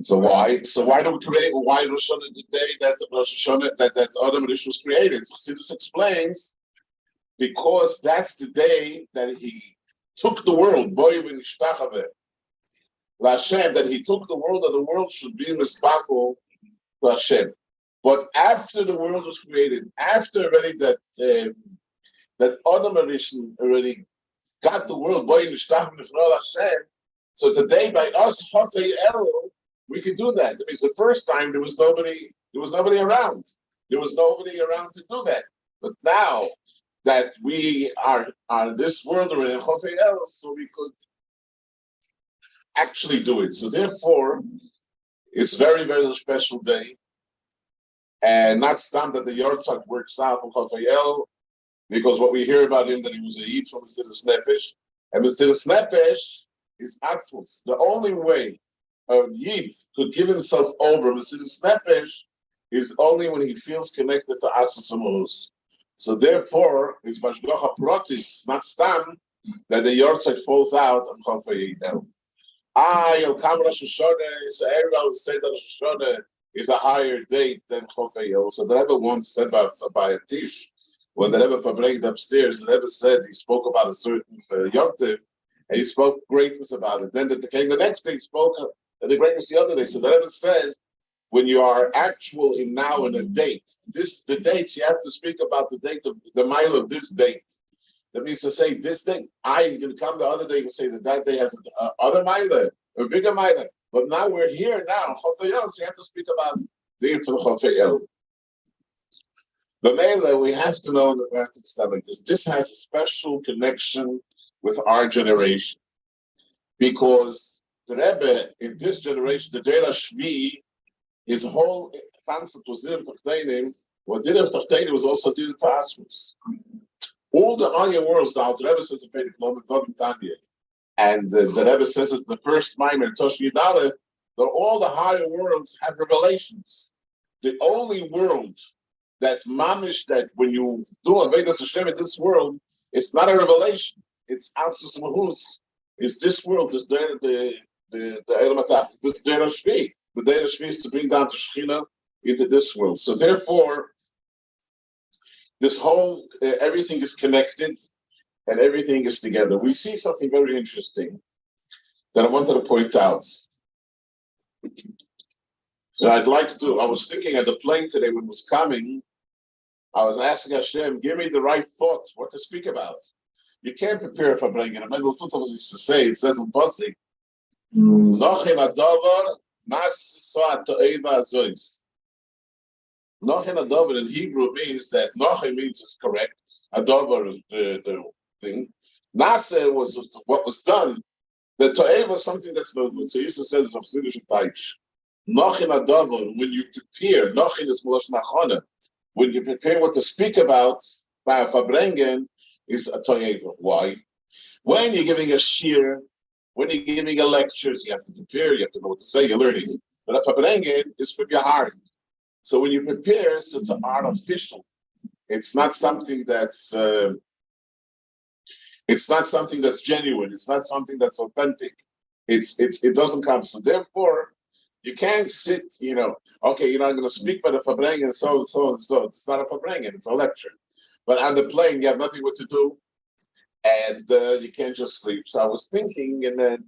So why? So why do we create? Why Rosh Hashanah the day that Rosh Hashanah that Adam Rishon was created? Chassidus explains because that's the day that he took the world. Boy v'nishtachave Hashem, that he took the world, and the world should be misbachol to Hashem. But after the world was created, after already that Adam Rishon already got the world, boy v'nishtachave Hashem. So today, by us, Chotei Elu, we could do that. That means the first time there was nobody around. There was nobody around to do that. But now that we are this world already in Chotei Elu, so we could actually do it. So therefore, it's very, very special day. And not stam that the Yartzak works out from Chotei Elu, because what we hear about him, that he was a Yid from Mesilas Nefesh. And Mesilas Nefesh is Atzvus. The only way a Yid could give himself over Mesilas Nefesh is only when he feels connected to Atzvus Amalus. So therefore, it's Vashgocha Protis, not Stam, that the Yortzeit falls out on Chofei Yidel. Yom Rosh Hashanah, so everybody will say that Rosh Hashanah is a higher date than Chofei Yidel. So the Rebbe once said by a Tish, when the Rebbe Farbrengen upstairs, the Rebbe said he spoke about a certain Yom Tov, and he spoke greatness about it. Then it became the next day, he spoke the greatness the other day. So the Rebbe says, when you are actual in now in a date, the dates, you have to speak about the date of the mile of this date. That means to say this date. You can come the other day and say that day has other mile, a bigger mile. But now we're here now, Chofei El, so you have to speak about the for the Chofei El. But mainly, we have to know that we have to understand like this. This has a special connection with our generation, because the Rebbe in this generation, the Deira Shvi, his whole concept was Dinim Tachtenim. What Dinim Tachtenim was also Dinim Ta'asmus. All the higher worlds, the Alter Rebbe says in Pedic Lomit Tanya, and the Rebbe says it in the first Maimer, Tosh Yidale, that all the higher worlds have revelations. The only world that's mamish, that when you do Avodas Hashem in this world, it's not a revelation. It's Atzvus Mahus. It's this world. It's the Elam this Deira Shvi. The Deira Shvi is to bring down to Shechina into this world. So therefore, this whole everything is connected and everything is together. We see something very interesting that I wanted to point out. So I was thinking at the plane today when it was coming, I was asking Hashem, give me the right thought, what to speak about. You can't prepare for Farbrengen. I remember what used to say, it says in Pasuk, Nochin Adavar, Mas Soat To'eva Azois. Nochin Adavar in Hebrew means that Nochin means it's correct. Adavar is the thing. Nase was what was done. The To'eva is something that's no good. So he used to say this of Swedish Taich. Nochin Adavar, when you prepare, Nochin is Molosh Nachona. When you prepare what to speak about by a Farbrengen, is a To'eva. Why? When you're giving a shir, when you're giving a lecture, you have to prepare, you have to know what to say, you're learning. But a Farbrengen is from your heart. So when you prepare, so it's artificial. It's not something that's genuine. It's not something that's authentic. It doesn't come. So therefore, you can't sit, okay, you're not going to speak by the Farbrengen, so. It's not a Farbrengen, it's a lecture. But on the plane, you have nothing what to do, and you can't just sleep. So I was thinking, and then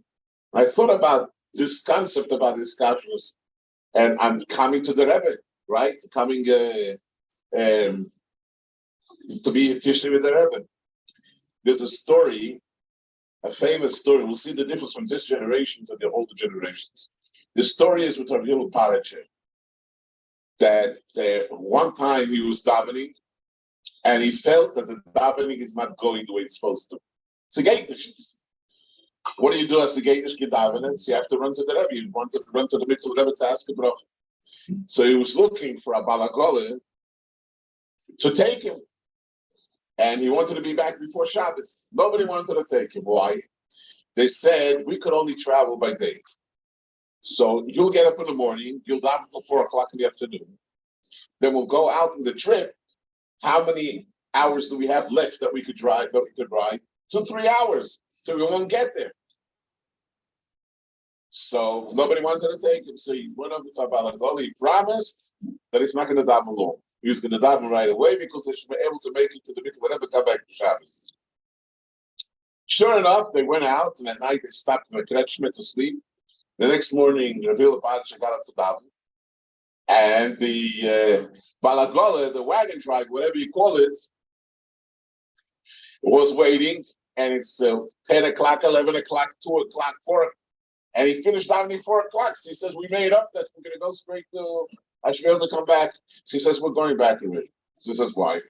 I thought about this concept about this kashrus, and I'm coming to the Rebbe, right? Coming to be a Tishri with the Rebbe. There's a story, a famous story. We'll see the difference from this generation to the older generations. The story is with Rabbi Parache, that one time he was davening, and he felt that the davening is not going the way it's supposed to. It's a gaitnish. What do you do as the gaitnish davening? So you have to run to the Rebbe. You want to run to the mikvah Rebbe to ask a bracha. So he was looking for a balagole to take him, and he wanted to be back before Shabbos. Nobody wanted to take him. Why? They said we could only travel by day. So you'll get up in the morning, you'll daven until 4:00 in the afternoon. Then we'll go out on the trip. How many hours do we have left that we could drive? 2-3 hours. So we won't get there. So nobody wanted to take him. So he went up to Balagol. He promised that he's not going to daven alone. He was going to daven right away because they should be able to make it to the mikveh and come back to Shabbos. Sure enough, they went out, and at night they stopped in the Kretschmer to sleep. The next morning, Rabbi Lepadish got up to daven, and the Balagola, the wagon driver, whatever you call it, was waiting, and it's 10 o'clock, 11 o'clock, 2 o'clock, 4 o'clock, and he finished davening 4 o'clock. So he says, we made up that we're going to go straight to, I should be able to come back. So he says, we're going back already. So he says, why?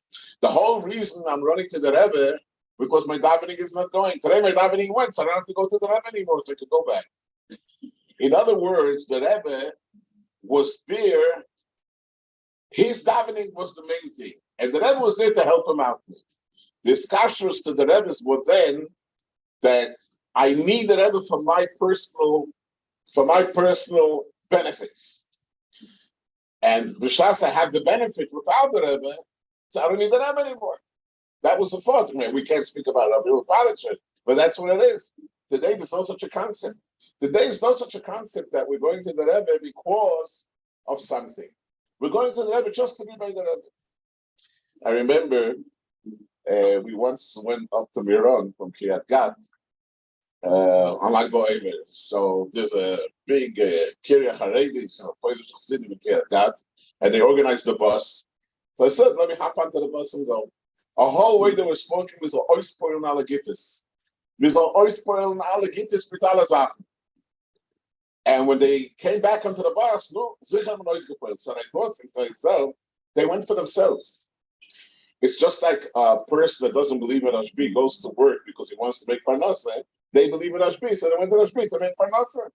The whole reason I'm running to the Rebbe, because my davening is not going. Today my davening went, so I don't have to go to the Rebbe anymore, so I could go back. In other words, the Rebbe was there. His davening was the main thing, and the Rebbe was there to help him out with. The discussions to the Rebbe's were then that I need the Rebbe for my personal benefits, and b'shas I have the benefit without the Rebbe, so I don't need the Rebbe anymore. That was the thought. I mean, we can't speak about Rabbi Lepadish, but that's what it is. Today, there's no such a concept. Today, there's no such a concept that we're going to the Rebbe because of something. We're going to the Rebbe just to be by the Rebbe. I remember we once went up to Miron from Kiryat Gat on Lag BaOmer. So there's a big Kiryat Haredi, so Polish Chassidim in Kiryat Gat, and they organized the bus. So I said, let me hop onto the bus and go. A whole way they were smoking was an oispoil and alagitis. With an oispoil and alagitis pitalazachen. And when they came back onto the bus, no, so I thought to myself, they went for themselves. It's just like a person that doesn't believe in Ashbi goes to work because he wants to make parnasa. They believe in Ashbi, so they went to Ashbi to make parnasa.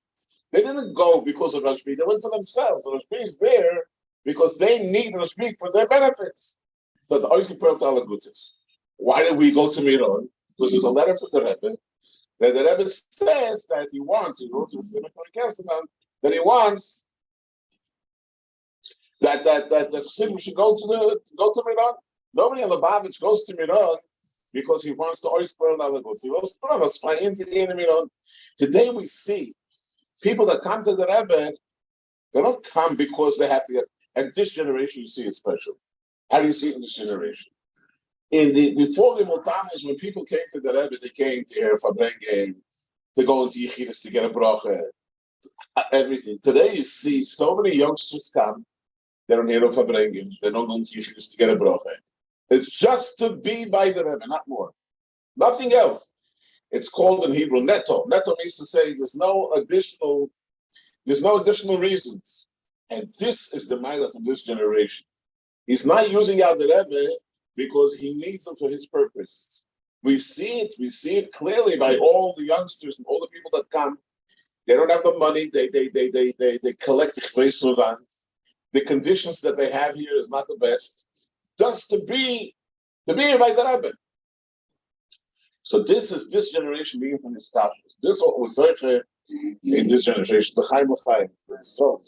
They didn't go because of Ashbi, they went for themselves. And Ashbi is there because they need Ashbi for their benefits. So the Oiski Pearl Talagutis. Why did we go to Miron? Because there's a letter from the Rebbe that the Rebbe says that he wants, he wrote to the that he wants that Chassidim should go to Miron. Nobody in Lubavitch goes to Miron because he wants to Oiski Pearl Talagutis. He goes to Miron. Today we see people that come to the Rebbe, they don't come because they have to get, and this generation you see it special. How do you see it in this generation? Before the Multamas, when people came to the Rebbe, they came to hear Farbrengen, to go into Yechidus to get a bracha, everything. Today you see so many youngsters come, they don't hear Farbrengen, they don't go into Yechidus to get a bracha. It's just to be by the Rebbe, not more. Nothing else. It's called in Hebrew neto. Neto means to say there's no additional reasons. And this is the mind of this generation. He's not using out the Rebbe because he needs them for his purpose. We see it clearly by all the youngsters and all the people that come. They don't have the money, they collect the the conditions that they have here is not the best. Just to be by the Rebbe. So this generation being from his status. This is what was in this generation. The Chaim of Chaim. So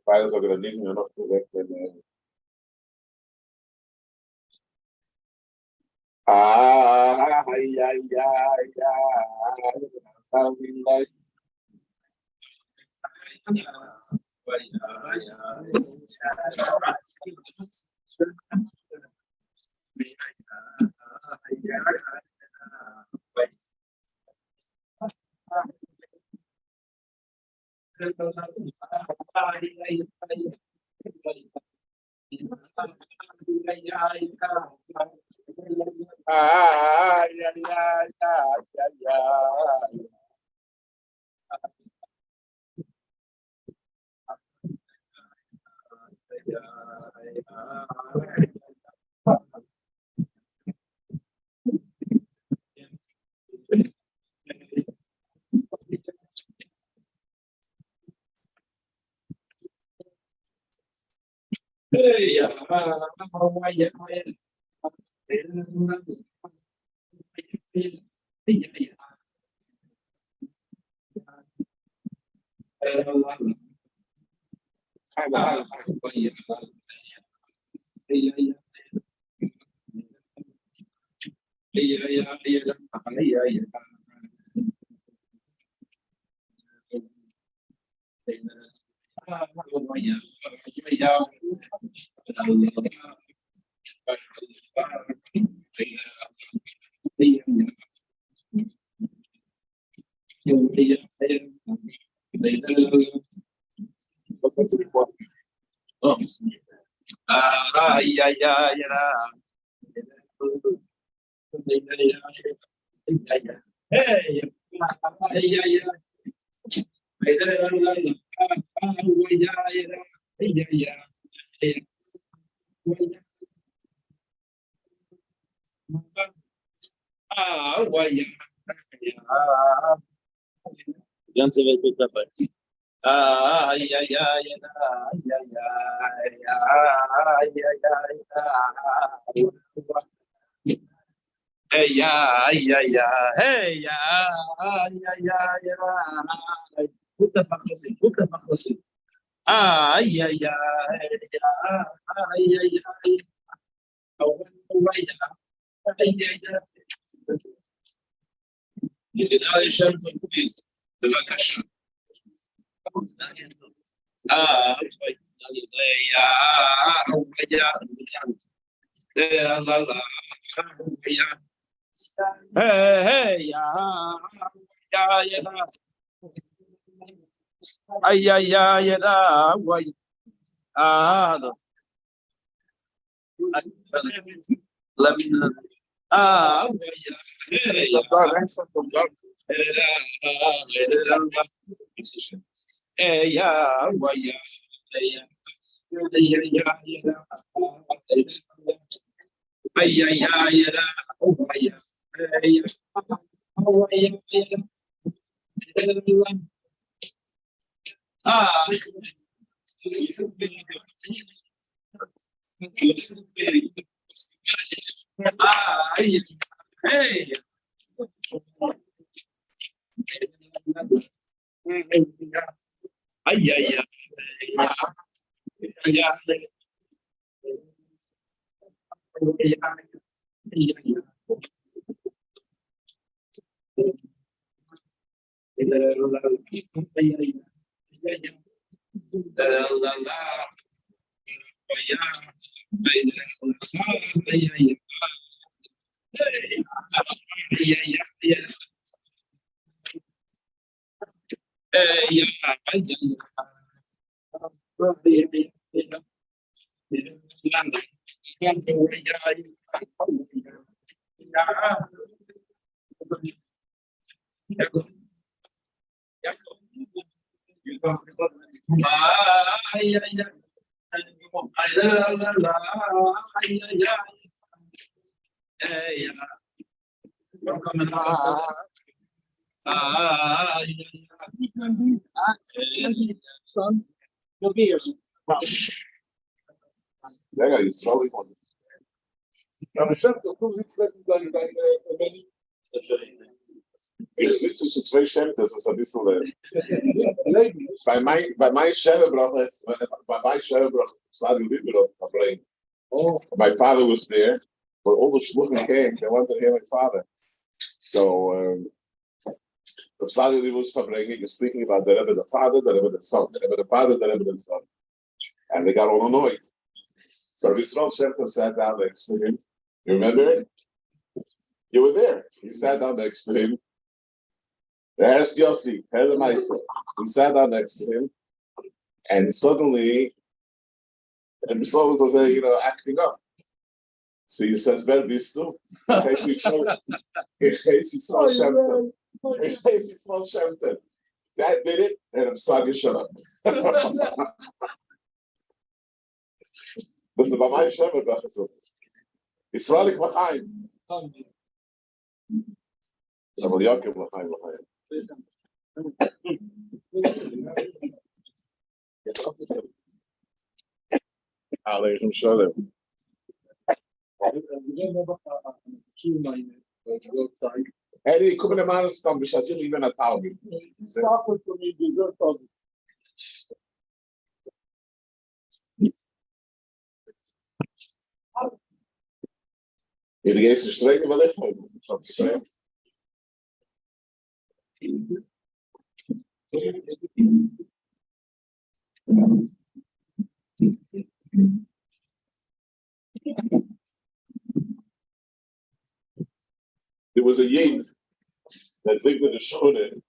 fathers are going to need me enough to let them. Legal, isso, fala aí, mano. Ich sitze zu zwei Schämtes, das ist ein bisschen. Bei mein Schäferbruch, Farbrengen. My father was there, but all the shluchim came, they wanted to hear my father. So, the Sadly was Farbrengen, speaking about the Rebbe, the father, the Rebbe, the son, the Rebbe, the father, the Rebbe, the son. And they got all annoyed. So Yisrael Shemter sat down next to him. You remember it? You were there. He sat down next to him. There's Yossi, here's the Meister. He sat down next to him, and suddenly, and before was acting up. So he says, "Better be still." In case he saw Shemter. In case he saw Shemter. That did it, and I'm sorry, shut up. Das war mein Schäfer, dachte ich so. Israelik L'chaim. Aber Jakob L'chaim. Aleichem Shalom. Eddie, come in the man stand, which I said even a Talmud. Suffer for me, deserve of In de eerste streken wel even. Snap je? There was a yid that lived in the Schoner.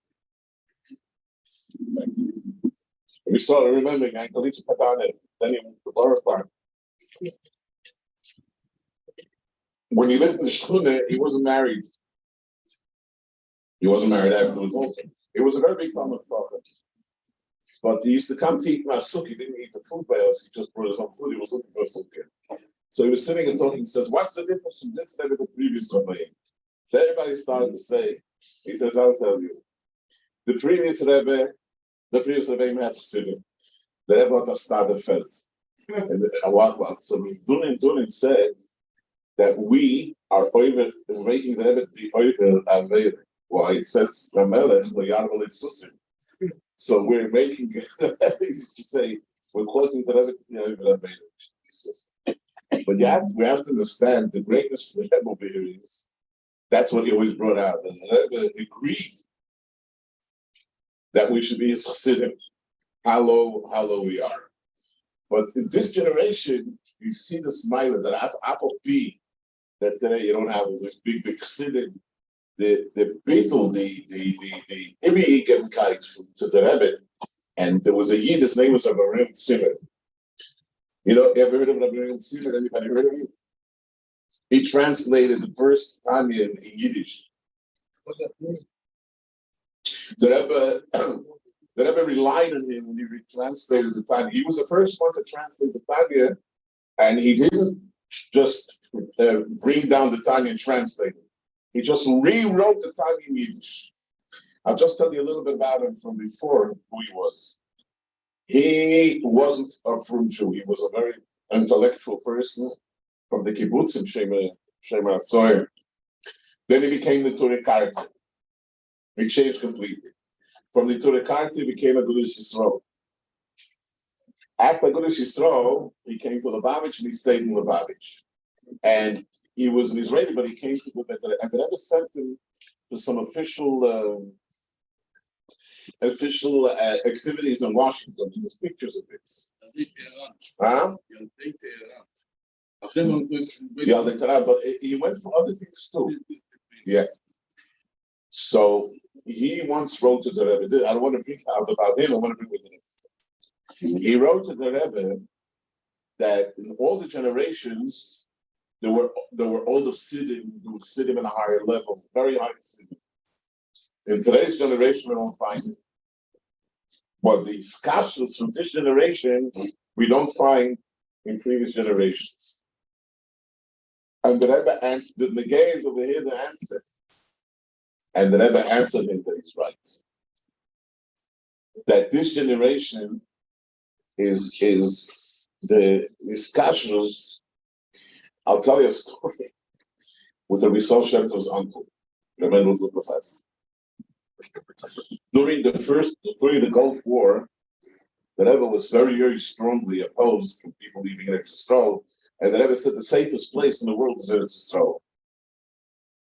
We saw, remember, I Kalitsa Patane, then he moved to Borough Park. When he lived in the Schoner, he wasn't married. He wasn't married afterwards also. It was a very big Talmud Chacham. But he used to come to eat Masuk. He didn't eat the food by us. He just brought his own food. He was looking for a sukkah. So he was sitting and talking. He says, what's the difference from this Rebbe to the previous Rebbe? So everybody started to say, he says, I'll tell you. The previous Rebbe had Chassidim. The Rebbe had a Stadefeld. And what? So Dunin said that we are making the Rebbe be over Aveda. Why? It says, so we're making, he used to say, we're causing the Rebbe to be over Aveda. But we have to understand the greatness of the Rebbe over here is, that's what he always brought out. And the Rebbe agreed that we should be his chassidim, how low we are. But in this generation, you see the smile that Apple P, that today you don't have this big chassidim, the beetle, the Ibi Gemkeit to the Rebbe, and there was a Yid, his name was Rabbi Simmer. You know, ever heard of Rabbi Simmer? Anybody heard of him? He translated the first Tanya in Yiddish. The Rebbe relied on him when he translated the Tanya. He was the first one to translate the Tanya, and he didn't just bring down the Tanya and translate it. He just rewrote the Tanya in Yiddish. I'll just tell you a little bit about him from before, who he was. He wasn't a frum Jew. He was a very intellectual person from the kibbutz in Shema Tzoyer. Then he became the Turek. He changed completely. From the Turek, he became a Gudish Yisrael. After Gudish Yisrael, he came to Lubavitch and he stayed in Lubavitch. And he was an Israeli, but he came to Lubavitch. And the Rebbe sent him to some official activities in Washington. There's pictures of it. Huh? But he went for other things too. Yeah. So he once wrote to the Rebbe. I don't want to bring out about him. I want to bring with him. He wrote to the Rebbe that in all the generations there were older Siddim, there were Siddim in a higher level, very high Siddim. In today's generation, we don't find it. But the skashus from this generation, we don't find in previous generations. And the Rebbe answered, the Negei is over here to answer. And the Rebbe answered him that he's right. That this generation is the skashus. I'll tell you a story with the Rizal Shemtov's uncle, the Mendel Good professor. During the Gulf War, the Rebbe was very, very strongly opposed from people leaving Eretz Yisrael, and the Rebbe said the safest place in the world is Eretz Yisrael.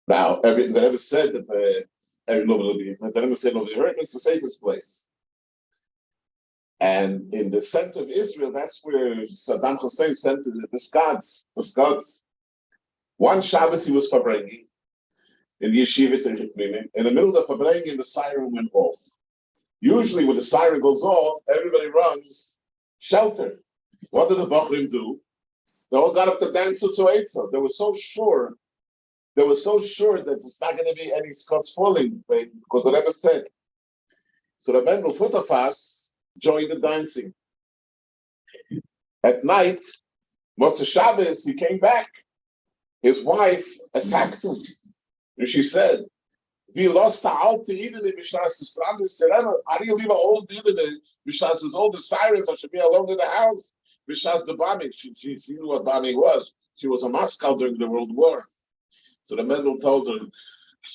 Now, the Rebbe said that the Rebbe said it's the safest place. And in the center of Israel, that's where Saddam Hussein sent the Scots. One Shabbos he was Farbrengen in the yeshiva to in the middle of Farbrengen, the siren went off. Usually when the siren goes off, everybody runs shelter. What did the Bachrim do? They all got up to dance to Eitzah. They were so sure that it's not going to be any Scots falling, because the Rebbe said. So the Mendel Futterfass joined the dancing. At night, Motzei Shabbos, he came back. His wife attacked him. And she said, "We lost the alte Idene, Mishas Strandes Serena. How do you leave an old Idene, Mishas there's all the sirens, I should be alone in the house, Mishas the bombing." She knew what bombing was. She was a Moscow during the World War. So the Mendel told her,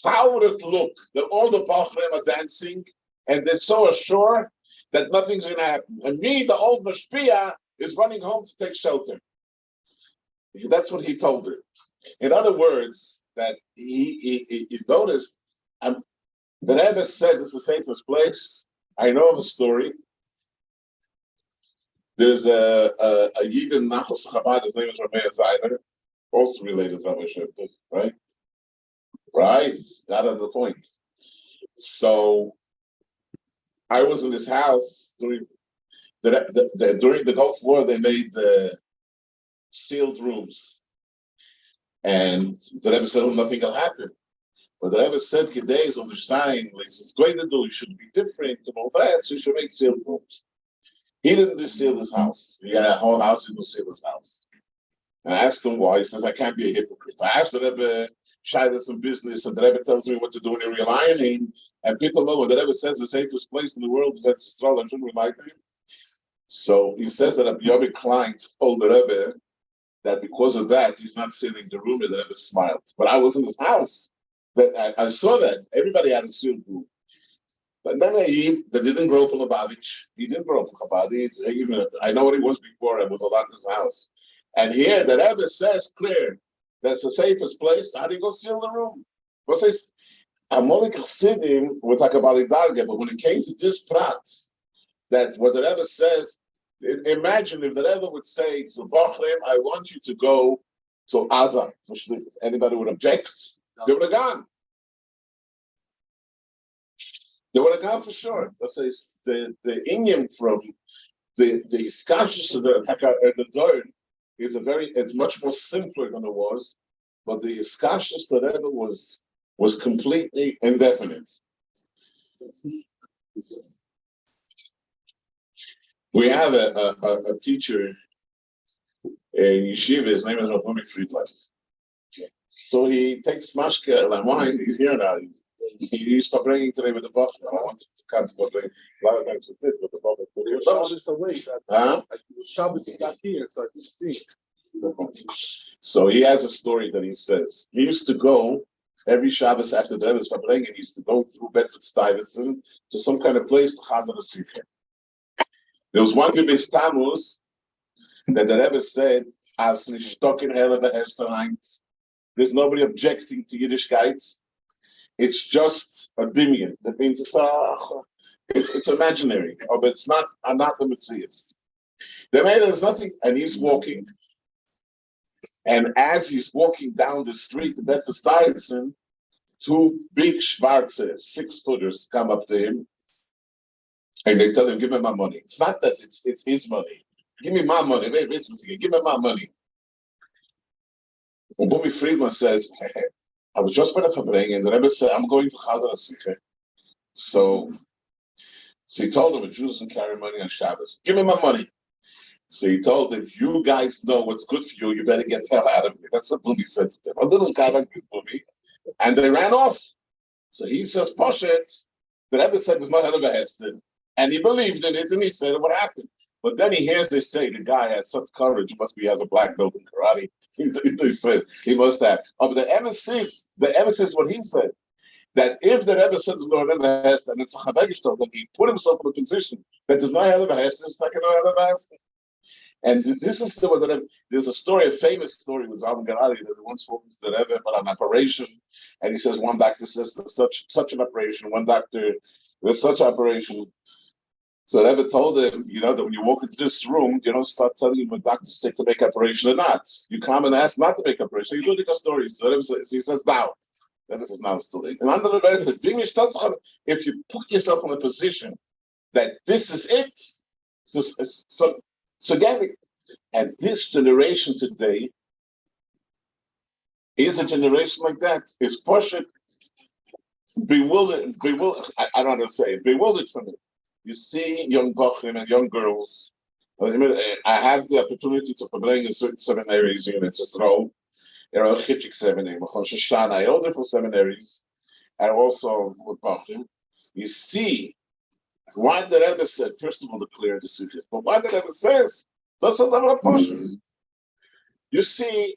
how would it look that all the Bachrim are dancing and they're so assured that nothing's going to happen? And me, the old Mashpia, is running home to take shelter. That's what he told her. In other words, that he noticed, the Rebbe said it's the safest place. I know of a story. There's a Yid in Nachos Chabad, his name is Rabbi Zayner, also related to Rabbi Shepton, right? Right, got on the point. So I was in his house during during the Gulf War. They made sealed rooms, and the Rebbe said, "Oh, nothing will happen." But the Rebbe said, "Today is on the sign. Like it's going to do. You should be different and all that. So you should make sealed rooms." He didn't just seal his house. He had a whole house. He didn't seal his house. And I asked him why. He says, "I can't be a hypocrite." I asked the Rebbe, "Shai, some business," and the Rebbe tells me what to do in a realigning. And Peter when the Rebbe says the safest place in the world is Israel, I shouldn't rely on him. So he says that Rabbi Yomi Klein told the Rebbe that because of that, he's not sealing the room, and the Rebbe smiled. But I was in his house. That I saw that. Everybody had a sealed room. But then that didn't grow up in Lubavitch. He didn't grow up in Chabad. I know what he was before. I was a lot in his house. And here, the Rebbe says clear, that's the safest place. How do you go seal the room? What says, Amolik Chassidim with Hakabali Darge, but when it came to this prat, that what the Rebbe says, imagine if the Rebbe would say to Bachrim, I want you to go to Azam. Anybody would object? No. They would have gone. They would have gone for sure. Let's say the Indian from the Skashis of the Dorn is it's much more simpler than it was, but the Skashis that ever was completely indefinite. We have a teacher in Yeshiva, his name is Rabbi Friedland. So he takes mashke and wine, he's here now. He's Farbrengen today with the Bach. I wanted to come to Farbrengen. A lot of times he did with the Bach. It was just a way that Shabbos he got here, so I could see. So he has a story that he says. He used to go every Shabbos after the Rebbe's Farbrengen, he used to go through Bedford-Stuyvesant to some kind of place to Chazan Sikhe. There was one Gebis Tammuz that the Rebbe said, as Nishtokin Heleve Esterheint, there's nobody objecting to Yiddishkeit. It's just a dimion. That means it's imaginary, but it's not the Metzias. The man there's nothing, and he's walking. And as he's walking down the street in Bedford-Stuyvesant, two big Schwarze 6-footers come up to him, and they tell him, "Give me my money." It's not that it's his money. Give me my money. Give me my money. And Bobby Friedman says, I was just by the Farbrengen, and the Rebbe said, I'm going to Chazan Sikhe. So he told him, Jews don't carry money on Shabbos. Give me my money. So he told them, if you guys know what's good for you, you better get the hell out of me. That's what Bumi said to them. A little guy like this, Bumi. And they ran off. So he says, Poshet, the Rebbe said, there's no hell of a hesed. And he believed in it, and he said, what happened? But then he hears they say the guy has such courage, he has a black belt in karate. He said he must have. But the emphasis, what he said, that if the Rebbe said there's no Rebbe has, and it's a Chavegish, then he put himself in a position that there's no Rebbe has, it's like no Rebbe has. And this is the Rebbe. There's a story, a famous story with Zalman Garari that once spoke to the Rebbe about an operation, and he says one doctor says such an operation, one doctor there's such operation. So the Rebbe told him, that when you walk into this room, you don't start telling him what doctors say to make operation or not. You come and ask not to make operation. You do the story. So the Rebbe says, he says, now. The Rebbe says, now it's too late. And under the Rebbe, if you put yourself in a position that this is it, so again, and this generation today is a generation like that. It's Poshet, bewildered, I don't know how to say it, bewildered from it. You see young bochim and young girls. I have the opportunity to Farbrengen in certain seminaries in Israel. There are Chichik seminary, Machon Shoshana, all different seminaries, and also with bochim. You see why the Rebbe said, first of all, to clear the secret, but why the Rebbe says, that's a level of portion. You see,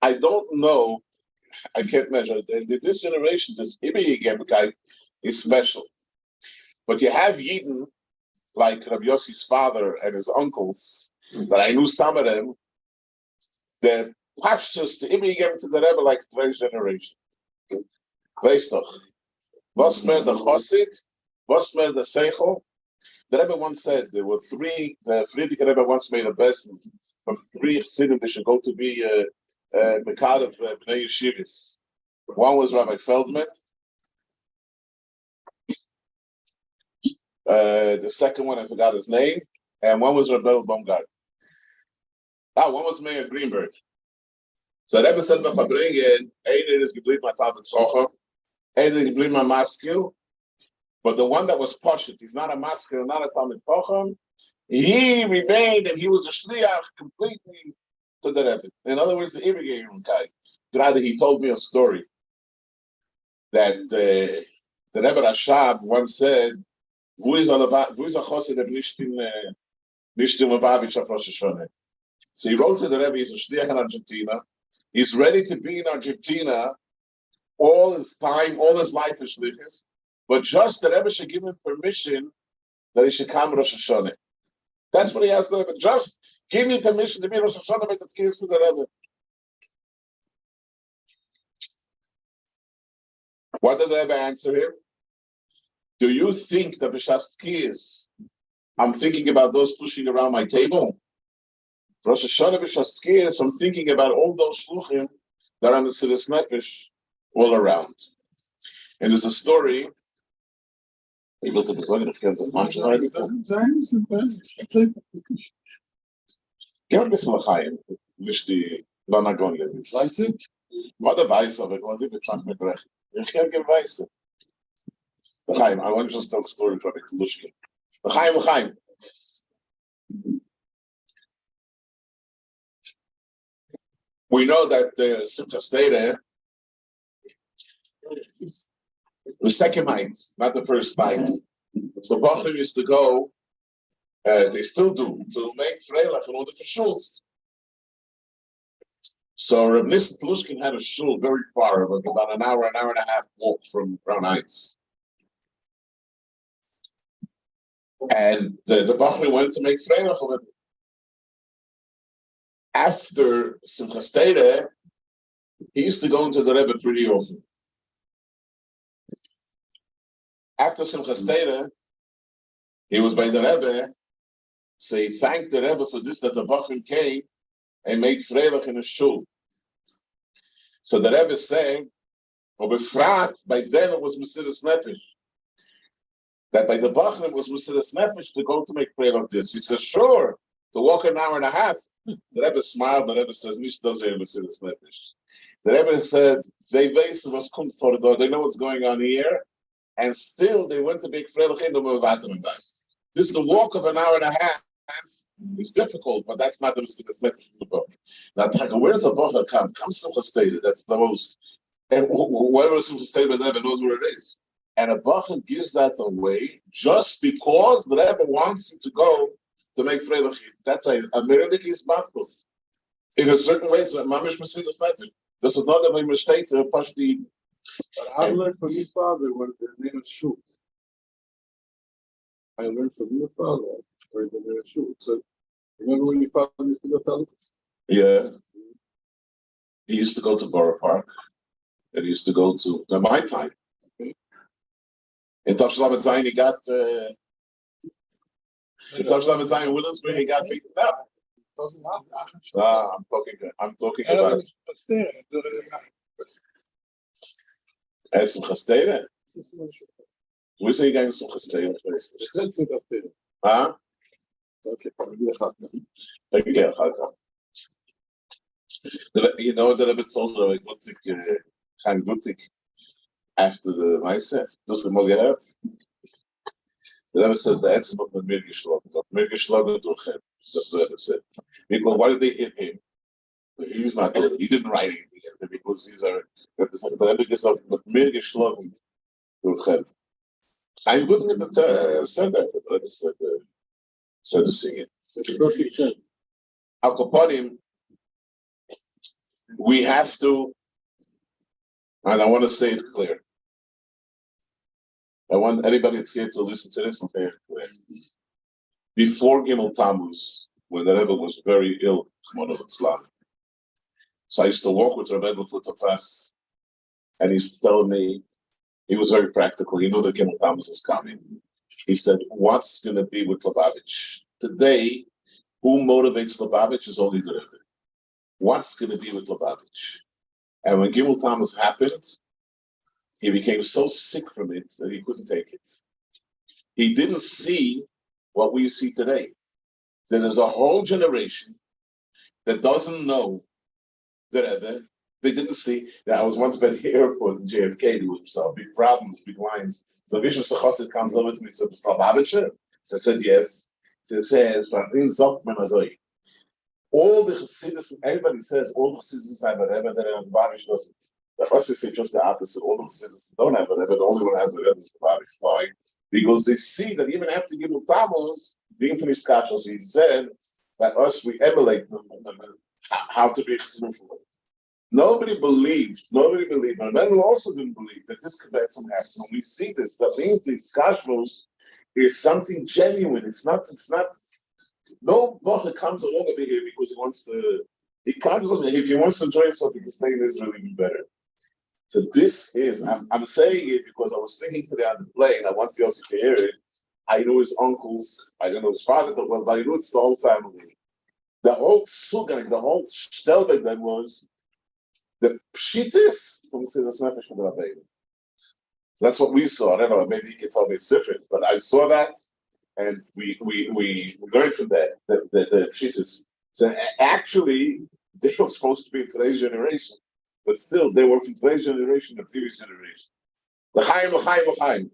I don't know, I can't measure. This generation, this Ibi guy, is special. But you have Yidden, like Rabbi Yossi's father and his uncles, But I knew some of them, the pashtus, the image gave to the Rebbe like today's generation. Weißt doch, was mehr the Chosid, was mehr the Seichel. The Rebbe once said there were three, the Friedrich Rebbe once made a best from three Chassidim they should go to be Mekad of Bnei Yeshivas. One was Rabbi Feldman. The second one, I forgot his name. And one was Rebbe Baumgart. One was Mayor Greenberg. So the Rebbe said about Farbrengen, Einer is geblieben my Talmud Chacham, Einer is geblieben my maskil. But the one that was Pashut, he's not a maskil, not a Talmud Chacham, he remained and he was a shliach completely to the Rebbe. In other words, the Ivigay Kai. Rather, he told me a story that the Rebbe Rashab once said, "Wo is a chosid of nicht in Lubavitch of Rosh Hashanah?" So he wrote to the Rebbe, he's a shliach in Argentina. He's ready to be in Argentina all his time, all his life is shlichus, but just the Rebbe should give him permission that he should come Rosh Hashanah. That's what he asked the Rebbe. Just give me permission to be Rosh Hashanah with the kids for the Rebbe. What did the Rebbe answer him? Do you think that B'Shas Tkiyas, I'm thinking about those pushing around my table? Rosh Hashanah B'Shas Tkiyas, I'm thinking about all those shluchim that are in the Siddur Nefesh all around. And there's a story. Ich wollte besorgen, ich kann es manchmal sagen. Geh ein bisschen L'chaim, nicht die Lanagonien. Weiße? Oder Weiße, aber ich wollte nicht mit Brechen. Ich kann gehen Weiße. L'chaim, I want to just tell the story from Kalushkin. L'chaim. We know that the Simchas Torah, the second night, not the first night. So Bachim used to go, they still do, to make Freilach in order for shuls. So Reb Nissen Tlushkin had a shul very far, about an hour and a half walk from Brown Heights. And the Bachim went to make Freilach of it. After Simchas Torah, he used to go into the Rebbe pretty often. After Simchas Torah, he was by the Rebbe, so he thanked the Rebbe for this, that the Bachim came and made Freilach in a shul. So the Rebbe said, or befrat, by then it was Mesiras Nefesh. That by the Bachim was Mesiras Nefesh to go to make Freilach this. He says, sure, to walk an hour and a half. The Rebbe smiled, the Rebbe says, Nish does here Mesiras Nefesh. The Rebbe said, they was come for the door, they know what's going on here, and still they went to make Freilach in the Muvatim. This, the walk of an hour and a half, is difficult, but that's not the Mesiras Nefesh from the book. Now, where's the book that comes? Comes Simchas Torah, that's the most. And whoever Simchas Torah, the Rebbe knows where it is. And a Bachim gives that away just because the Rebbe wants him to go to make Freilach. That's a Meredikis Bakbus. In a certain way, it's a Mamish Mesiras Nefesh. This is not a mistake to push the. But I learned from your father what the name is shoot. I learned from your father where the name is shoot. So remember when your father used to go to Yeah. He used to go to Borough Park. And he used to go to my time. In Tashlam Zayin, he got in Tashlam Zayin Williamsburg, he got beaten up. I'm talking about Simchas Torah. We say going Simchas Torah. Huh? Okay. You know what the Rebbe told Rabbi Chaim Gutik after the Maaseh? Das the Mogerat. The Rebbe said the Etzem of mir geschlagen. Mir geschlagen durch him. That's what the Rebbe said. Because why did they hit him? He was not there. He didn't write anything because he's a representative. The Rebbe said mir geschlagen durch him. Chaim Gutik said that. The Rebbe said to sing it. Al Kapanim. We have to, and I want to say it clear. I want anybody that's here to listen to this and say it clear. Before Gimel Tammuz, when the Rebbe was very ill, one of Islam. So I used to walk with Rabbi for fast, and he's telling me, he was very practical. He knew that Kimmel Thomas was coming. He said, what's going to be with Lubavitch? Today, who motivates Lubavitch is only the Rebbe. What's going to be with Lubavitch? And when Gimel Thomas happened, he became so sick from it that he couldn't take it. He didn't see what we see today. That there's a whole generation that doesn't know the Rebbe. They didn't see that. I was once by the airport in JFK. There was big problems, big lines. So Bishop Sachosid comes over to me and said, Slavavitcher? So I said, yes. So he says, all the Chassidus, everybody says all the Chassidus have a Rebbe, that Lubavitch doesn't. The Chassidus say just the opposite. All the Chassidus don't have a Rebbe. The only one that has a Rebbe is Lubavitch. Why? Because they see that even after Gimel Tammuz, being from his kashos, he said that us, we emulate how to be Chassidus. Nobody believed. And men also didn't believe that this could happen. When we see this, that means these kashmos is something genuine. It's not, no Bacher comes along over here because he wants to, if he wants to enjoy himself, he can stay in Israel even better. So this is, I'm saying it because I was thinking today on the plane, I want you also to hear it. I know his uncles, I don't know his father that well, but I know it's the whole family. The whole sugang, the whole stelbeg that was, the pshitis from the Siddur Nefesh from the Rabbi. That's what we saw. I don't know, maybe you can tell me it's different, but I saw that, and we learned from that, the pshitis. So actually, they were supposed to be in today's generation, but still, they were from today's generation, the previous generation. L'chaim, l'chaim, l'chaim.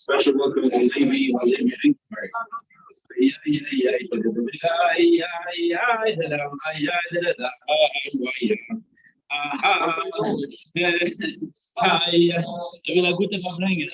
Special welcome to Levi. Ich will eine gute Farbrengen.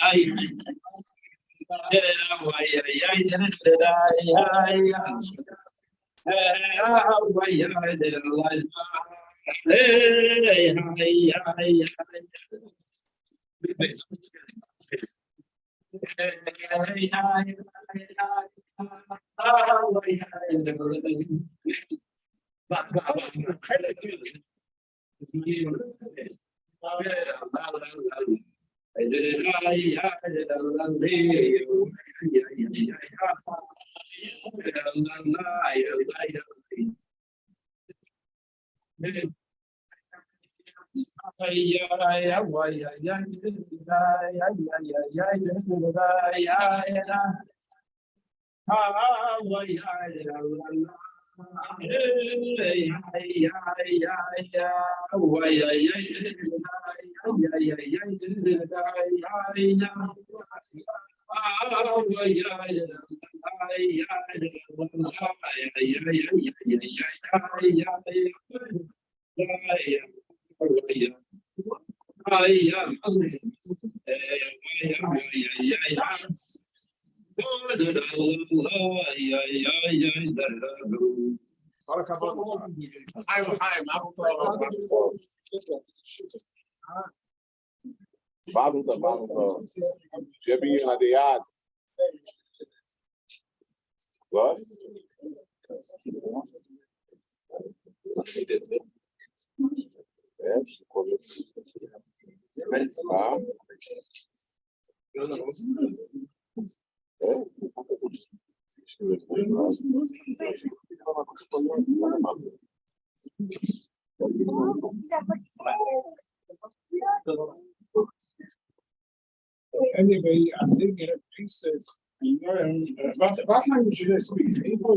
What? Anyway, I think what language do they speak? English.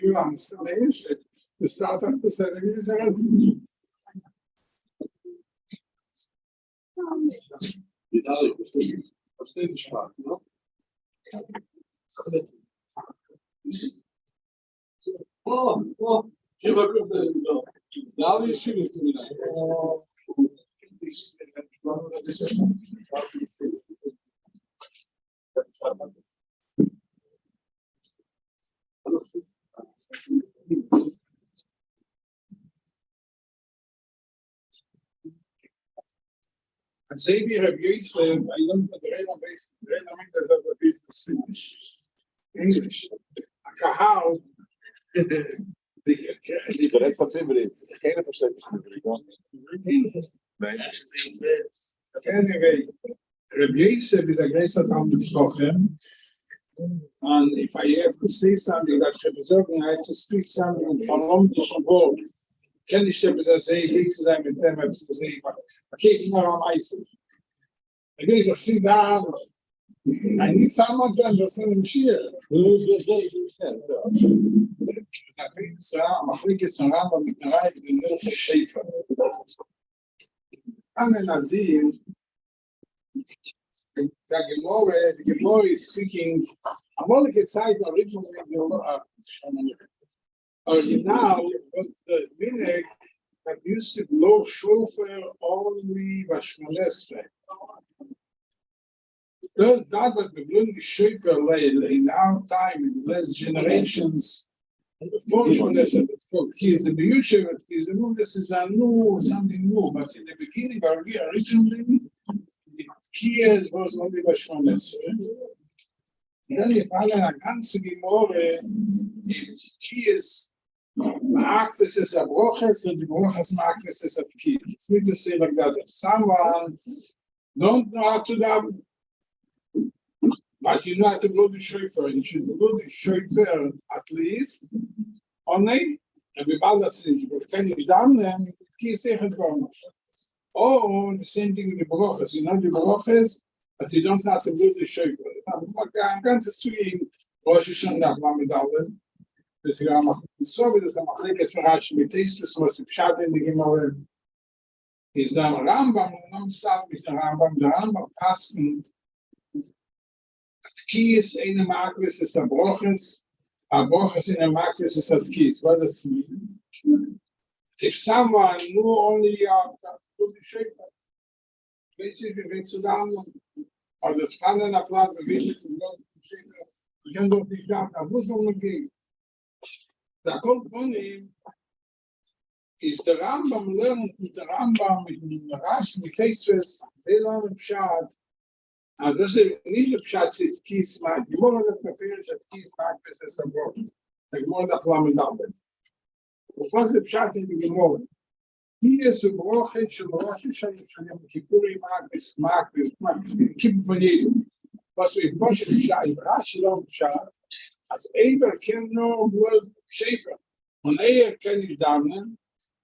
You understand English? The start of the sentence is already. Verstehe ich mal, ne? Oh, now you should have been Maybe Rabbi Yosef, I learned the English. A kahal. But that's a favorite. Keine Verständnis. Anyway, Rabbi Yosef is a great Talmud Chochem. And if I have to say something that I have to speak something from the world. Can ich dir say, ich zu sein mit dem, zu sagen, okay, immer am Eisen. Again, I sit down. I need someone to understand him here. I think it's around with the right, the little shafer. And then I've been, the Gemara is speaking, I'm only get side originally, now, was the minhag that used to blow shofar only Bashmanesre. That the blowing shofar in our time, in the last generations, Bashmanesre, it's called keys in the Yushev, keys in this is a new, something new, but in the beginning, originally, the keys was only Bashmanesre. Then you find a ganze Gemara, keys. Market's is a broches, and the broches market is a key. It's need to say like that. If someone don't know how to daven, But you know how to blow the shofar. You should blow the shofar at least. Only, and we bought that thing. But can you down and it can't say it for us. Or the same thing with the brachas. You know the brachas, but you don't have to blow the shofar. I'm going to see Rosh Hashanah Lamed Aleph. Das ist so, wie das am Achleges von Rashi mit Testus, was im Pshat in die Gemara ist am Rambam, und am Stab mit dem Rambam, der Rambam passt und Kies eine Makris ist ein Broches in a Makris is a Kies. What does it mean? If someone knew only to the Shefer, basically wenn zu lernen, oder das Fanden der Plan bewegt zu lernen, ich kann doch nicht sagen, da muss man gehen. Da kommt von ihm, ist der Rambam lernt mit der Rambam, mit dem Rashi, mit Tesves, sehr lange Pshat. Also das ist nicht der Pshat, ist Kies, die Gemara das Verfehlen, ist Kies, bis es am Brot. Die Gemara darf Lamed Aleph. Was ist der Pshat in die Gemara? Hier ist der Bruch, schon Rosh Hashanah, schon im Kippurim, bis Kippen von jedem. Was wir in Rosh Hashanah, Rashi lang Pshat, als Eber kennt nur bloß Schäfer. Und kann ich damnen,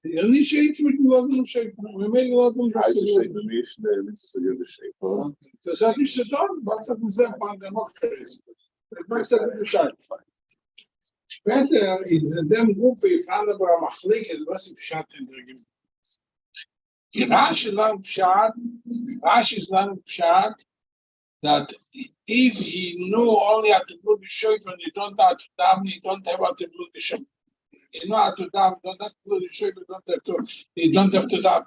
nicht jetzt mit dem Loden Schäfer. Wir meinen Loden Schäfer. Das hat nicht zu tun, was hat uns der Mann der Macht ist. Das weiß er Bescheid. Später in der Gruppe, ich fand aber am Achlik, was im Pshat in der Gemüse. Die Rashi lang Pshat, that if he knew only how to blow the shofar and he don't have to daven, he don't have how to blow the shofar. He know how to daven, don't have to blow the shofar, he don't have to daven.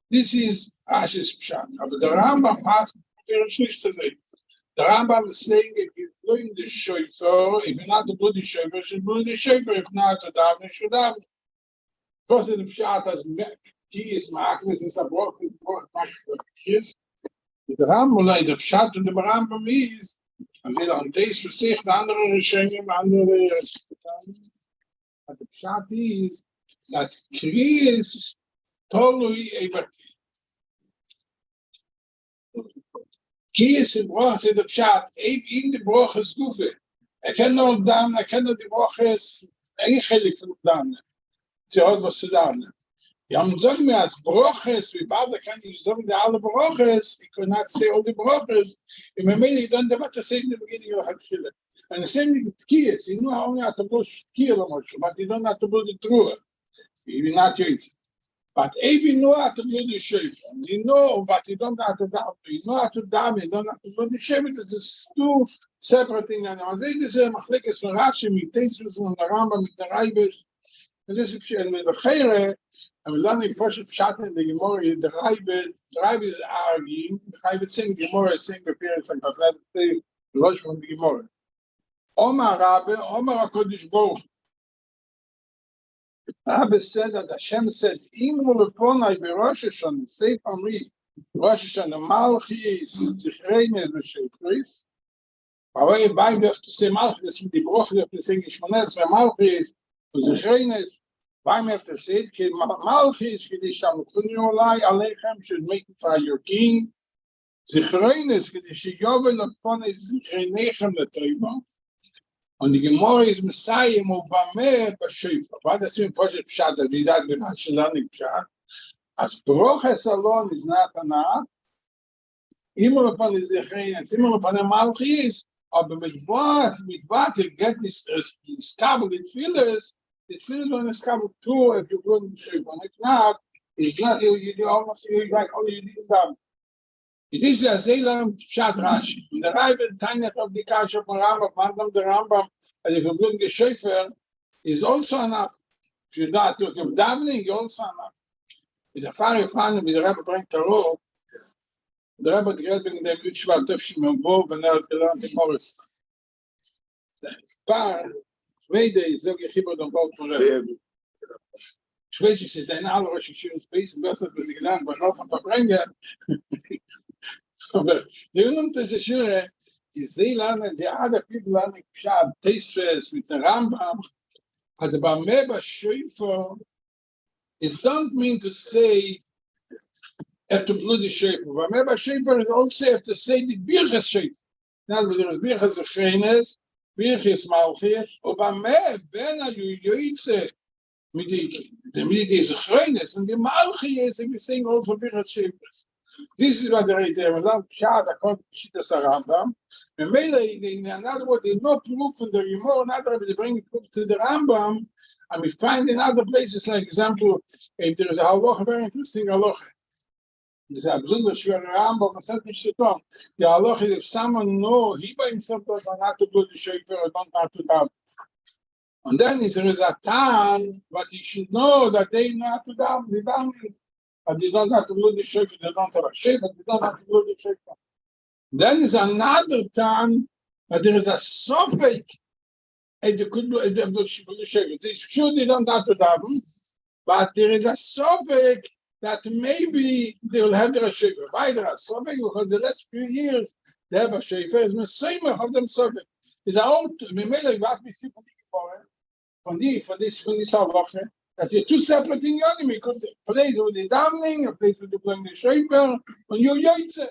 This is Rashi's pshat. But the Rambam has to say. The Rambam is saying if you're blowing the shofar, if you're not to blow the shofar, you should blow the shofar. If not to daven, you should daven. Because the pshat has key is makris is a broken kids. The Rambam, the Pshat and the Rambam is, als on deze voor zich, de andere Rishonim, but the Pshat is that Kriyas totally ever. Kriyas in Broch in the Pshat, in the Broch is Gufe. Cannot damn, cannot the Broch is eigentlich von damn. Sie hat was zu damn. Ja, man sagt mir, als Broches, wie bald kann ich sagen, die alle Broches, ich kann nicht say all the Broches, in my mail, you don't have to say in the beginning of the and the same with Kies, you know only how to blow Kiel, but you don't have to blow the Trua. You will not use it. But if you know how to blow the Shofar, you know, but you don't have to daven. You know how to daven, you don't have to blow the Shofar, it's two separate things. And I say this is a Machlekes von Rashi, mit Tesvis und der Rambam, mit der Rabbi, and this is with the Chere, and we learn in first Pshat in the Gemara, the Rabbi is arguing, the Rabbi is saying Gemara, saying the parents like that, let's say, the Rosh from the Gemara. Omar Rabbi, Omar HaKodesh Baruch. Rabbi said that Hashem said, Im Ruleponai Rosh Hashanah, say from me, Rosh Hashanah, Malchis, Zichreines, V'Shefris. However, why we have to say Malchis, with the Baruch, we have to say Gishmones, Malchis, Zichreines. Why we have to say it? Malchis, Kedisham, Kunyolai, Aleichem, should make it for your king. Zichreines, Kedishiyobel, upon his Zichreinechem, the Teiba. Und die Gemara ist Messiah, Mobameh, Bashifah. What does it mean, Poshet Pshat, that we don't have to learn Pshat? As Broches alone is not enough, immer upon his Zichreines, immer upon the Malchis, aber mit what you get this Skabel, the tefillahs on the Skabel too, if you're going to Shifah. And if not, you almost, like only you didn't have. It is a Zeelam Pshat Rashi. In the Rabbi, Tanya of the Kasha from Rambam, Mandam the Rambam, and if you bring the Shefer, is also enough. If you're not talking davening, also enough. With the Fari Fani, with the Rabbi bring Tarot, the Rabbi Gret bring the Mitzvah Tefshim and Bob and the Morris. The Par, Vede is so Yechibur don't go from Rabbi. Ich weiß, ich sehe alle Rosh Hashanah Space, besser, was ich gelernt, aber noch ein Farbrengen. Aber die Unterschiede ist sehr lange, die other people learning Pshat, Tesves mit der Rambam, but the Bameba Shofar is don't mean to say have to blow the Shofar. Bameba Shofar is also have to say the Birches Shofar. Now, there is Birchas Zechenes, Birchas Malchir, Obame, Ben Ayu the Midi is Zechenes, and the Malchir is, we sing also Birchas Shepers. This is what the right there. Now, Shad, according to Shittas Rambam, and in another word, there's no proof in the Gemara, another they bring proof to the Rambam, and we find in other places, like example, if there is a halacha, very interesting halacha. There's a besonders schwere Rambam, man sagt nicht zu tun. The halacha, if someone know, he by himself does not to do the shaper, or don't have to do. And then there is a time, but he should know that they know how to do, they don't, but they don't have to do the shaper, they don't have a shaper, they don't have to do the shaper. Then is another time, but there is a suffix, and they could do the shaper. They sure they don't have to do, but there is a suffix that maybe they will have their shaper. Why there are suffix? Because the last few years, they have a shaper, is the same of them suffix. It's a old, we made a what we see from this halacha, that it's two separate things, because a place with the davening, a place with the shaper, and you yoitze.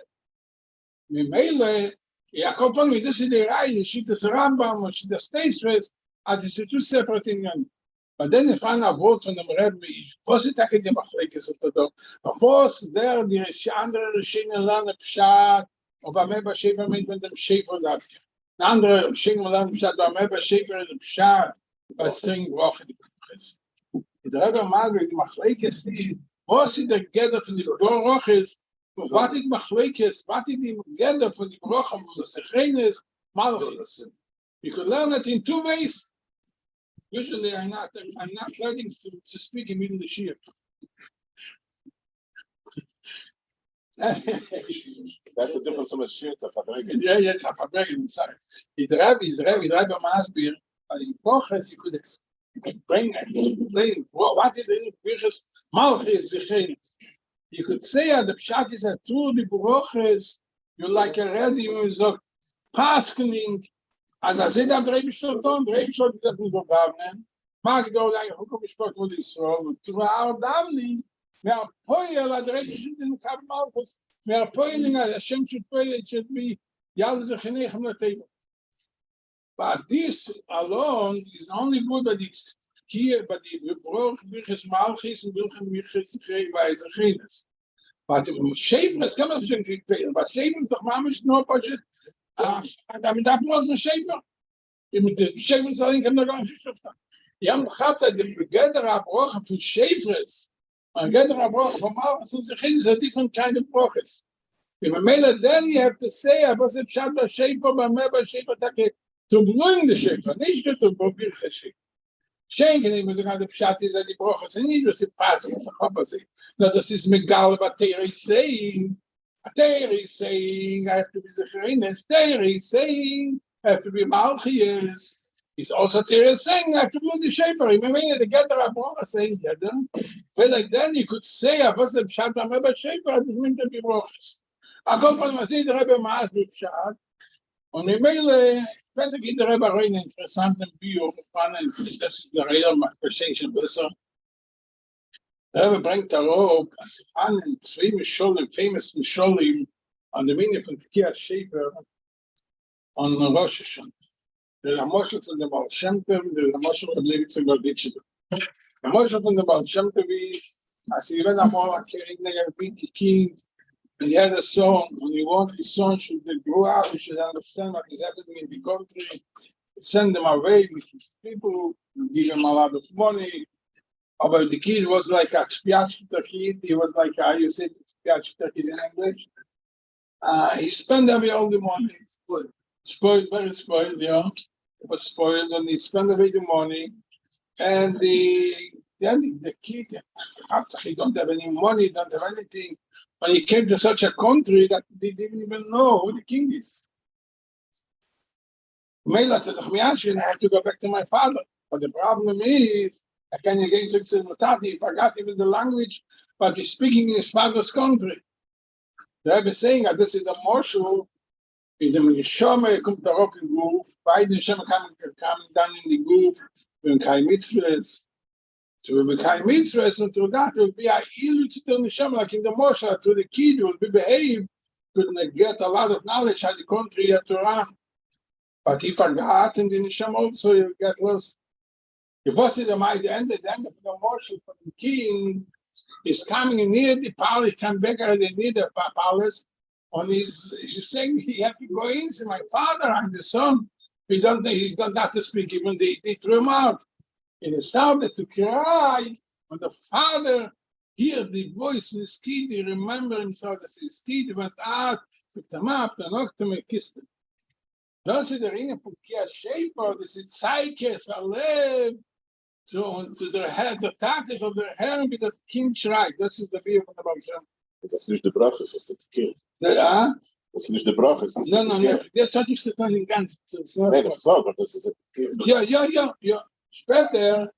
We made a couple with this in the right, Shittas Rambam, or Shittas Teisves, and it's two separate things. But then if I vote from the Rabbi, was it like the Machlekes of the dog? Was there the andere Rishine Lane Pshat, or Bameba Shefer mit dem Shefer that? The andere Rishine Lane Pshat, Bameba Shefer the Pshat, by saying Woche the Kuches. The Rabbi Magri, the Machlekes, was it the gather for the Roches? What did Machlekes, what did he gather for the Roche of the Sechenes, Malchus? You could learn it in two ways. Usually, I'm not letting to speak in middle of the shir. That's the difference of a shir to Farbrengen. Yeah, it's a Farbrengen. Sorry. The Rabbi Masbir, but in Boches, you could explain what is the Birchas Malchis Zechenes. You could say that the Pshat is a two the Boches. You like already you so paskening. And I said, I'm Rabbi Shulton, Rabbi Shulton that we go davening. Mag go like who come sport with Israel. To our davening, we are poil at Rabbi Shulton Kab Malchus. We are poiling at Hashem should poil. It should be Yal Zechenechem the table. But this alone is only good, but it's here. But if we broke Birchas Malchis and Birchas by Zechenes, but Shefers come up to pay. But Shefers doch mamish no budget. I mean, that wasn't Shafer. The Shafer selling can go on. Yam Chata, the Gather Abroch of Shafers, and Gather Abroch from ours is a different kind of progress. If a male, then you have to say, I was a Shabbat Shafer, but Meba Shafer to bring the Shafer, not to go bir Shafer. Schenken with the kind of Pshat is that the Brochas and Idris is passing as a opposite. Now, this is Megal, but they are saying. There is saying I have to be Zechenes. There is saying I have to be Malchies. It's also there is saying I have to be the Shaper. Remember the Gather Abrocha saying Gather. But like then you could say I was a Pshat Meba Shaper. I didn't mean to be Brochas. I come from the Rabbi Maas with Pshat. Und ich meine, wenn ich in der Rebbe rein interessanten Bio verfahren, das ist der Rede, macht Verstehen besser. Der Rebbe bringt darauf, als ich an in zwei Mischolim, famous Mischolim, an der Mine von Tkia Schäfer und Rosh Hashanah. Der ist ein Moschel von dem Baal Shem Tov, der ist ein Moschel von Levitzer Gorditsch. Der Moschel von dem Baal Shem Tov ist, als ich wenn einmal ein Kind, and he had a son, and he wanted his son should grow up, he should understand what is happening in the country, send them away with his people, give him a lot of money. But the kid was like a spiachita kid, he was like, how you say spiachita kid in English? He spent away all the money, spoiled, very spoiled, yeah. He was spoiled, and he spent away the money, and then the kid, after he don't have any money, don't have anything, but he came to such a country that they didn't even know who the king is. Mela says, I have to go back to my father. But the problem is, I can't again to Tzimutati, he forgot even the language, but he's speaking in his father's country. The Rebbe is saying that this is the marshal, in the Neshama, comes the rock in Guf, by the Neshama coming down in the Guf, when Kai Mitzvahs. So we become mitzvahs, and through that will be a ilu to the neshama, like in the Moshe, to the kid will be behaved couldn't get a lot of knowledge how the country had to run. But he forgot, and in Hashem also you get lost. If was it at the end of the worship of the king is coming near the palace, come back at the near the palace, and he's saying he had to go in. Say, my father, I'm the son. He don't have to speak. Even they threw him out. And he started to cry. When the father heard the voice of his kid, he remembered himself that his kid went out, picked him up, and knocked him and kissed him. Das ist der Ringe von Kia Schäfer, das ist Zeikes, Alev, zu der Herr, der Tag ist auf der Herren, wie das Kind schreit. Das ist der Bier von der Baumschirm. Das ist nicht der Brachis, das ist der Kind. Ja? Das ist nicht der Brachis, das ist der Kind. Nein, jetzt hatte ich das dann in ganz. Nein, das ist aber, das ist der Kind. Ja. Später,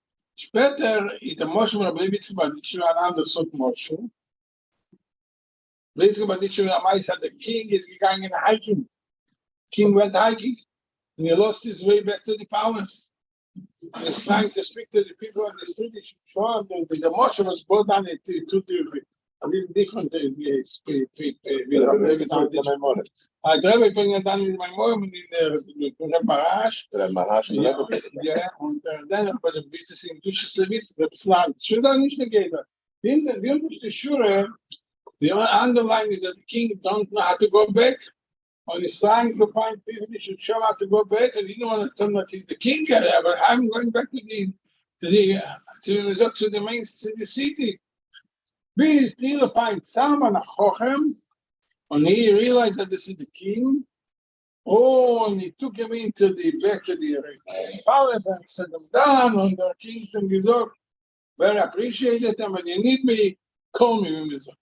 in der Moshe Rabbi Witzibaditsch war ein anderes Sort Moshe. Witzibaditsch war am Eis, der King ist gegangen in hiking. King went hiking, and he lost his way back to the palace. And he's trying to speak to the people on the street. He show them the Moshe was brought down to a little different I Rabbi bring down in my mom in the Marash. Yeah, and then was a business in Dushes the Islam. Should I nicht gehen? The Shure, the underline is that the king don't know how to go back. And he's trying to find people who should show how to go back, and he don't want to tell him that he's the king yet, but I'm going back to the main city. Please, still find someone a Chochem, and he realized that this is the king. Oh, and he took him into the back to the palace and set him down on the kingdom. Very appreciated him, but you need me, call me, Mizor.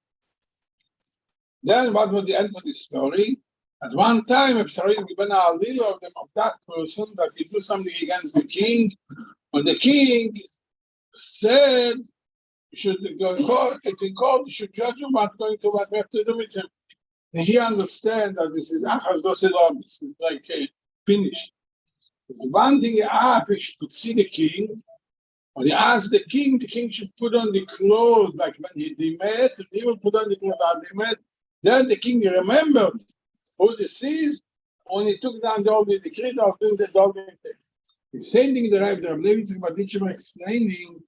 Then what was the end of the story? At one time, if Sarah given a little of them of that person that he do something against the king, and the king said, you should go in court, you should judge him about going to what we have to do with him. And he understands that this is Achaz Doselom, this is like finished. There's one thing he should see the king, and he asked the king should put on the clothes like when he met, and he will put on the clothes that they met. Then the king remembered who this is, when he took down the old decree of doing the dog. The same thing the Rabbi Witzibaditch was explaining.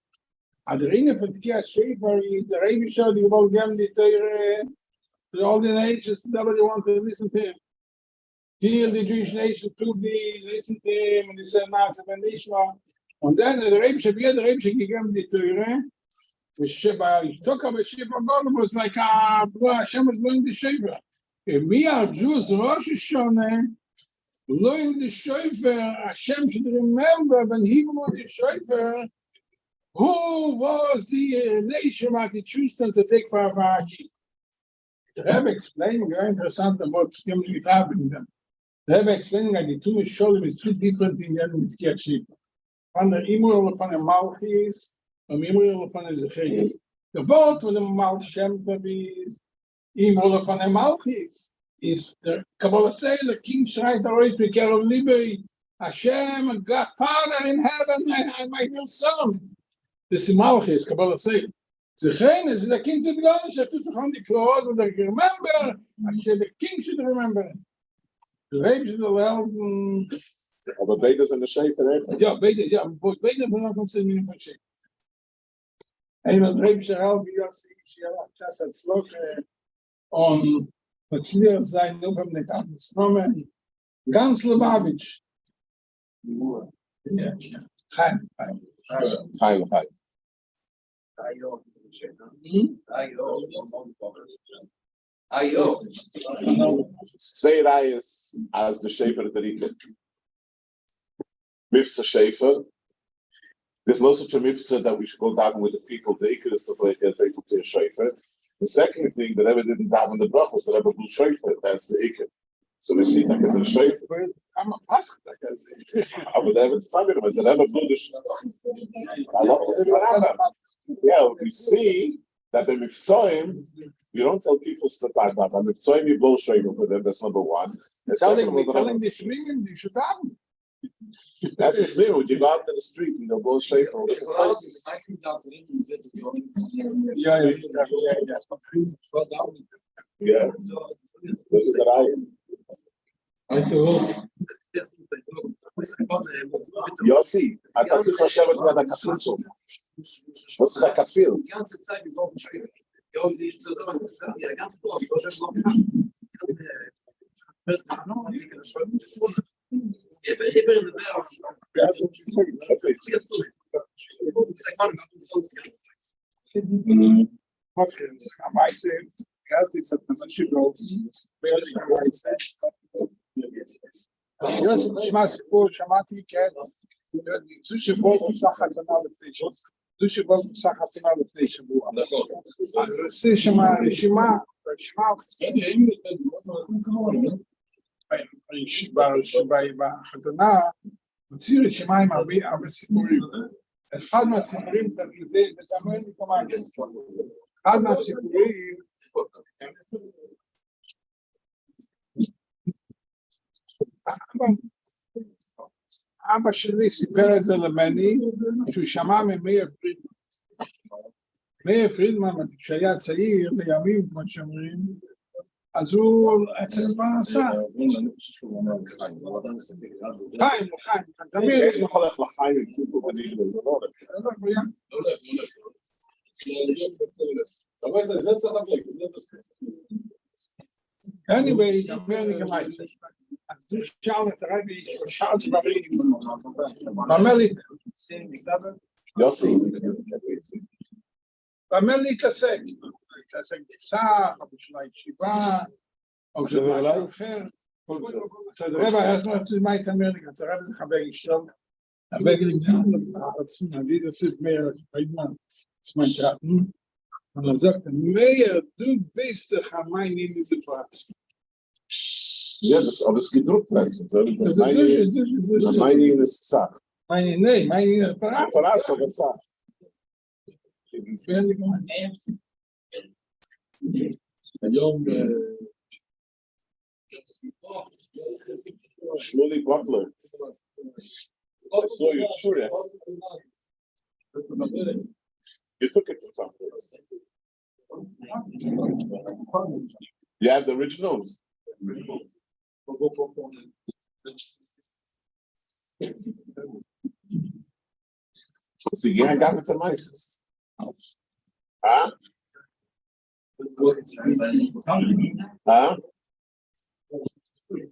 At the ring of the Kia Shefer, the Rabbi showed the Gebal Gem the Torah to all the nations, nobody wanted to listen to him. Till the Jewish nation took listen to him, and he said, Nasa Ben Ishma. And then the Rabbi gave the Torah. The Shefer, talk about Shefer God was like, Hashem was blowing the Shefer. And we are Jews, Rosh Hashanah, blowing the shofar. Hashem should remember when he blew the shofar, who was the nation that he chose them to take for Avaki. The Rebbe explaining very interesting about Skimli Trapping them. The Rebbe explaining that the two Misholim is two different things with Kirchip. Van der Imur van der Malchis, and Imur van der Zechis. The word for the Mal Shem is Imur van der Malchis. Is the Kabbalah say the king schreit always be careful Libe, Hashem, God, Father in heaven, and my dear son. This is Malchis, Kabbalah say. Zechen is the king to the God, she has to find the clothes, and they remember, the king should remember. The Rebbe is allowed. Aber beide sind eine Schäfer, Ja, beide von uns sind mir von Schäfer. Einmal der Rebbe ist allowed, wie das ist, als Loch, und Verzliert sein, nur beim Nekartensnomen, ganz Lubavitch. Ja. Chaim. Say it as the Shefer of the Rike. Mifza Shefer. There's no such a Mifza that we should go down with the people. The Iker is to play the faithful to a Shefer. The second thing that Rebbe didn't daven the brachos, that Rebbe blew shofar. That's the Iker. So we see that as a shofar. I'm a pasuk. But the Rebbe started with the Rebbe blew the shofar. I love to say the Rambam. Yeah, we see that the Mifsoim, you don't tell people to start up. And Mifsoim, you blow shofar for them. That's number one. Telling the Freeman, you should daven. That's the thing. When you go out to the street, you know, blow shofar. Yeah. This is the right. Yossi, אתה צריך לשבת ליד הכפיל שלך. לא צריך הכפיל. יוסי, תשמע סיפור, שמעתי, כן, זו שבוע מוסך חתונה לפני שבוע. זו שבוע מוסך חתונה לפני שבוע. אז עושה שם רשימה, בחתונה, הוציא רשימה עם הרבה סיפורים. אחד מהסיפורים זה מזמר לי כמה, אחד מהסיפורים, אבא שלי סיפר את זה למני, שהוא שמע ממאיר פרידמן. מאיר פרידמן, כשהיה צעיר, בימים, כמו שאומרים, אז הוא אצל מה עשה? חיים, תמיד. איך יכול לך לחיים עם טיפו בניגוד? זה לא הולך. anyway, אומר לי כמה עשר. אז הוא שאל את הרבי, שאל את רבי, ואומר לי, יוסי. ואומר לי, להתעסק בצער, או בשביל הישיבה, או בשביל משהו אחר. אז הרבי, אז מה יתאמר לי, אז הרבי זה חבר אשתו, חבר לי, נביא את זה מאיר פרידמן, זמן שעתנו, אבל זאת, מאיר, du weißt doch, mein Name ist Platz. Ja, aber es gedruckt meistens. Meine ist Zach. Meine ist Platz. Platz oder Zach. היום Shmuley Butler. I saw you, sure. You took it from someplace. You have the originals. See, yeah, I got it to myself. Huh? Huh?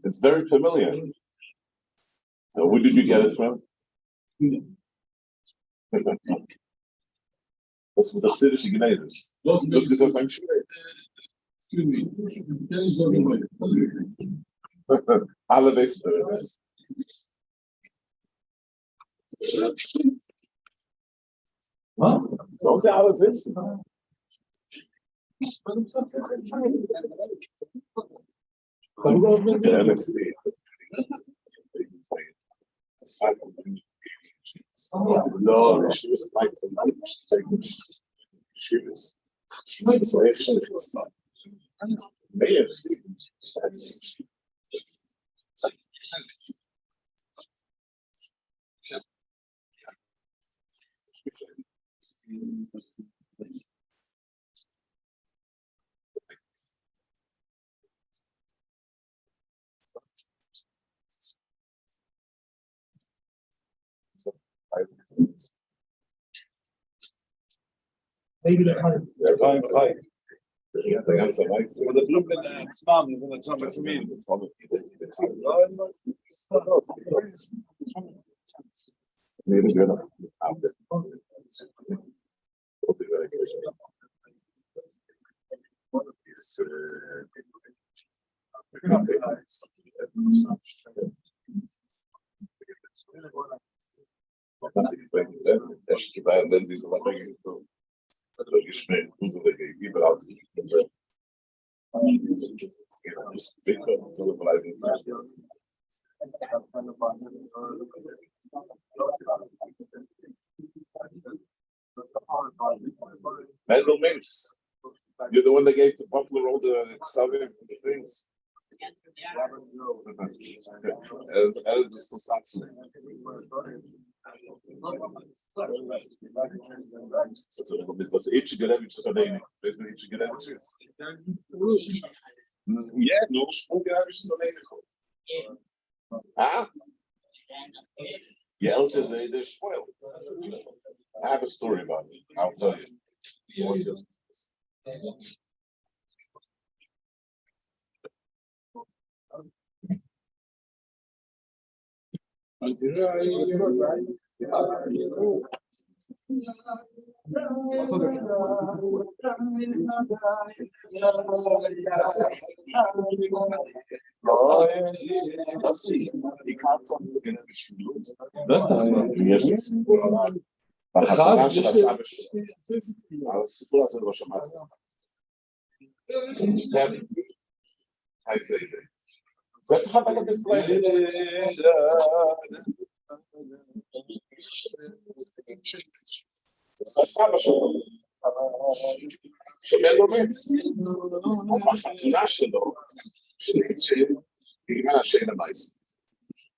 It's very familiar. So where did you get it from? What's with the Siddish Gneides? Just because I'm sure. Alle Western. So sie alle sitzen. No, she was like she was. maybe the kind The ganze Weiße. the blueprint עצמם, לבין עצמם עצמיים. Maybe you're not. Mendel Minks, you're the one that gave to Butler all the Xavier the things. As the Satsuma. Das Itchigerevich ist alleine. Weißt du, Itchigerevich ist? Ja, nur Sprunggerevich ist alleine. Ah? Your elder say they're spoiled. I have a story about it. I'll tell you. See, he can't come to get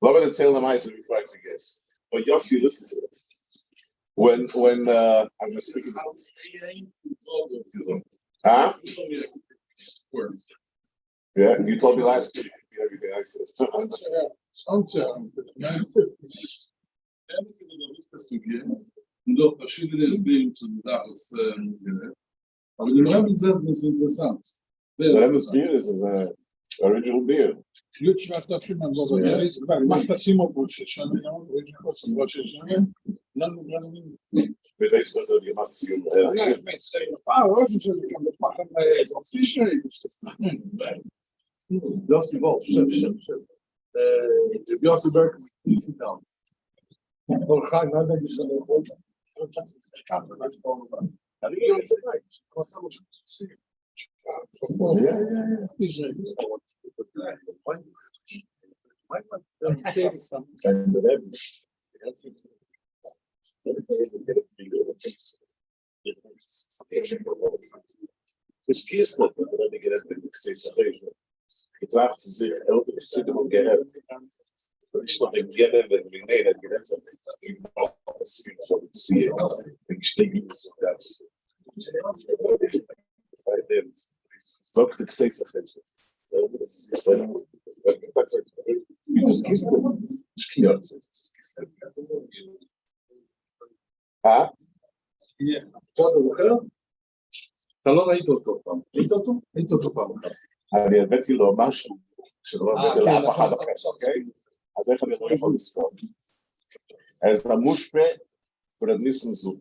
Love it and tell them ice before I forget. But Yossi, listen to it. When I'm speaking out. Huh? Yeah, you told me last week everything I said. Und auch verschiedene Bildungen zu Dachs. Aber die Rabbi sagt, das ist interessant. The Rebbe's beer is an original beer. Ключ от машины, Марта Симович, Mit welchem was die gemacht zu Ja, ich meine, das machen Jossi Wolf, stimmt. Jossi Berg, sit down. Or ga ik nou denk ik zo goed. Ik kan er niet komen. Ja, die jongens zijn kost allemaal zien. Dus kies dat ik het met steeds gegeven. Het wacht zich elke stuk van gehebt. Ich noch im Gelle, wenn wir nicht, dann geht es ich brauche das so ziehen. Ich stehe nicht so ganz. Sagt der Gesetz. Ah? אתה לא ראית אותו פעם. ראית אותו? ראית אותו פעם. אני הבאתי לו משהו שלא הבאתי לאף אחד אחר, אוקיי? אז איך אני לא יכול לזכור? אז המושפה ברניסן זו.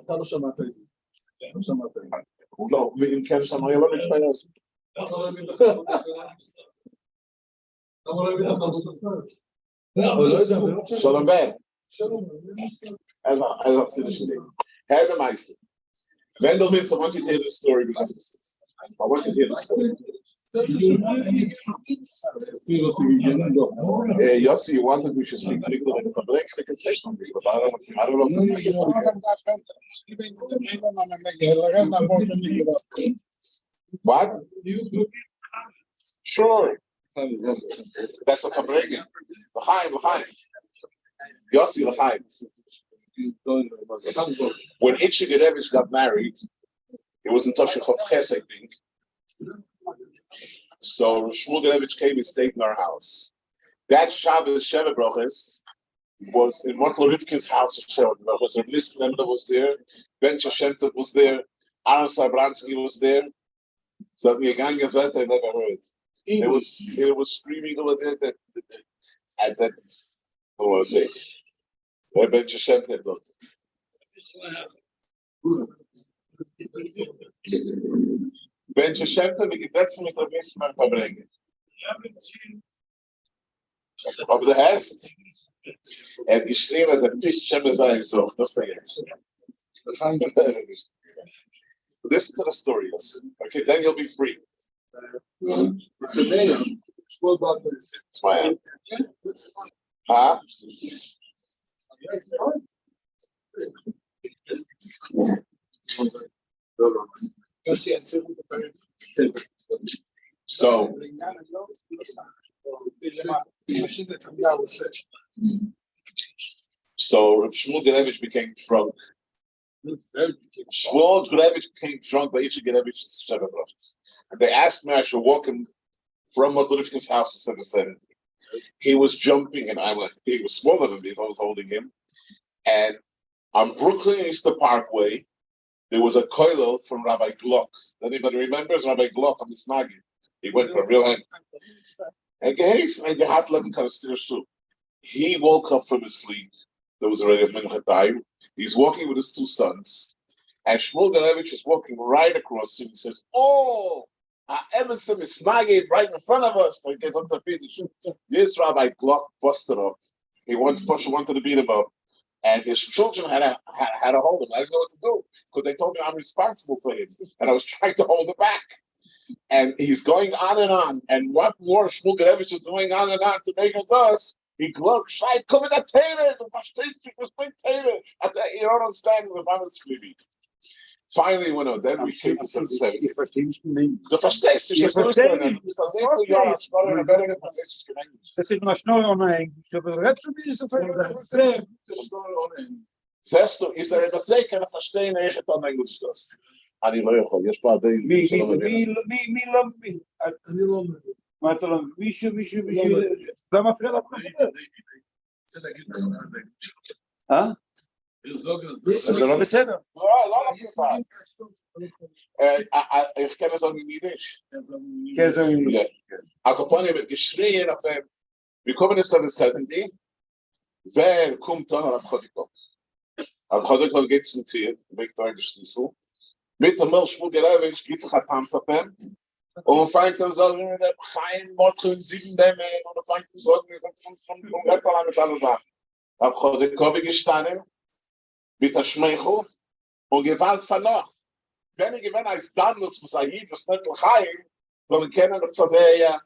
אתה לא שמעת את זה. לא שמעת את זה. הוא לא, אם כן שם היה לא מתפעל. למה לא הבאת אותו? שלום בן. אז עשינו שלי. Herr Meister, wenn du willst, I want you to hear the story because I want you to hear the story. Yossi, you wanted we should speak Greek like Farbrengen, I can say something, but I don't know. What? Sure. That's a Farbrengen. L'chaim. Yossi, L'chaim. When Itchigerevich got married, it was in Toshech of Ches, I think. So Shmuel Gerevich came and stayed in our house. That Shabbos Sheva Broches was in Mortal Rivkin's house of Sheva Broches. Rabbi Lemda was there, Ben Shemtov was there, Aaron Sarbransky was there. So the gang of that I never heard. It was screaming over there that what do I say? Ben Shemtov. Ben Shemtov, ik heb met de mensen naar Farbrengen. Op de herfst. En geschreven dat de Shem zijn zo. Dat is de eerste. Listen to the story. Okay, then you'll be free. It's a name. It's my hand. Huh? So So Shmuel Gerevich became drunk. Shmuel Gerevich became drunk by each Gerevich's Sheva brothers. And they asked me I should walk him from Motorivkin's house to 770. He was jumping, and he was smaller than me, so I was holding him. And on Brooklyn Easter Parkway, there was a koilel from Rabbi Glock. Anybody remembers Rabbi Glock on the Snagi? He went for a real hand. He woke up from his sleep. There was already a mincha time. He's walking with his two sons. And Shmuel Gerevich is walking right across him. He says, "Oh, Emerson is snagging right in front of us." So he gets up to finish. This Rabbi Glock busted up. He wanted to beat him up. And his children had to hold him. I didn't know what to do because they told me I'm responsible for him. And I was trying to hold him back. And he's going on and on. And what more Shmuel Gerevich is going on and on to make it us. He gloat, "Shai, come in the Torah. The Pashtes was big Torah." I said, "You don't understand the Bible screaming." Finally, then we came to 770. The Pashtes, you just understand. Das ist noch schnell on Englisch, aber redest du mir so viel? Sagst du, ist er etwas sehr, kann er verstehen, er hat an Englisch das. אני לא יכול, יש פה הרבה... מי למד מי? אני לא מבין. מה אתה לא מבין? מישהו, למה מפריע לך? רוצה להגיד לך מה זה? זה לא בסדר. לא נפלא. Ich kenne es auch in Jiddisch. Akkompagniert mit geschrien auf dem, wir kommen in 770, wer kommt dann auf Chodikov? Auf Chodikov geht es in Tier, weg da in der Schlüssel. Mit dem Milch Shmuel Gerevich geht sich ein Tanz auf ihm. Und fängt dann so, der Chaim Motchen 7 Dämme, und fängt dann so, wir sind von Reppala mit allen Sachen. Auf Chodikov gestanden, mit der Schmeichel, und Gewalt verloch. Wenn ich gewinne als Damnus, was Ahid, was nicht Chaim, sondern kennen, ob das ja,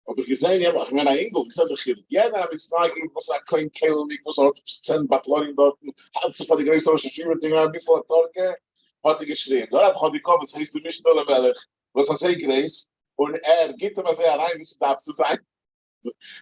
ob ich gesehen habe, ich meine, Engel, ich sage, jeder habe ich Snagi, was klein Kelmik, was 10 Batlorin dort, halt sich von der größeren Schiebe-Dinger, ein bisschen Torke, hat er geschrieben. Da hat die Kommen, das heißt, du bist nur Melech, was er sagt, ist, und gibt ihm sehr rein, wie es darf zu sein.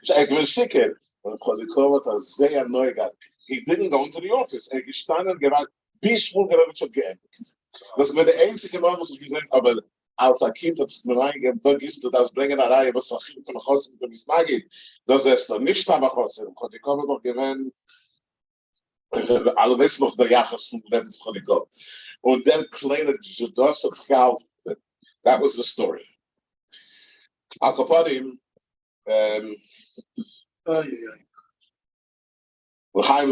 Ich will schicken. Und Chodikov hat sehr neu gehabt. He didn't go into the office. Gestanden, gesagt, wie Shmuel Gerevich hat geendigt. Das war der einzige Mal, was ich gesehen habe, aber als ein Kind hat es mir reingegeben, da gehst du das bringen eine Reihe, was auch von der Chos mit dem Isnagi. Das ist dann nicht am Chos. Chodikov hat noch gewinnt, alle wissen noch der Jachas von dem Chodikov. Und der kleine Judas hat gehalten. That was the story. Akapadim, L'chaim.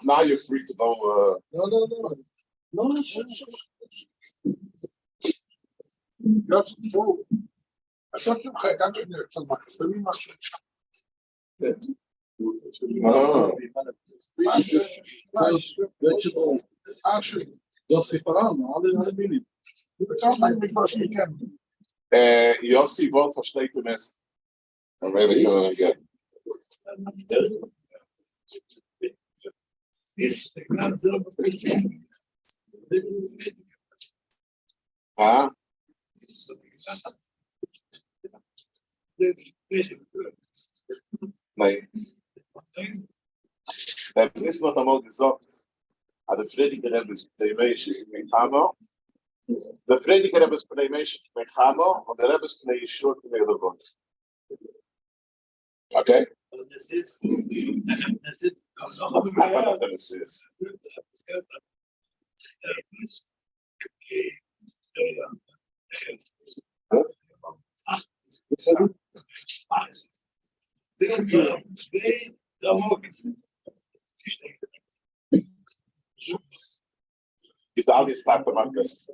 Now you're free to go. No. Just go. I thought you had got in there so much. Let me much. Vegetable. Actually, Yossi Faran, all the meaning. Don't make me first weekend. Yossi Wolf versteht the mess. I'm ready to go again. Is the grand weekend. Huh? Nein. Das ist noch einmal gesagt, der Prediger Rebbe ist Pneimesh in Mechamo, der Prediger Rebbe ist Pneimesh in Mechamo, und der Rebbe ist Pneishur in Mechamo. Okay? Das ist. Italien staat de Marcus.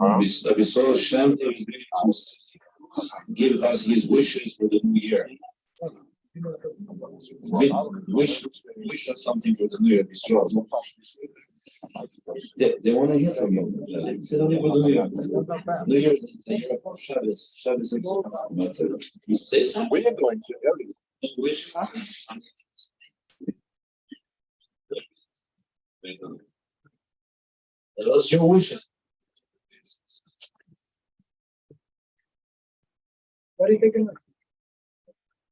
We saw Hashem give us his wishes for the new year. Wish us something for the new year. They want to hear from you. New year, Shabbos. You say something. We are going to tell you. Wish. Tell us your wishes. What are you thinking?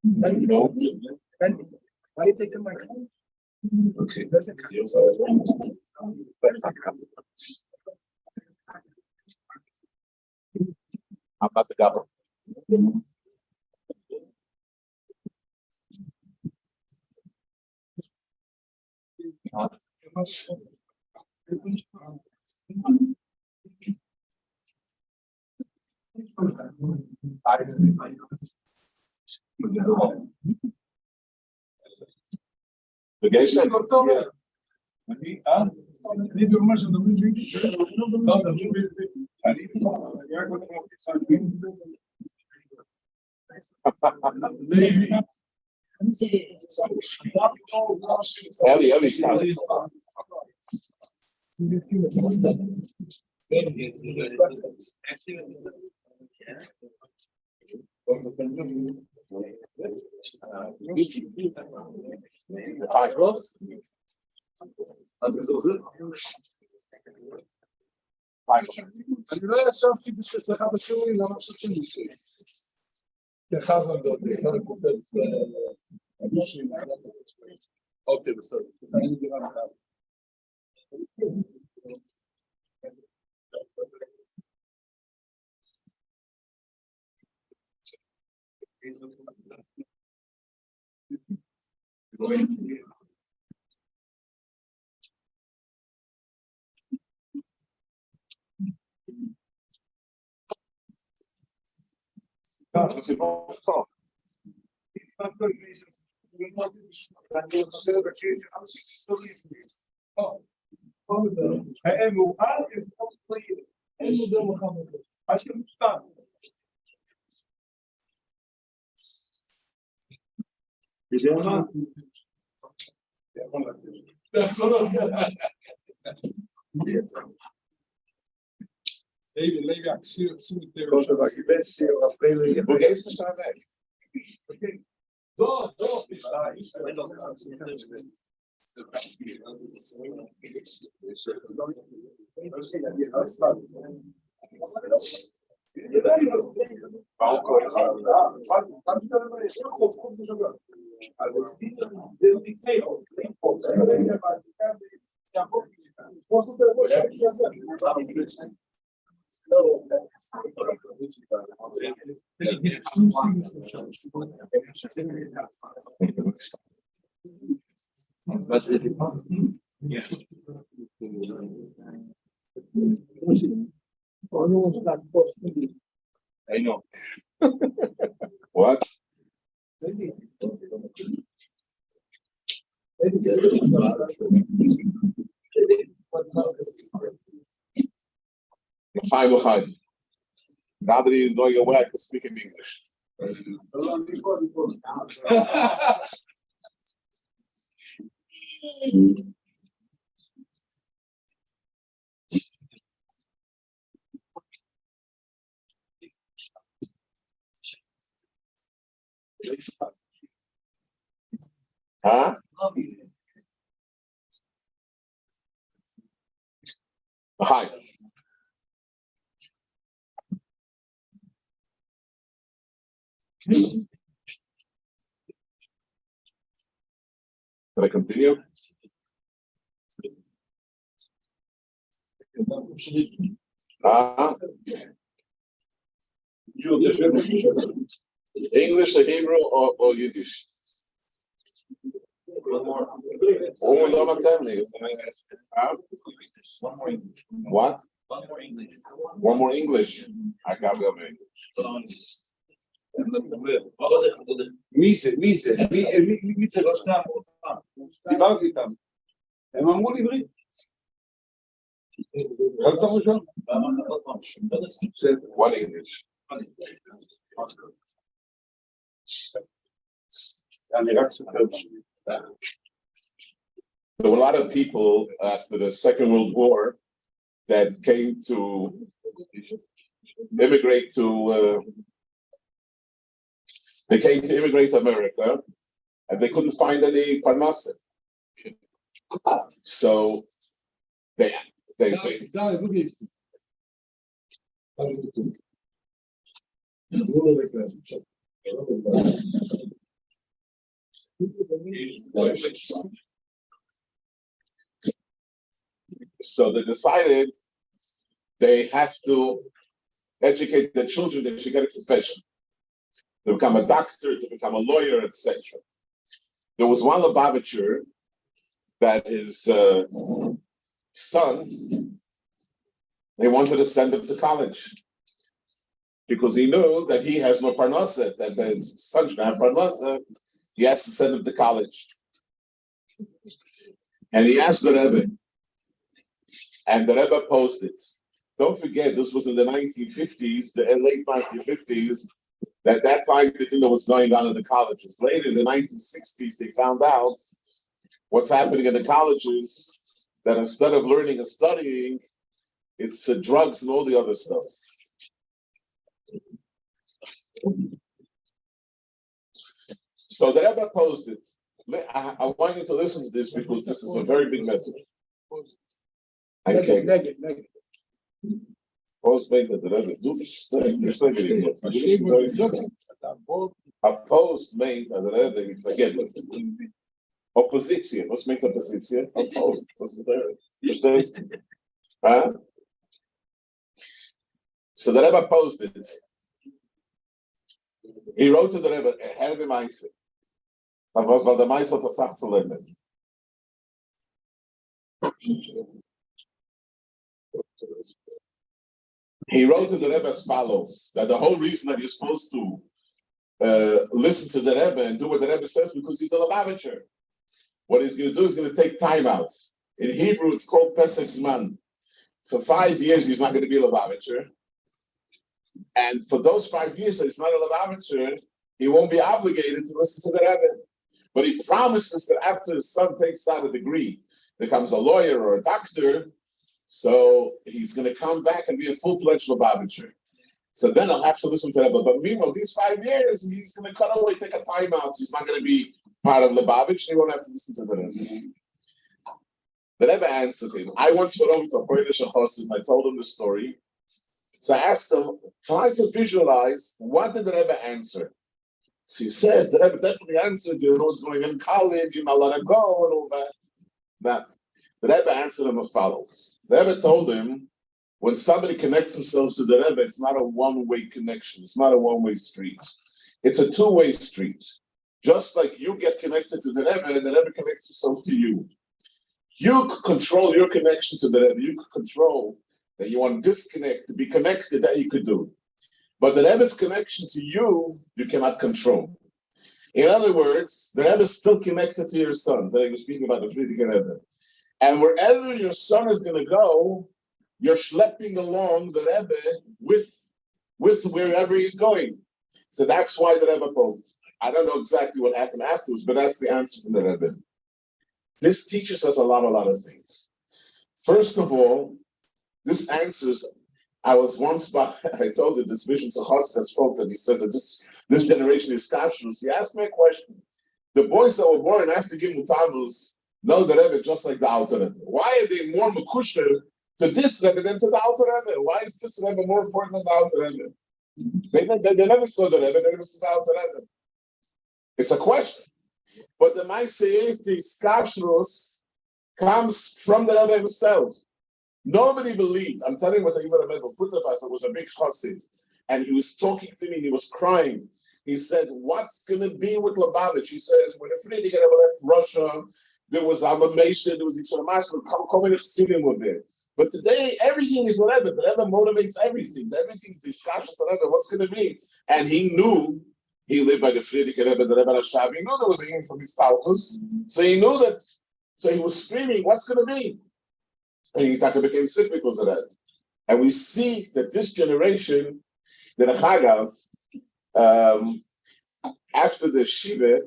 No. Why are you taking my phone? Okay. I'm not the governor. The gay said, Ellie, stop. אני לא ישבתי בשבילך בשיעורים, למה עכשיו שאני עושה? כחזון דוד, אני כותב אנשים, אוקיי, בסדר. אני דירה מחר. C'est bon. Levi, actie, cemitério. Por que isso está velho? I know. What? Hi. Rather you know your way to speak in English. Huh? Hi. Can I continue? English, or Hebrew, or Yiddish? Oh, no, tell me. What? One more English. I can't go English. מי זה לא שני המורפה? דיברתי איתם. הם אמרו לי עברית. One English. There were a lot of people after the Second World War that came to immigrate to America, and they couldn't find any parnasa. So they decided they have to educate their children. They should get a profession, to become a doctor, to become a lawyer, etc. There was one Lubavitcher that his son, they wanted to send him to college because he knew that he has no parnasa, that his son should have parnasa. He has to send him to college. And he asked the Rebbe, and the Rebbe opposed it. Don't forget, this was in the 1950s, the late 1950s. At that time, they didn't know what's going on in the colleges. Later, in the 1960s, they found out what's happening in the colleges, that instead of learning and studying, it's drugs and all the other stuff. So the Rebbe opposed it. I want you to listen to this because this is a very big message. Okay. Opposed made the Rebbe again. Opposition. What's make opposition? Opposed. What's the huh? So the Rebbe opposed it. He wrote to the Rebbe, Herr de Meise. Was war der Meise hat Sach zu lernen? He wrote to the Rebbe as follows, that the whole reason that you're supposed to listen to the Rebbe and do what the Rebbe says because he's a Lubavitcher. What he's going to do is going to take time out. In Hebrew, it's called Pesach Zman. For 5 years, he's not going to be a Lubavitcher. And for those 5 years that he's not a Lubavitcher, he won't be obligated to listen to the Rebbe. But he promises that after his son takes out a degree, becomes a lawyer or a doctor, so he's going to come back and be a full-fledged Lubavitcher. So then I'll have to listen to Rebbe. But meanwhile, these 5 years, he's going to cut away, take a time out. He's not going to be part of Lubavitch. He won't have to listen to the Rebbe. The Rebbe answered him. I once went over to a Polish Chosim. I told him the story. So I asked him, try to visualize, what did the Rebbe answer? So he says, the Rebbe definitely answered, you know what's going on in college, you're not allowed to go, and all that. The Rebbe answered him as follows. The Rebbe told him, when somebody connects themselves to the Rebbe, it's not a one-way connection. It's not a one-way street. It's a two-way street. Just like you get connected to the Rebbe, and the Rebbe connects himself to you. You could control your connection to the Rebbe. You could control that you want to disconnect, to be connected, that you could do. But the Rebbe's connection to you, you cannot control. In other words, the Rebbe is still connected to your son. That I was speaking about the Farbrengen Rebbe. And wherever your son is going to go, you're schlepping along the Rebbe with wherever he's going. So that's why the Rebbe told. I don't know exactly what happened afterwards, but that's the answer from the Rebbe. This teaches us a lot of things. First of all, this answers. I was once by, I told you this vision Tzachos that spoke that he said that this generation is kashrus. He asked me a question. The boys that were born after Gimel Tammuz know the Rebbe just like the Alter Rebbe. Why are they more mekusher to this Rebbe than to the Alter Rebbe? Why is this Rebbe more important than the Alter Rebbe? They never saw the Rebbe, they never saw the Alter Rebbe. It's a question. But the Maaseh is the kashrus comes from the Rebbe himself. Nobody believed. I'm telling you what I remember. Futterfasser was a big chassid, and he was talking to me. He was crying. He said, "What's going to be with Lubavitch?" He says, "When the Farbrengen left Russia, there was Amamesha, there was Yitzhak coming to see him with there. But today, everything is Rebbe. The Rebbe motivates everything. Everything's discussion for Rebbe. What's going to be?" And he knew. He lived by the Farbrengen Rebbe, the Rebbe Rashab. He knew there was a hint from his Talkus. So he knew that. So he was screaming, "What's going to be?" And Yitaka became sick because of that. And we see that this generation, the Chagav, after the Shiva,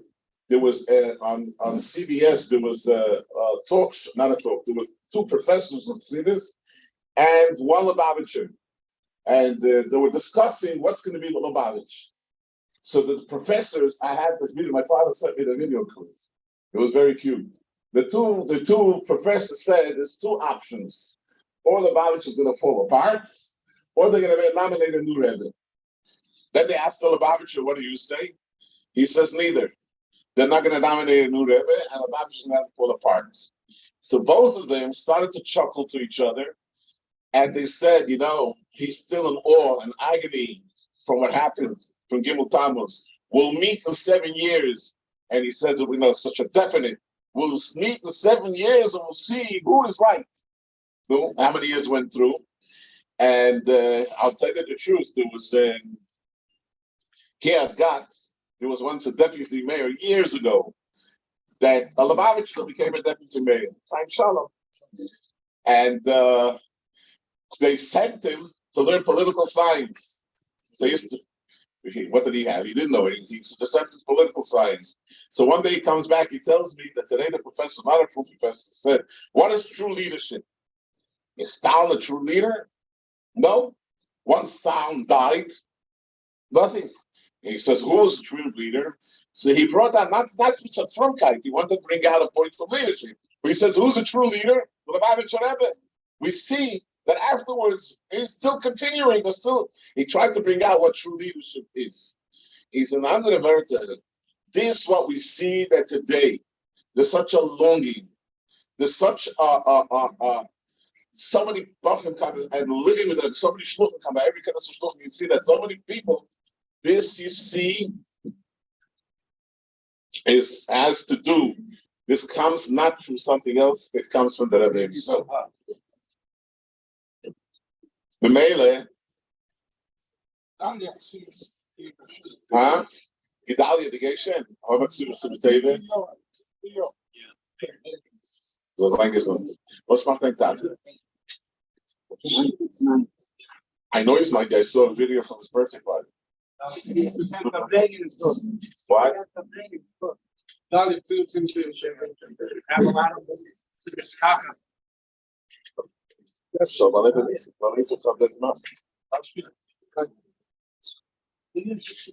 there was on CBS, there was a talk, not a talk, there were two professors of Chassidus and one Lubavitcher. And they were discussing what's going to be with Lubavitch. So the professors, I had the video, my father sent me the video clip. It was very cute. The two professors said there's two options. Or Lubavitch is going to fall apart, or they're going to nominate a new Rebbe. Then they asked the Lubavitcher, what do you say? He says neither. They're not going to nominate a new Rebbe, and Lubavitch is going to fall apart. So both of them started to chuckle to each other, and they said, he's still in awe and agony from what happened from Gimel Tammuz. We'll meet in 7 years. And he says, such a definite. We'll meet in 7 years and we'll see who is right. So, how many years went through? And I'll tell you the truth. There was there was once a deputy mayor years ago that Lubavitch became a deputy mayor. Time Shalom. And they sent him to learn political science. So what did he have? He didn't know anything. He just sent political science. So one day he comes back, he tells me that today the professor, not a true professor, said, what is true leadership? Is Stalin a true leader? No. Once Stalin died, nothing. And he says, who is a true leader? So he brought out, not some Frumkeit, he wanted to bring out a point for leadership. But he says, who's a true leader? The Lubavitcher Rebbe. We see that afterwards, he's still continuing, he tried to bring out what true leadership is. He's an under America. This is what we see that today. There's such a longing. There's such so many Bachim come and living with them, so many Shluchim come by every kind of Shluchim. You see that so many people, this you see has to do. This comes not from something else, it comes from the Rebbe himself. The Mele, Idalia de Geshen, or Maxim Simiteve. What's my thing that? I know he's my guy. I saw a video from his birthday party. What? So,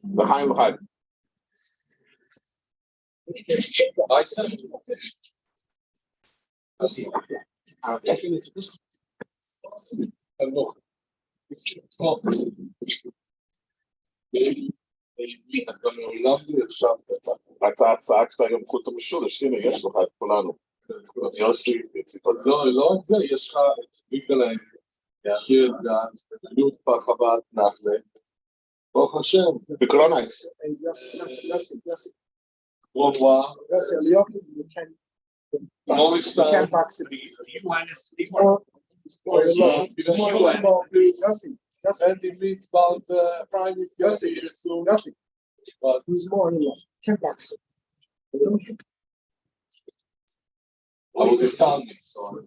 the Chaim Chag. אתה צעקת היום חוט המשולש, הנה יש לך את כולנו. יוסי, לא רק זה, יש לך את מגדליים, יחיר גנץ, בגלות פחב"ד, נחלה, ברוך השם, בקרונקס. רובwa, always start. And he meets about Friday, Yossi. But who's more in love? 10 bucks. I was just telling you, so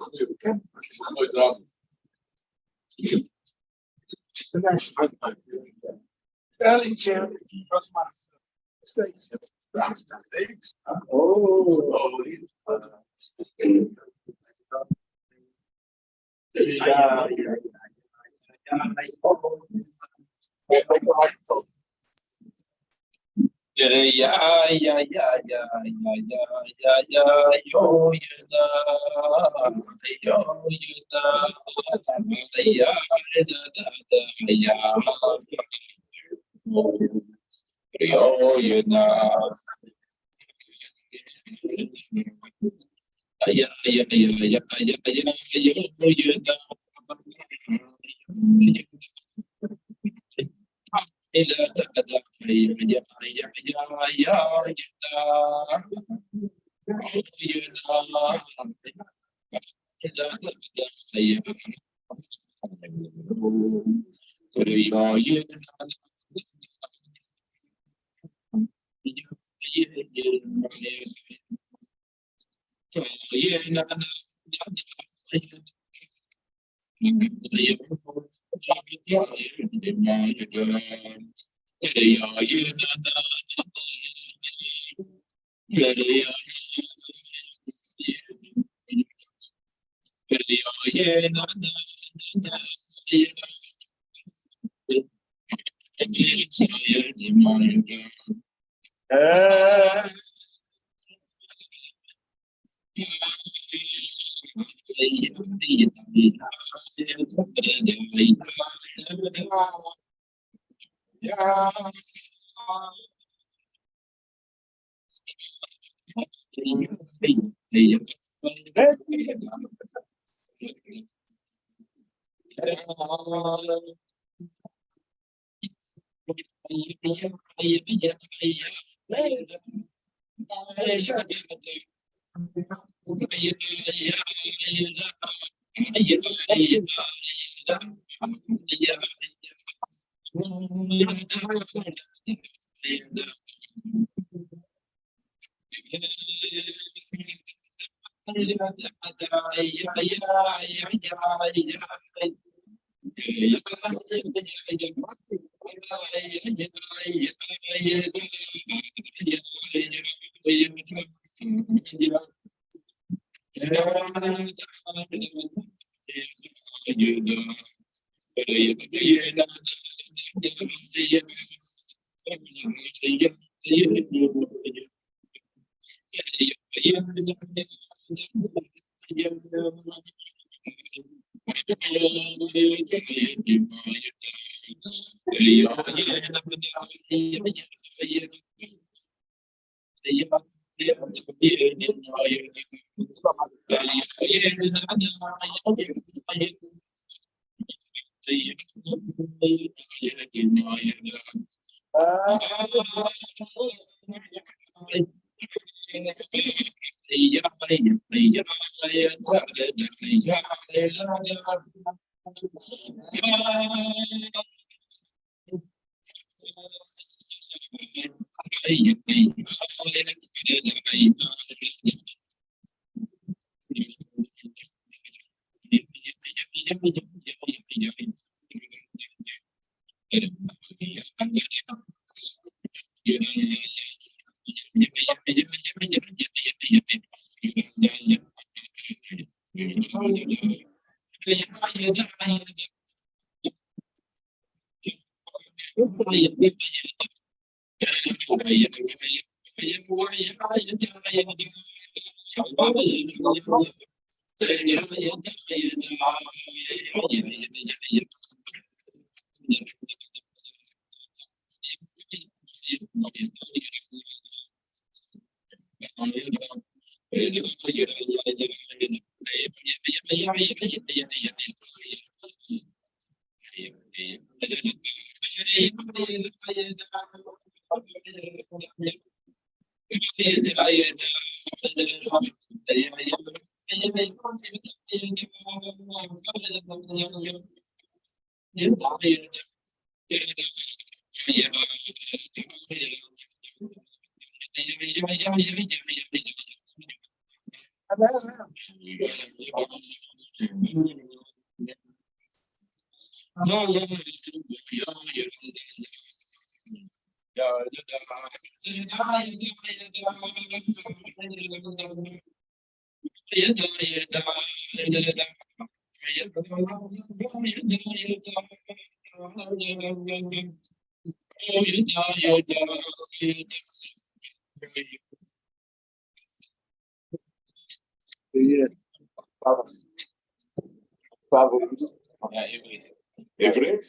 Ivrit?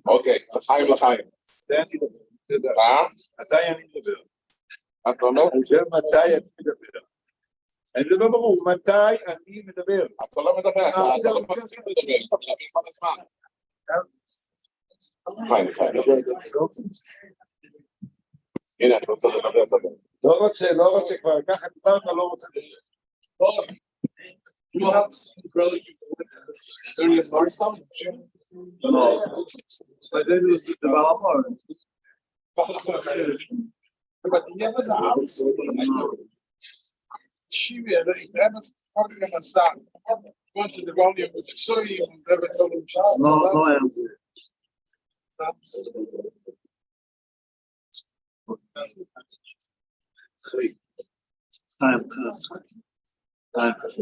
Okay, לחיים לחיים. מתי אני מדבר? אתה לא? אני שואל מתי אני מדבר. אני מדבר ברור, מתי אני מדבר? אתה לא מדבר, אתה לא מפסיק לדבר, אתה מדבר כל הזמן. חיים, חיים. הנה, אתה רוצה לדבר, תדבר. לא רוצה, כבר ככה דיברת, לא רוצה לדבר. You have during the start No. But then it was the developer. But he never Shiva, ich habe es vorher gesagt. Ich wollte die Volume mit Soy und Rebbe told him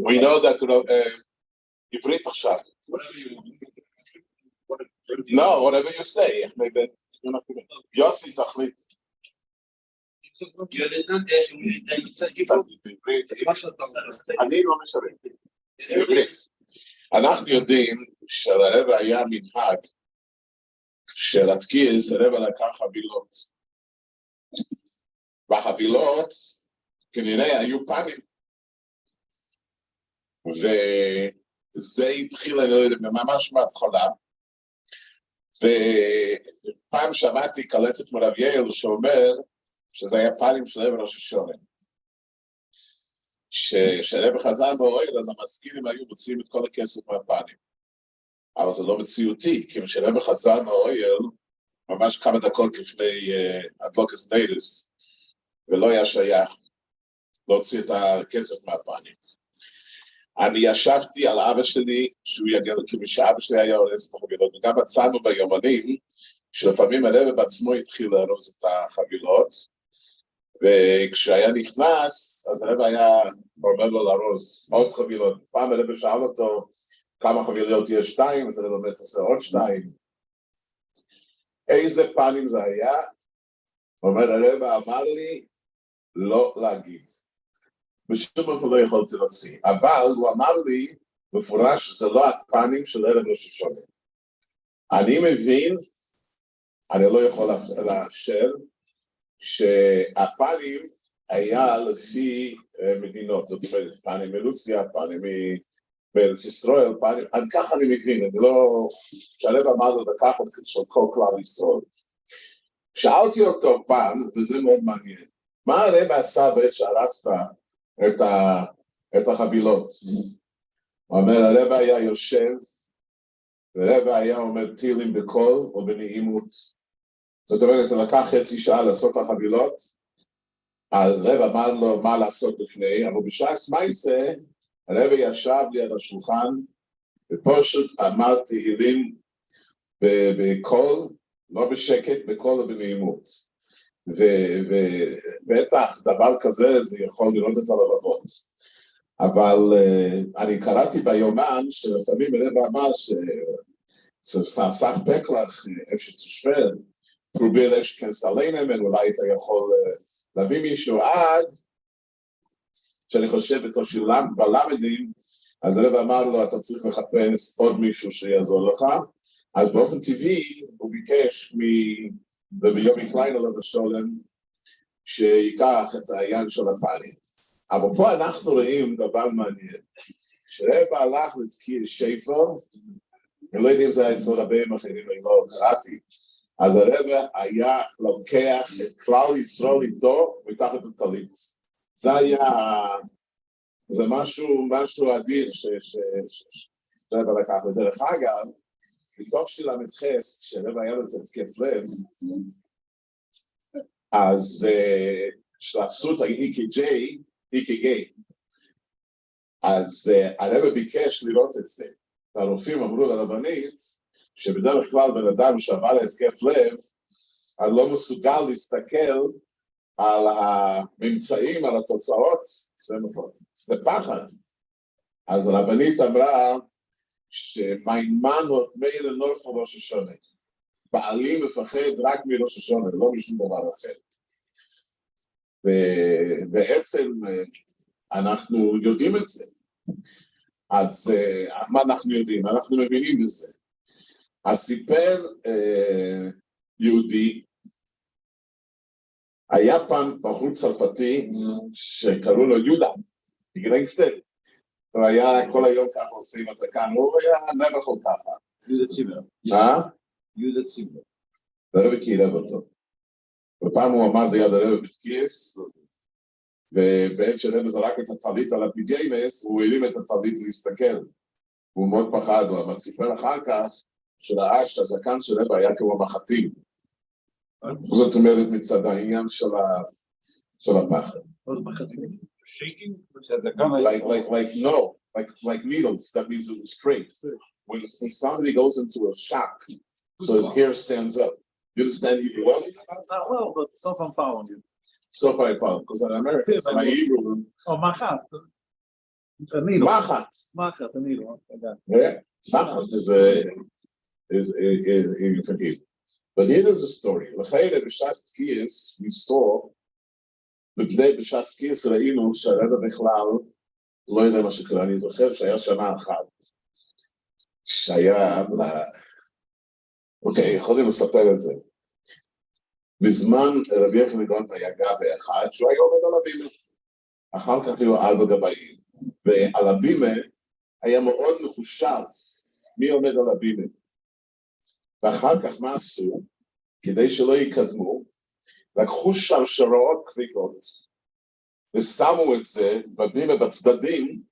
We know that Ivrit עכשיו. No, whatever you say. Maybe Yossi תחליט. אני לא משרת. עברית. אנחנו יודעים שלרב היה מנהג של התקיס, הרב לקח חבילות. והחבילות כנראה היו פנים. וזה התחיל ממש מההתחלה. ופעם שמעתי קלטת מרב יעל שאומר שזה היה פנים של רב ראש השונה. שרב חזר באוהל, אז המזכירים היו מוציאים את כל הכסף מהפנים. אבל זה לא מציאותי, כי כשרב חזר באוהל, ממש כמה דקות לפני הדלוקס ניידס, ולא היה שייך להוציא את הכסף מהפנים. אני ישבתי על אבא שלי, שהוא יגל, כמי שאבא שלי היה הורס את החבילות, וגם מצאנו ביומנים, שלפעמים הרב בעצמו התחיל לארוז את החבילות, וכשהיה נכנס, אז הרב היה אומר לו לארוז עוד חבילות. פעם הרב שאל אותו, כמה חבילות יש 2, אז הרב אומר, תעשה עוד 2. איזה פנים זה היה? אומר, הרב אמר לי, לא להגיד. בשום אופן לא יכולתי להוציא, אבל הוא אמר לי מפורש שזה לא הפנים של ערב ראש השונה. אני מבין, אני לא יכול לאשר, שהפנים היה לפי מדינות, זאת אומרת, פנים מרוסיה, פנים בארץ ישראל, פנים, עד כך אני מבין, אני לא, שהרב אמר לו לקחת של כל כלל ישראל. שאלתי אותו פעם, וזה מאוד מעניין, מה הרב עשה בעת שהרסת את החבילות? הוא אומר, הרב היה יושב, והרב היה אומר תהילים בקול או בנעימות. זאת אומרת, זה לקח חצי שעה לעשות את החבילות, אז הרב אמר לו מה לעשות לפני, אבל בשעס מייסה, הרב ישב ליד השולחן, ופשוט אמר תהילים בקול, לא בשקט, בקול או בנעימות. ובטח דבר כזה זה יכול לראות את הלבבות. אבל אני קראתי ביומן שלפעמים הרב אמר שסך פקלח, איפה שצושפר, פרוביל איש כנסת עליינם, אולי אתה יכול להביא מישהו עד, שאני חושב אותו בלמדים, אז הרב אמר לו, אתה צריך לחפש עוד מישהו שיעזור לך, אז באופן טבעי הוא ביקש ביומי קליין עליו השולם, שיקח את העניין של הפנים. אבל פה אנחנו רואים דבר מעניין, שרב הלך לתקיר שפר, אני לא יודע אם זה היה אצל רבים אחרים, אני לא קראתי, אז הרב היה לוקח את כלל ישראל איתו מתחת לטלית. זה היה, זה משהו אדיר שרב לקח. ודרך אגב, בתוך של המתחס, כשרב היה לו את התקף לב, אז שעשו את ה-EKG, אז הרב ביקש לראות את זה. והרופאים אמרו לרבנית, שבדרך כלל בן אדם שעבר להתקף לב, אז לא מסוגל להסתכל על הממצאים, על התוצאות, זה פחד. אז הרבנית אמרה, שמיינמנות מאיר נורפו ראש השונה. בעלי מפחד רק מראש השונה, לא משום דבר אחר. ובעצם אנחנו יודעים את זה. אז מה אנחנו יודעים? אנחנו מבינים בזה. אז סיפר יהודי, היה פעם בחור צרפתי שקראו לו יהודה, גרנגסטר. הוא היה כל היום ככה עושים הזקן, הוא היה נבחל ככה. יהודה ציבר. יהודה ציבר. הרב קיירב אותו. ופעם הוא אמר ליד הרב בתקיס, ובעת שהרב זרק את הטלית על הפיגיימס, הוא הרים את הטלית להסתכל. הוא מאוד פחד, הוא סיפר אחר כך, שראה שהזקן של הרב היה כמו מחטים. זאת אומרת מצד העניין של הפחד. shaking, which has a kind of like needles. That means it was straight. When somebody goes into a shock, so his hair stands up. You understand Hebrew well? Not well, but so far I'm following you. So far I follow, because I'm American, so my Hebrew. Oh, machat. A needle. Machat. Machat, a needle. Yeah, machat is from Hebrew. But here is a story. L'chayre b'shas tkiyas, we saw בבני בש"ס קיס ראינו שהרבא בכלל לא יודע מה שקרה. אני זוכר שהיה שנה אחת שהיה אוקיי, יכולים לספר את זה. בזמן רבי יפן גאון היה גבי אחד שהוא היה עומד על הבימה. אחר כך היו 4 גבאים, ועל הבימה היה מאוד מחושב מי עומד על הבימה. ואחר כך מה עשו? כדי שלא יקדמו, לקחו שרשרות כבדות, ושמו את זה בבימה בצדדים,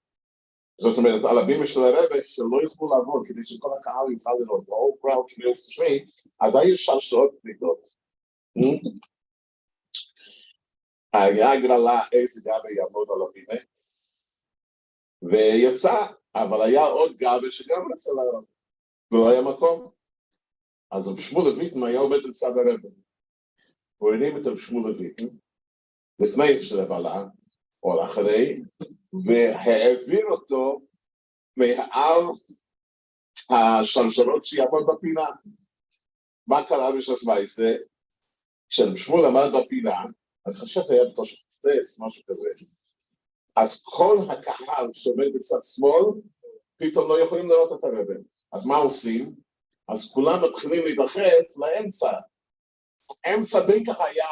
זאת אומרת, על הבימה של הרבי, שלא יוכלו לעבוד, כדי שכל הקהל יוכל לראות, all crowd can be able to see, אז היו שרשרות כבדות. היה הגרלה איזה גבי יעמוד על הבימה, ויצא, אבל היה עוד גבי שגם רצה לעבוד, ולא היה מקום. אז בשמואל לויטן היה עומד לצד הרבי. הוא הרים את שמואל לויטן, לפני שלבעלה, או לאחרי, והעביר אותו מעל השרשרות שיעמוד בפינה. מה קרה בש"ס מייסה? כששמואל עמד בפינה, אני חושב שזה היה בתושך חפטס, משהו כזה, אז כל הקהל שעומד בצד שמאל, פתאום לא יכולים לראות את הרבי. אז מה עושים? אז כולם מתחילים להידחף לאמצע. האמצע בין כך היה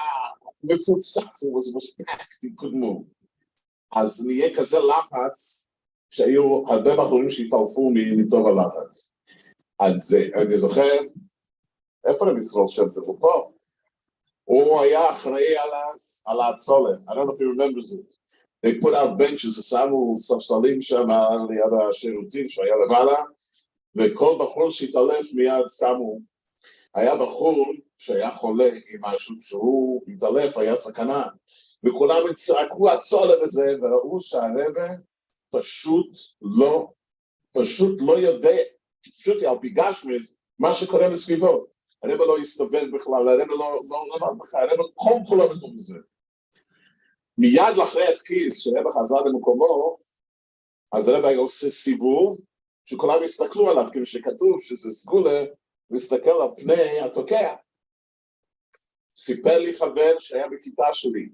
מפוצץ, it was packed, you couldn't move. אז נהיה כזה לחץ, שהיו הרבה בחורים שהתעלפו מתוך הלחץ. אז אני זוכר, איפה למשרות שם תבוא פה? הוא היה אחראי על הצולת. I don't know if you remember it. They put out benches, שמו ספסלים שם ליד השירותים שהיה למעלה, וכל בחור שהתעלף מיד שמו. היה בחור שהיה חולה עם משהו, שהוא התעלף, היה סכנה, וכולם צעקו הצולה בזה, וראו שהרבא פשוט לא יודע, פשוט על פי גשמיס, מה שקורה מסביבו. הרבא לא הסתובב בכלל, הרבא לא בכלל, הרבא כל כולו בתוך זה. מיד לאחרי התקיס, שהרבא חזר למקומו, אז הרבא היה עושה סיבוב, שכולם הסתכלו עליו, כאילו שכתוב שזה סגולה, להסתכל על פני התוקע. סיפר לי חבר שהיה בכיתה שלי,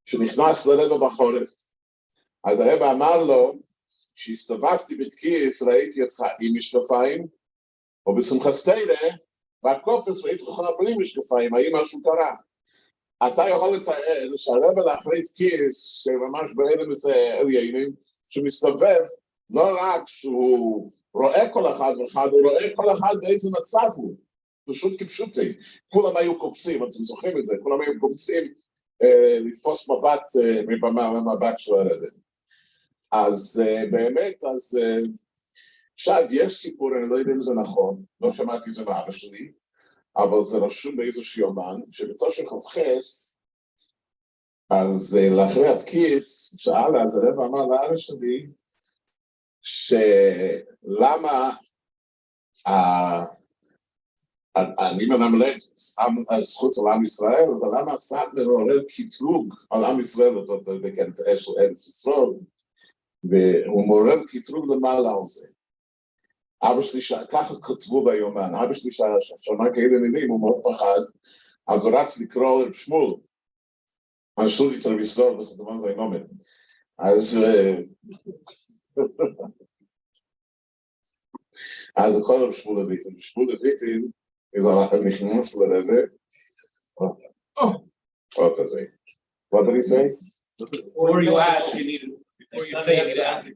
שנכנס לרבא בחורף. אז הרבא אמר לו, שהסתובבתי בתקיס, ראיתי אותך עם משקפיים, או בשמחת תורה, בקופס ראיתי אותך בלי משקפיים, האם משהו קרה. אתה יכול לתאר שהרבא לאחרי תקיס, שממש בערב עליינים, שמסתובב, לא רק שהוא רואה כל אחד ואחד, הוא רואה כל אחד באיזה מצב הוא. פשוט כפשוטי. כולם היו קופצים, אתם זוכרים את זה, כולם היו קופצים לתפוס מבט של הרבא. אז באמת, עכשיו יש סיפור, אני לא יודע אם זה נכון, לא שמעתי את זה מאבא שלי, אבל זה רשום באיזשהו יומן, שבתושך חפחס, אז לאחרי התקיס, שאלה, אז הרבא אמר לאבא שלי, שלמה אני מלמד זכות על עם ישראל, אבל למה הסטלר עורר קטרוג על עם ישראל, וכן את אש ארץ ישראל, והוא מעורר קטרוג למעלה על זה. אבא שלי, ככה כתבו ביומן, אבא שלי שמע כאלה מילים, הוא מאוד פחד, אז הוא רץ לקרוא לשמואל, אני שולתי את רבי ישראל, בסדר דבר זה אינו מן. אז הכל על שמואל לויטן. שמואל לויטן, נכנס לרבא, what does he? What did he say? Before you ask, you need to, before you say, you need to ask.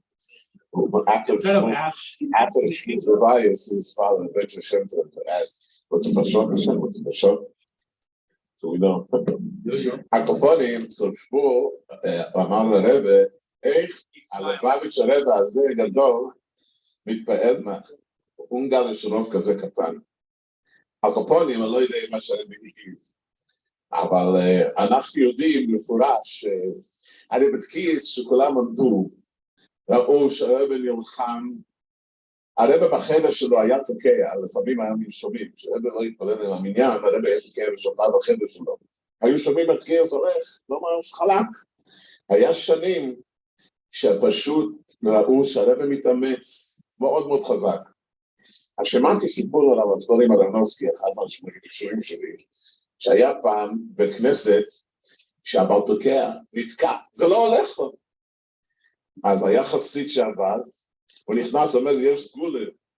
After Rabbi, his father, Rabbi Hashem, asked, what's the Bashar? So we know. הקופונים, so שמואל, אמר לרבא, איך הלבביץ' הרבא הזה גדול, מתפעל מהונגר לשרוב כזה קטן. הקופונים, אני לא יודע מה שהרבא הגיב, אבל אנחנו יודעים מפורש, אני בתקיס שכולם עמדו, ראו שהרבא נלחם, הרבא בחדר שלו היה תוקע, לפעמים היו שומעים, שהרבא לא התפלל עם המניין, הרבא היה תוקע ושופע בחדר שלו. היו שומעים התקיס הולך, לא ממש חלק. היה שנים שפשוט ראו שהרבא מתאמץ מאוד מאוד חזק. אז שמעתי סיפור על הרב דורים אדרנובסקי, אחד מהקשורים שלי, שהיה פעם בית כנסת שהברתוקע נתקע, זה לא הולך לו. אז היה חסיד שעבד, הוא נכנס, אומר,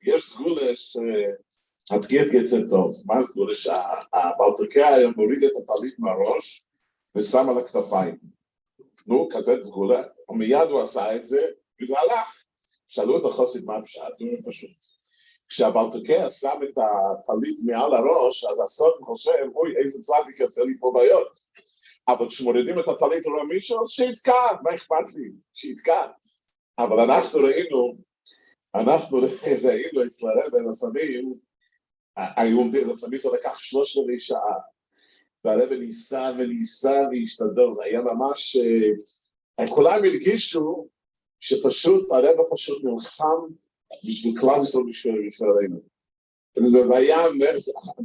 יש סגולה שהתקיעת יצא טוב. מה הסגולה? שהברתוקע היה מוריד את הטלית מהראש ושם על הכתפיים. נו, כזה סגולה, ומיד הוא עשה את זה, וזה הלך. שאלו את החסיד מה הפשט, הוא פשוט. כשהברתוקע שם את הטלית מעל הראש, אז הסוד חושב, אוי, איזה צדיק יעשה לי פה בעיות. אבל כשמורידים את הטלית על מישהו, אז שיתקע, מה אכפת לי? שיתקע. אבל אנחנו ראינו אצל הרבא לפעמים, לפעמים זה לקח 3 שעה, והרבא ניסה והשתדל, זה היה ממש, כולם הרגישו שפשוט הרבא פשוט נלחם בשביל כלל ישראל בשבילנו. זה היה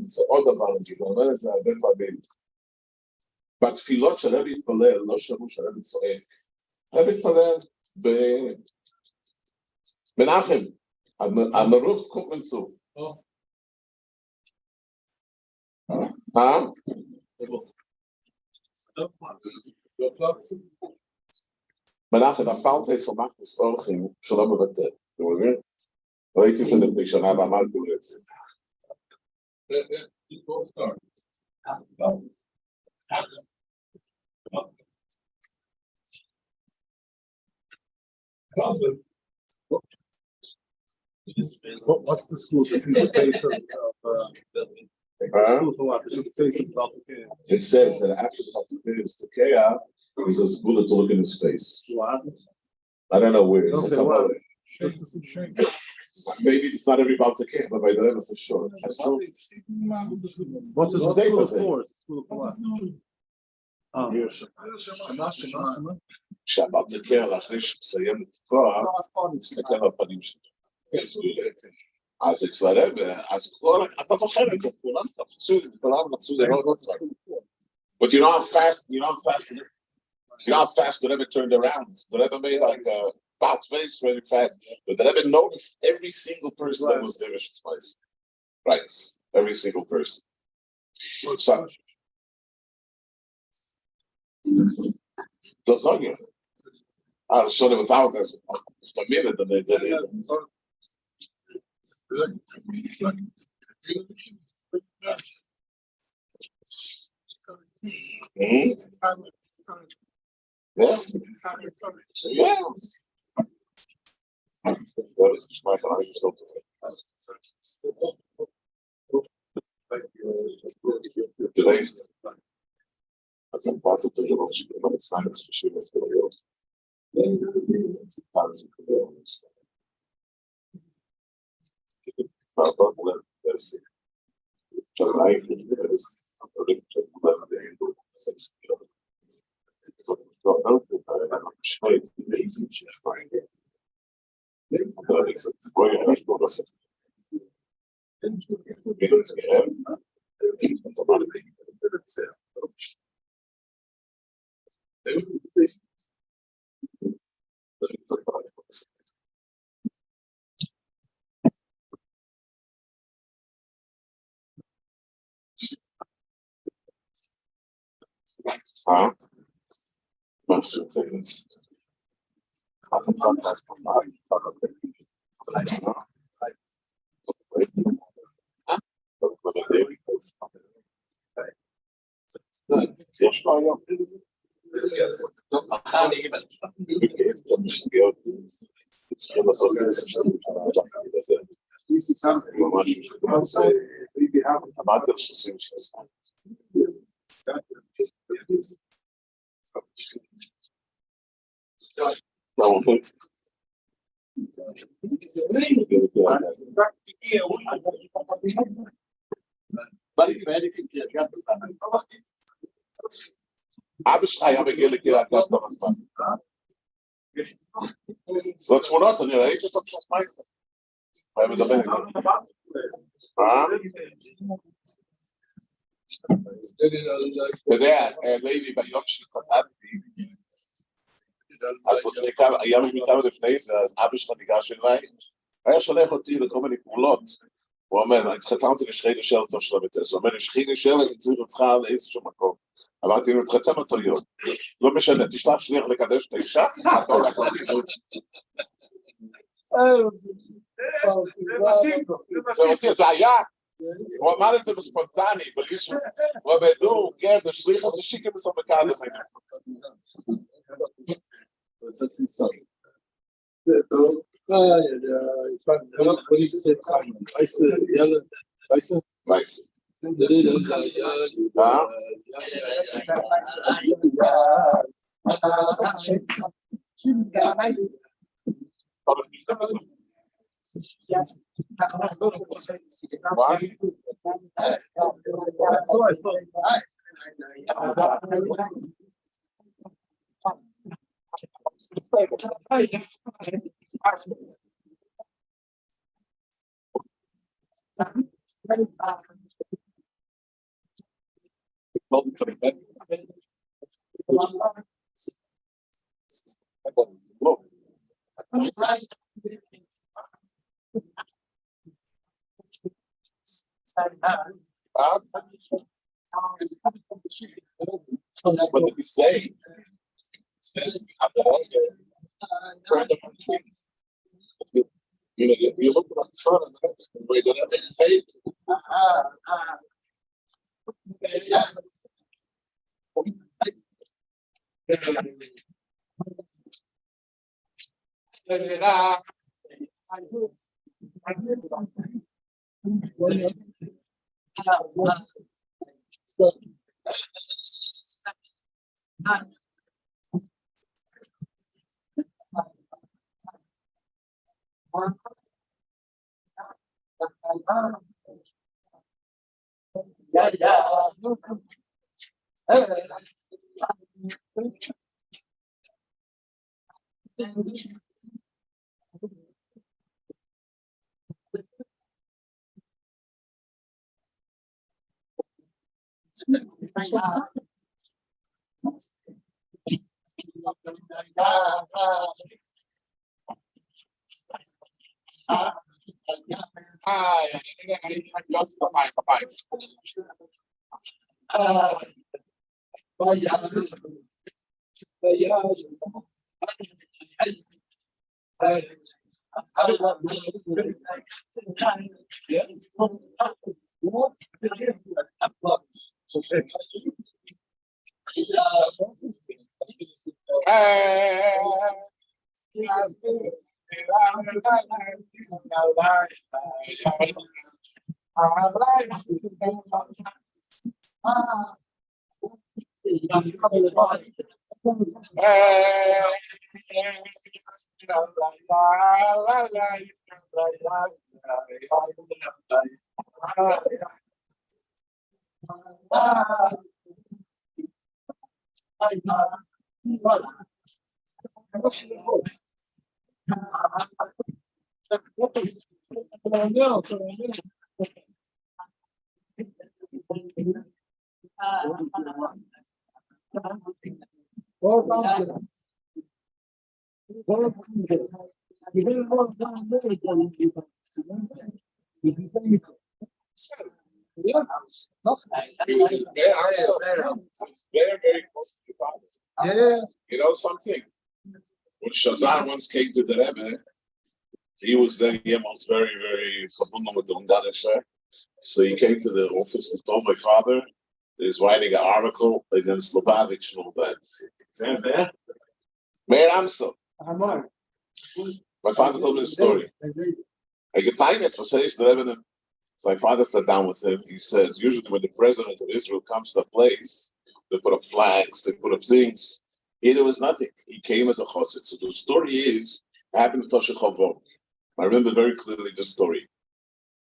זה עוד דבר, אני אומר את זה הרבה פעמים. בתפילות שהרבא התפלל, לא שמעו שהרבא צועק. הרבא התפלל בנחם, המרוב תקום מנצור. מנחם, הפלטה סומך מסתורכים שלא מבטא. אתה מבין? ראיתי את זה לפני שנה ואמרתי לו את זה. What's the school? This is the face of It says that after the Baltukea is Tukea, there's a school to look in his face. I don't know where. It's a couple. Maybe it's not every Baltukea, but by the level for sure. What's the school of for? שהבלתקר לאחרי שמסיים את התואר, מסתכל על הפנים שלו. אז אצל הרבא, אז אתה זוכר את זה, כולם רצו לראות אותך. But you know how fast the Rebbe turned around. The Rebbe made like a bat face very fast. But the Rebbe noticed every single person that was there in his place. Right, every single person. So sag you. I'll show them without us. A minute and they did it. Yeah. Yeah. That is my today's I think positive emotion about the science for sure is going on. Abishai, I'm a gilly kid, I've got Thomas Mann. So it's not on your age, it's not my. I'm in the middle. There, maybe by Yoshi, אז היה מכמה לפני זה, אז אבא שלך ניגש אליי, היה שולח אותי לכל מיני פעולות. הוא אומר, התחתנתי לשכני שלטו של הביטס, הוא אומר, לשכני שלט, צריך אותך לאיזשהו מקום. אמרתי, אם התחתן אותו יום, לא משנה, תשלח שליח לקדש את האישה, זה היה, הוא אמר את זה בספונטני, הוא אמר, כן, השליח הזה שיקם את זה בקהל הזה. What did he say? You look at the sun and the way that they very close to the father. Yeah. You know something? When Shazar once came to the Rebbe, he was then was very, very verbunden with the Ungarische. So he came to the office and told my father he's writing an article against Lubavitch and all that. Mayor Amsel. My father told me the story. I get tired for saying the Rebbe. So my father sat down with him. He says, usually when the president of Israel comes to a place, they put up flags, they put up things. Here there was nothing. He came as a chassid. So the story is, it happened to Toshe Chavon. I remember very clearly the story.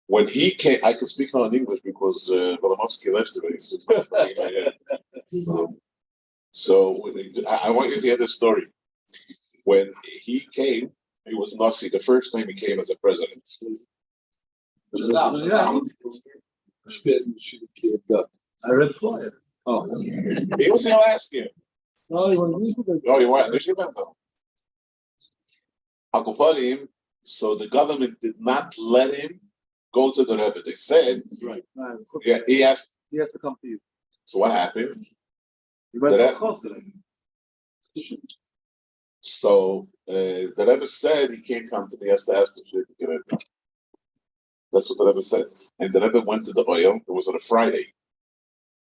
When he came, I can speak now in English because Balamovsky left already. So So I want you to hear this story. When he came, he was Nasi the first time he came as a president. I read Flyer. Oh, he was here last year. No, he was. Oh, you weren't. So the government did not let him go to the Rebbe. They said, Right. yeah, he has to come to you. So what happened? He went The to Rebbe- Chosr. So the Rebbe said he can't come to me. He has to ask the Rebbe. That's what the Rebbe said. And the Rebbe went to the oil. It was on a Friday.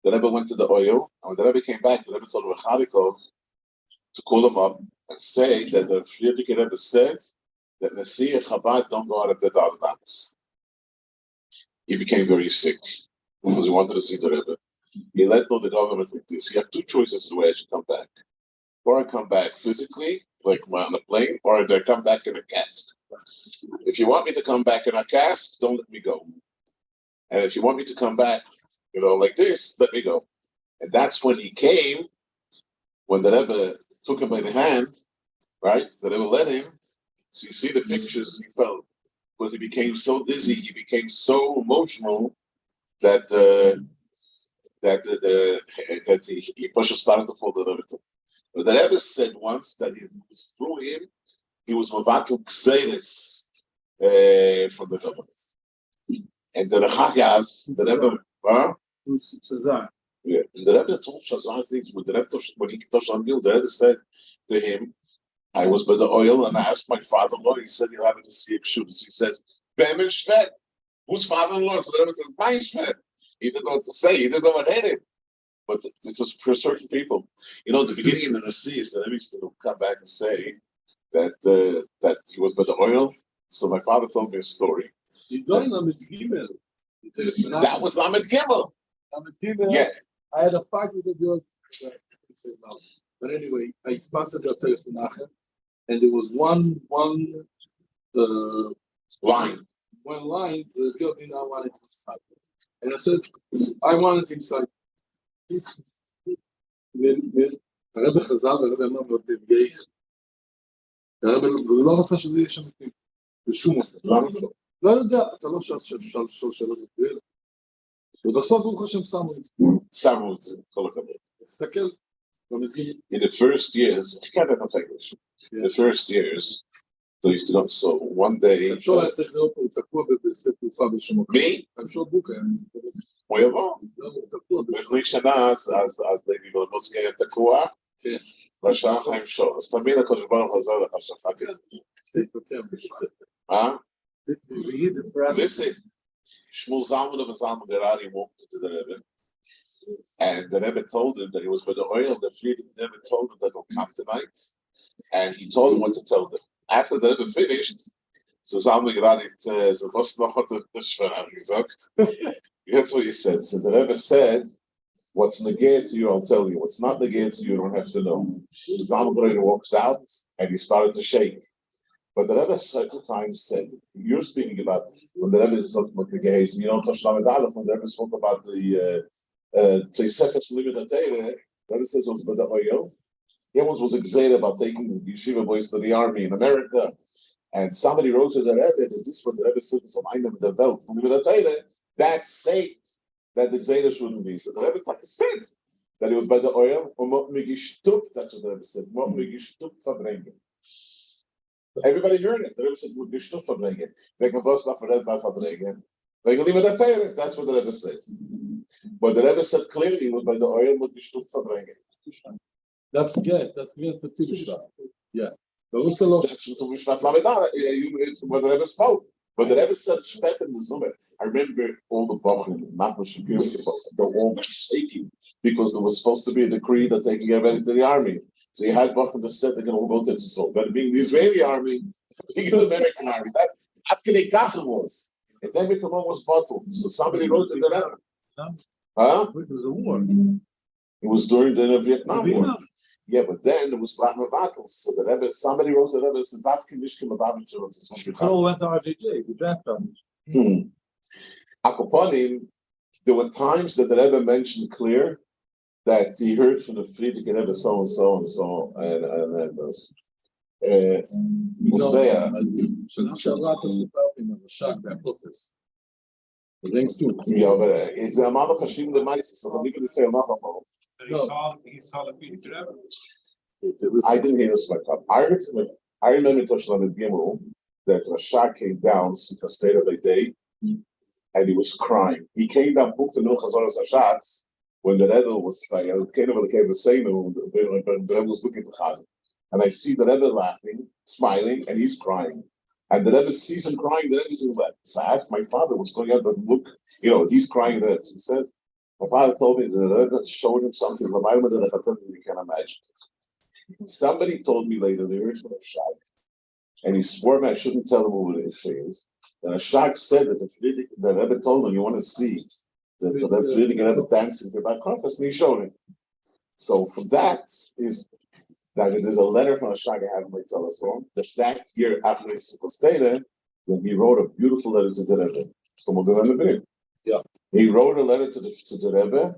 The Rebbe went to the oil, and when the Rebbe came back, the Rebbe told Rechadiko to call him up and say that the Friedrich Rebbe said that Nasi Chabad don't go out of the Dardanas. He became very sick because he wanted to see the Rebbe. He let know the government like this. You have two choices of the way I should come back. Or I come back physically, like on a plane, or I come back in a cask. If you want me to come back in a cask, don't let me go. And if you want me to come back, like this, let me go. And that's when he came, when the Rebbe took him by the hand, right? The Rebbe let him. So you see the pictures he felt, because he became so dizzy, he became so emotional that he pushed started to fall the Rebbe. But the Rebbe said once that it was through him, he was Mavatul Kseres from the government. And the Chagav, the Rebbe, yeah, the Rebbe told Shazar things. When he touched on Gil, the Rebbe said to him, I was by the oil and I asked my father-in-law, he said, you'll have to see a shoes. He says, Be'emen Shved. Whose father-in-law? So the Rebbe says, my Shved. He didn't know what to say. He didn't know what hit him. But it's just for certain people. At the beginning of the sea, the Rebbe used to come back and say that he was by the oil. So my father told me a story. That was Lamed Gimel. Yeah. I had a fight with the girl. But anyway, I sponsored the place for Nachem, and there was one Line. the girl did not want it inside. And I said, I want it inside. הרב חזר והרב אמר לו בגייס. הרב לא רצה שזה יהיה שם בפנים. בשום אופן. לא יודע, אתה לא שאל שאלות כאלה. ובסוף ברוך השם שמו את זה. כל הכבוד. תסתכל. In the first years, the first years, they used to go. So one day, I'm sure היה צריך להיות פה, הוא תקוע בשדה תעופה בשום מקום. me? I'm sure בוקר. הוא יבוא. הוא תקוע בשום לפני שנה, אז דייבי גולדבוסקי היה תקוע, בשעה חיים שור. אז תמיד הקדוש ברוך הוא עזר לך שפק את זה. Listen, Shmuel Zalman of Zalman Gerari walked into the Rebbe, and the Rebbe told him that he was by the oil. The Rebbe told him that he'll come tonight, and he told him what to tell them. After the Rebbe finished, so Zalman Gerari said, "What's noch hat der Schwerer gesagt?" That's what he said. So the Rebbe said, "What's negated to you, I'll tell you. What's not negated to you, you don't have to know." Zalman Gerari walked out, and he started to shake. But the Rebbe several times said, you're speaking about when the Rebbe spoke about the gays, Tashlamed Aleph, when the Rebbe spoke about the Tosefes Limit Torah, the Rebbe says it was by the oil. He almost was excited about taking yeshiva boys to the army in America. And somebody wrote to the Rebbe that this was the Rebbe said some item in the belt from Limit Torah, that saved that the Xedah wouldn't be. So the Rebbe said that it was by the oil, that's what the Rebbe said, Farbrengen. Everybody heard it. The Rebbe said, "Gishtuch Farbrengen." Wegen was not read by Farbrengen. Wegen Limit Torah. That's what the Rebbe said. But the Rebbe said clearly it was by the oil with Gishtuch Farbrengen. That's good. That's good. Yeah. That's what the Mishpat Lamed what the Rebbe spoke. But the Rebbe said Shpet in the Zumba. I remember all the Bochum, they're all shaking because there was supposed to be a decree that they can get ready to the army. So you had Bochum that said they can all go to Tzol. But being the Israeli army, being the American army, that's Kachel was. And then the one was bottled. So somebody wrote to the Rebbe. Huh? It was a war. It was during the Vietnam War. Yeah, but then there was battles. So the Rebbe, somebody wrote to the Rebbe, said, They all went to RJJ, the draft army. Akoponim, there were times that the Rebbe mentioned clear that he heard from the Friedrich Rebbe so and so and so and those. שנה שעברה אתה סיפרת עם הרש"ק והפרופס. Yeah, but it's a amount of Hashim the mice, so I'm going to say enough about He saw the Friedrich Rebbe. I didn't hear this my cup. I remember Toshlan at Gimel that Rashak came down to the state of the day and he was crying. He came down, booked the Milchas Hashatz when the Rebbe was like, came over the same, the Rebbe was looking for Chazan. And I see the Rebbe laughing, smiling, and he's crying. And the Rebbe sees him crying, the Rebbe's in left. So I asked my father what's going on, doesn't look, he's crying there. So he said, my father told me the Rebbe showed him something, you can't imagine it. Somebody told me later, they heard from a shag, and he swore me I shouldn't tell him what it is. And a shag said that the Rebbe told him, you want to see the Rebbe dancing for Bar Konfas, and he showed him. So from that is that there's a letter from a shag I have on my telephone that year after his Seder, when he wrote a beautiful letter to the Rebbe. Someone goes on the video. Yeah. He wrote a letter to the Rebbe.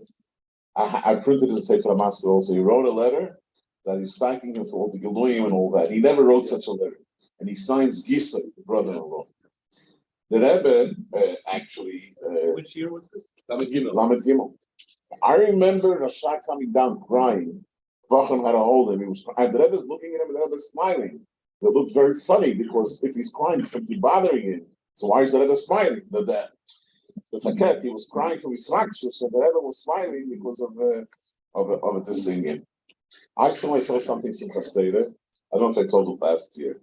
I printed it in Sefer HaMaskal also. He wrote a letter that he's thanking him for all the Geluim and all that. He never wrote such a letter. And he signs Gisa, the brother-in-law. The Rebbe actually... Which year was this? Lamed Gimel. I remember Rashak coming down crying. Bacham had to hold him. He was crying. And the Rebbe's looking at him and the Rebbe's smiling. It looked very funny because if he's crying, there's something bothering him. So why is the Rebbe smiling? The Faket, he was crying from his rakshus, so the Rebbe was smiling because of this thing. I saw something Simchas Torah. I don't know if I told it last year.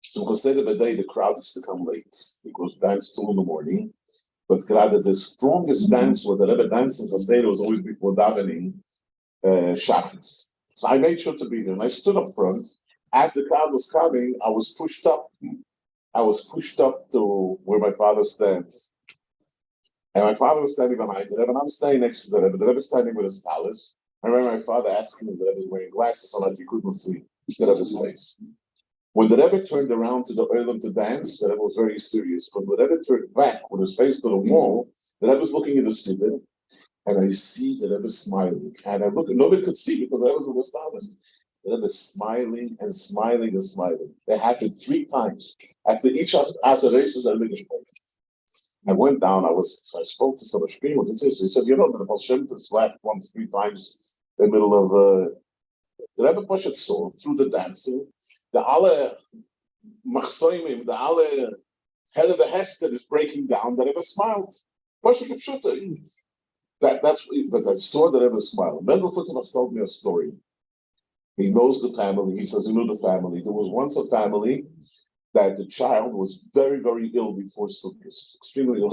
Simchas Torah B'day, the crowd used to come late because dance 2 in the morning. But rather the strongest dance was the Rebbe dance in Simchas Torah was always before davening Shachris. So I made sure to be there, and I stood up front. As the crowd was coming, I was pushed up. To where my father stands. And my father was standing behind the Rebbe, and I'm standing next to the Rebbe. The Rebbe standing with his talus. I remember my father asking me, the Rebbe was wearing glasses so that he couldn't see the Rebbe's face. When the Rebbe turned around to the Olam to dance, the Rebbe was very serious. But when the Rebbe turned back with his face to the wall, the Rebbe was looking at the Siddur, and I see the Rebbe smiling. And I look, nobody could see because the Rebbe was with his talus. The Rebbe smiling and smiling and smiling. It happened 3 times. After each after races, the Rebbe spoke. I went down. I spoke to some Shpim. What it is? He said, that the Baal Shem Tov laughed 1-3 times in the middle of the Rebbe Poshet saw through the dancing. The alle machsoimim, the alle helle behester is breaking down. The Rebbe smiled. Poshet Kipshuta. That's. But I saw the Rebbe smile. Mendel Futtermas told me a story. He knows the family. He says he knew the family. There was once a family that the child was very, very ill before Sukkot, extremely ill.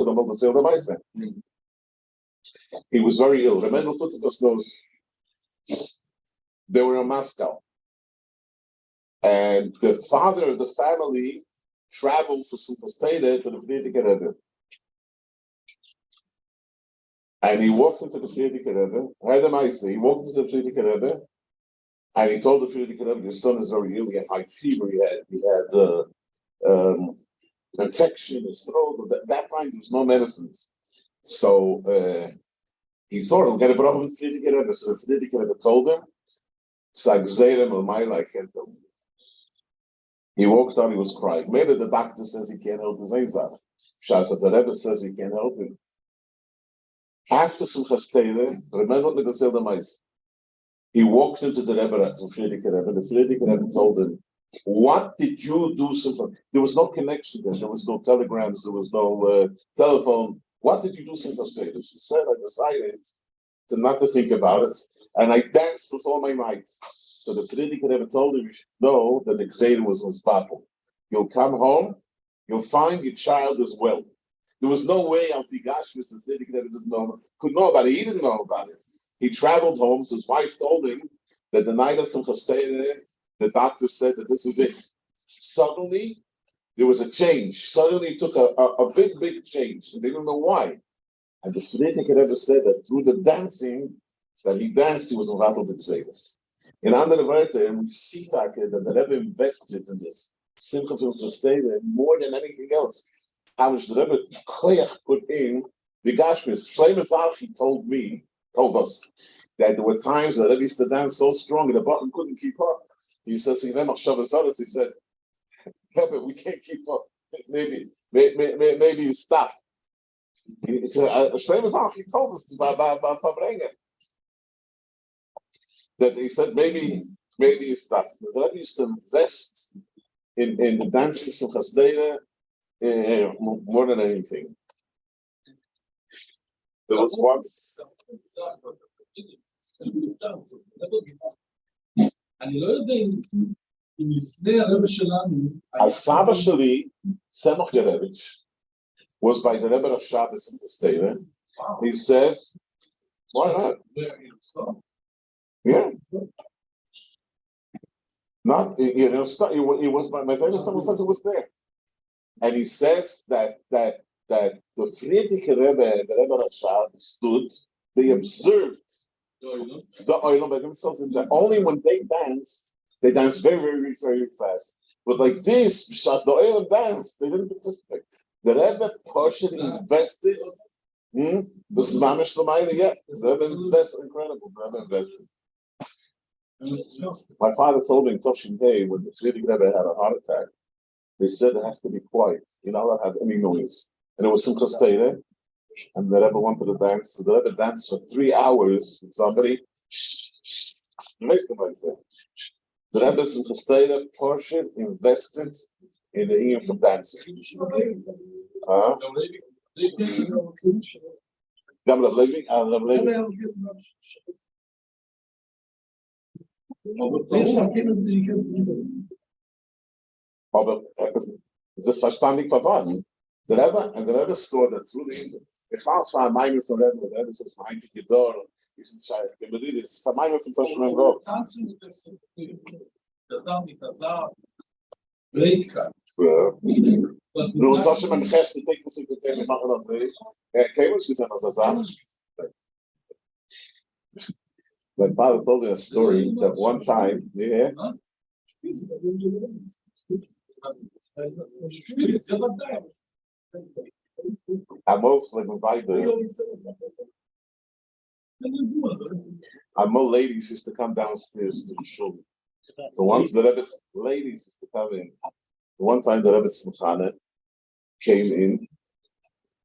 He was very ill. Remendel Futtermas knows they were in Moscow. And the father of the family traveled for Simchas Torah to the Friedrich Rebbe. And he walked into the Friedrich Rebbe. He walked into the Friedrich Rebbe, and he told the Friedrich Rebbe, your son is very ill. He had high fever. He had infection in his throat. At that time, there was no medicines. So he thought, he'll get a problem with Friedrich Rebbe. So the Friedrich Rebbe told him, I can't help. He walked out, he was crying. Maybe the doctor says he can't help his Eizach. Shas the Rebbe says he can't help him. After Simchas Torah, remember the Gesel Demais. He walked into the Rebbe, to Friedrich Rebbe. The Friedrich Rebbe told him, what did you do? There was no connection there. There was no telegrams. There was no telephone. What did you do Simchas Torah? He said, I decided not to think about it. And I danced with all my might. So the Friedrich Rebbe told him, you should know that the Gzerim was his battle. You'll come home, you'll find your child is well. There was no way Al Pigash, Mr. Friedrich Rebbe could know about it. He didn't know about it. He traveled home, so his wife told him that the night of Simchas Torah, the doctor said that this is it. Suddenly, there was a change. Suddenly, it took a big, big change. And they didn't know why. And the Friedrich Rebbe said that through the dancing that he danced, he was involved with the Gzerim. In andere Wörter, we see that the Rebbe invested in this Simcha Simchas Torah more than anything else. How much the Rebbe koyach put in the Gashmis. Shlomo Zalchi told us, that there were times that Rebbe used to dance so strong the button couldn't keep up. He says, he said, Rebbe, we can't keep up. Maybe you stop. He told us about Farbrengen that he said maybe you stop. The Rebbe used to invest in the dancing of Chasdei more than anything. There was once. Saba Shali, Semach Yerevich, was by the Rebbe of Shabbos in the state. He says, why not? Yeah. Not, he was by my son was there. And he says that the Friedrich Rebbe and the Rebbe of Shabbos stood, they observed the Oilam by themselves, that only when they danced very, very, very fast. But like this, as the Oilam danced, they didn't participate. The Rebbe partially invested. This is Mamish Lamayla, yeah. The Rebbe invested, incredible. The Rebbe invested. My father told me in Toshin Day when the Friedrich Rebbe had a heart attack, they said it has to be quiet. You know, not have any noise. And it was Simchas Torah. And the Rebbe wanted to dance. So the Rebbe danced for 3 hours with somebody. The Rebbe's Chasdei portion invested in the ear for dancing. Aber es ist verstandig für was? Der Rebbe saw that through the Indian. Ich weiß, war ein Meimer von Rebbe, der Rebbe ist das einzige Dorf. Ich bin scheiße, es ist ein Meimer von Toshman Gott. Das darf nicht das sagen. Bleitkrank. Nur Toshman Gäste, denkt das über den, wir machen das nicht. Kein was gesagt, was sagt. My father told me a story that one time, yeah. I'm most like I'm more ladies used to come downstairs to the shul. So once the Rebbe's ladies used to come in, one time the Rebbe's Mechane came in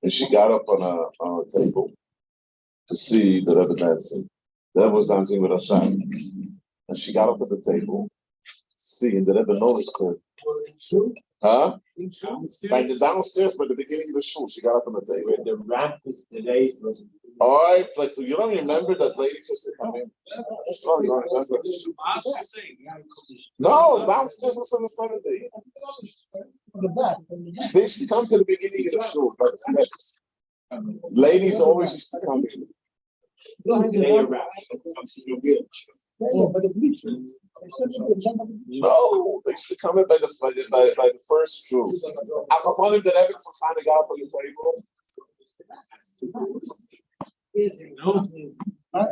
and she got up on a table to see the Rebbe dancing. The Rebbe was dancing with Hashem. And she got up at the table to see, and the Rebbe noticed her. Huh? By the downstairs, by the beginning of the shul, she got up on the table. Where the ramp is delayed for the All right, like, so you don't remember that ladies used to come in? Oh, you don't remember? No, downstairs on the Saturday. They used to come to the beginning of the shul, by the steps. Ladies always used to come in. ramp. No, they used to come in by the first shul. Upon him, the Rebbe finally got up on the table.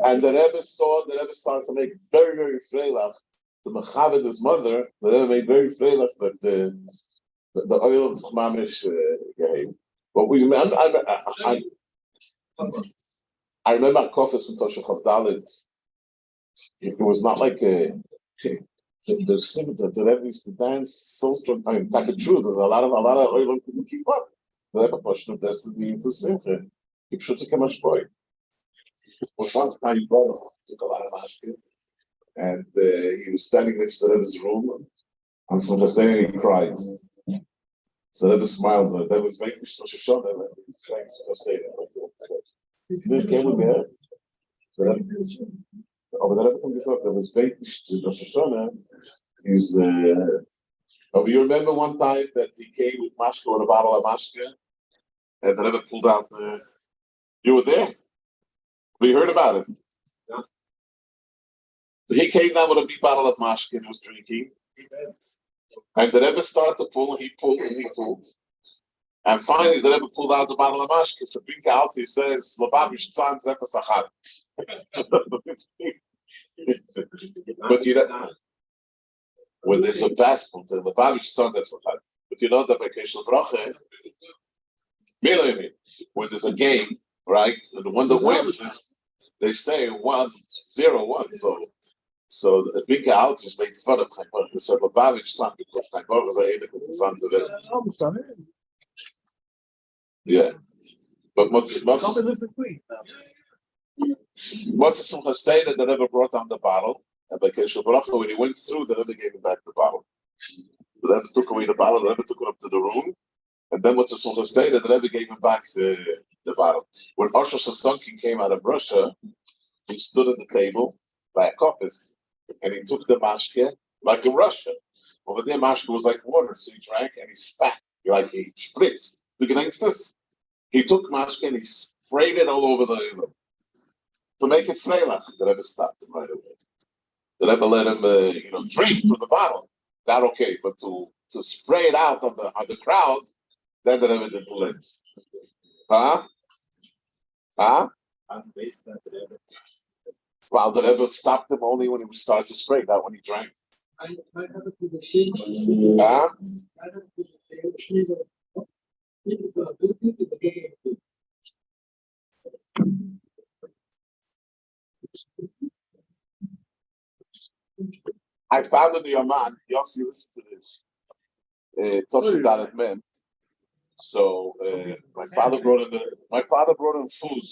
And the Rebbe started to make very, very freilach to Mechaved his mother. The Rebbe made very freilach that the oil of Tzchmamish gave. But we remember, I remember Kofis from Tosha Chavdalit. It was not like the Rebbe used to dance so strong. I mean, take the truth, a lot of oil couldn't keep up. The Rebbe pushed him destiny into Simcha. He should take a much boy. One time he took a lot of mashkin, and he was standing next to the Rebbe's room, and so just then he cried. So the Rebbe smiled, and the Rebbe was making Rosh Hashanah, and he was crying so just then. He came with me. But the Rebbe told me there was making Rosh Hashanah. He's. Oh, you remember one time that he came with mashka or a bottle of mashka, and the Rebbe pulled out the. You were there. We heard about it. Yeah. So he came down with a big bottle of mashka and he was drinking. And the Rebbe started to pull, and he pulled, and he pulled. And finally, the Rebbe pulled out the bottle of mashka. So drink out, he says, but you know, when there's a basketball, the Babish son, but you know, the vacation bracha, when there's a game, right? And the one that wins, they say one 0-1. So the big alters made fun of Chaim Baruch. They said, Lubavitch son, because Chaim Baruch was a son to them. Yeah. But Motzi Simcha stayed and the Rebbe brought down the bottle. And by Keshe Bracha, when he went through, the Rebbe gave him back the bottle. The Rebbe took away the bottle, the Rebbe took it up to the room. And then Motzi Simcha stayed and the Rebbe gave him back the bottle. When Osher Sasankin came out of Russia, he stood at the table by a coffee and he took the mashke like in Russia. Over there, mashke was like water, so he drank and he spat, like he spritzed. Against this, he took mashke and he sprayed it all over the island to make it freilach. The Rebbe stopped him right away. The Rebbe let him, drink from the bottle. That okay, but to spray it out on the crowd, then the Rebbe didn't let it. Huh? Well, the Rebbe stopped him only when he started to spray, not when he drank. I found in the Yaman, Yossi, listen to this. Tosha Dalet Mem. So my father brought in food.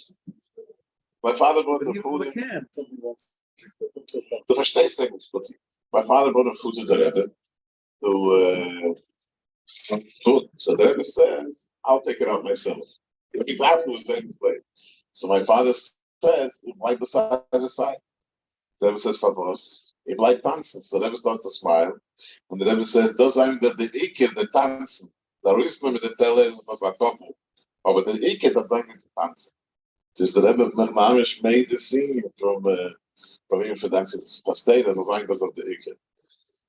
My father brought the food in. The first things, but my father brought the food to the Rebbe to food. So the Rebbe says, "I'll take it out myself." He's afterwards going to play. So my father says, "Like beside the side." The Rebbe says, "Favos." He like dancing. So the Rebbe starts to smile, and the Rebbe says, "Does I'm the ikir the dancing? The reason with the teller is das a tofu, but the ikir the bringing to dancing." Just the Rebbe Mamish made the scene from him for dancing pastel as a sign because of the ikir.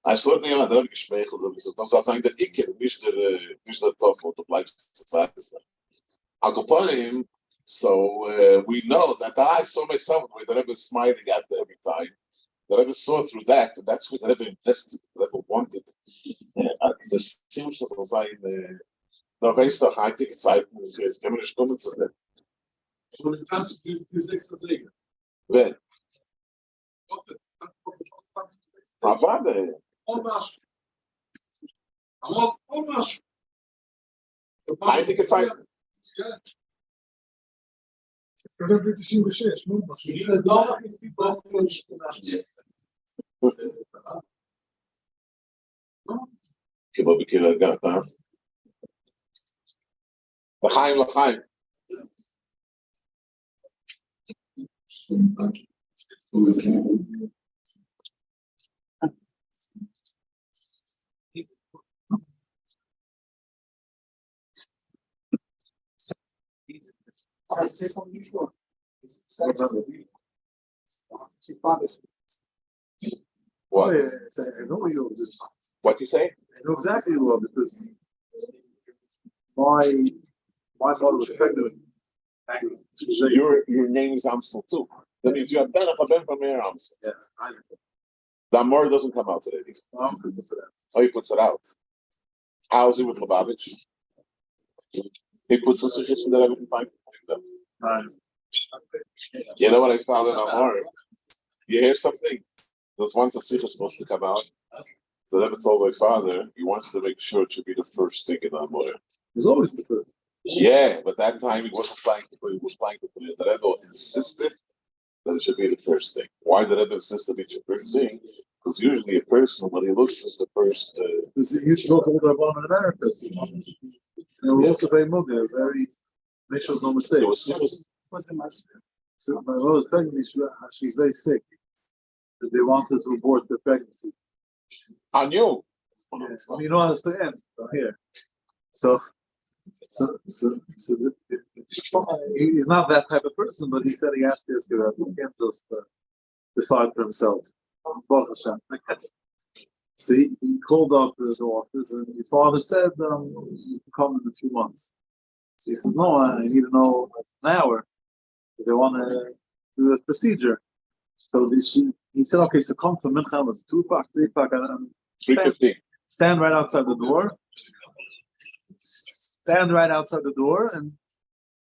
I saw the Rebbe gespeichelt, so das a sign the ikir, nicht the tofu, the black side. Akoponim. So we know that I saw myself the way the Rebbe is smiling at every time. The Rebbe saw through that, and that's what the Rebbe invested, the Rebbe wanted. The Simcha soll sein, weißt du, heutige Zeiten, jetzt können wir nicht kommen zu dem. Wer? Warte. Heutige Zeiten. Kibbutz B'Kira Gat, huh? L'chaim. Say something before. What? I know you. What you say? I know exactly who because my mother was pregnant. So your name is Amsel too. That means you have Ben from Mayor Amsel. Yes, I know. The more doesn't come out today. Oh, he puts it out. How's it with Lubavitch? He puts a suggestion that I can find them. You know what I found in Amor? You hear something? There's once a sikh supposed to come out. So I never told my father he wants to make sure it should be the first thing in Amor. It's always the first. Yeah, but that time he wasn't planning to put it. He was planning to put it. The Rebbe insisted that it should be the first thing. Why did Rebbe insist that it should be the first thing? Because usually a person, when he looks, is the first. You should go to the Rabbi in America. And we're also very moving, very, make sure no mistake. It was serious. So my mother was pregnant, she's very sick. They wanted to abort the pregnancy. I knew. Yes. You know how it's to end here. So he's not that type of person, but he said he asked this guy, he can't just decide for himself. So he called up to his office, and his father said, you can come in a few months. So he says, no, I need to know an hour. They want to do this procedure. So he said, okay, so come from Mincha, it's 2 o'clock, 3 o'clock, 3:15. Stand right outside the door. Stand right outside the door, and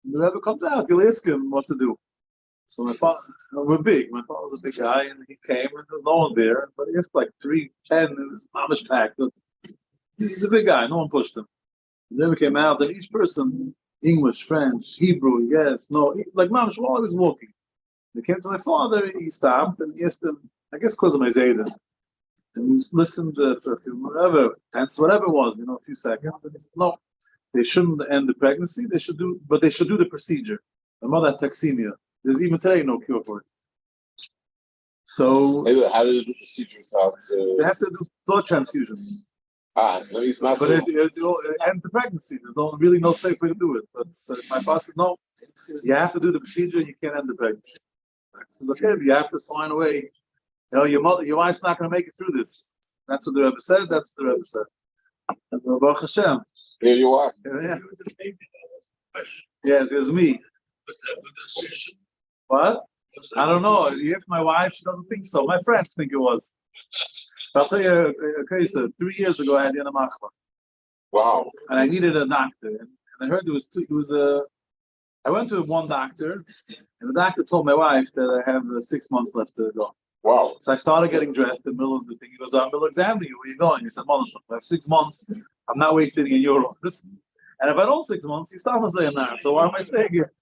the Rebbe comes out. You'll ask him what to do. So my father, we're big. My father was a big guy, and he came, and there was no one there. But he was like 3'10", and his mamish packed. He's a big guy. No one pushed him. And then we came out, and each person, English, French, Hebrew, yes, no, like mamish, while I was walking. They came to my father. He stopped, and he asked him, I guess because of my Zayden. And he listened for a few, whatever it was, a few seconds. And he said, no, they shouldn't end the pregnancy. They should do the procedure. My mother had toxemia. There's even today no cure for it. So how do they do procedure without? They have to do blood transfusions. No, he's not. But it ends the pregnancy. There's really no safe way to do it. But my father said, no, you have to do the procedure. You can't end the pregnancy. I said, okay, you have to sign away. Your wife's not going to make it through this. That's what the Rebbe said. That's what the Rebbe said. And Baruch Hashem. Here you are. Yeah. Yes, it's me. What? I don't know. If my wife, she doesn't think so. My friends think it was. I'll tell you a case. 3 years ago, I had Yana Machla. Wow. And I needed a doctor. And I heard there was two. I went to one doctor, and the doctor told my wife that I have 6 months left to go. Wow. So I started getting dressed in the middle of the thing. He goes, I'm going to examine you. Where are you going? He said, I have 6 months. I'm not wasting in euros. And if I don't 6 months, you stop and say now. So why am I staying here?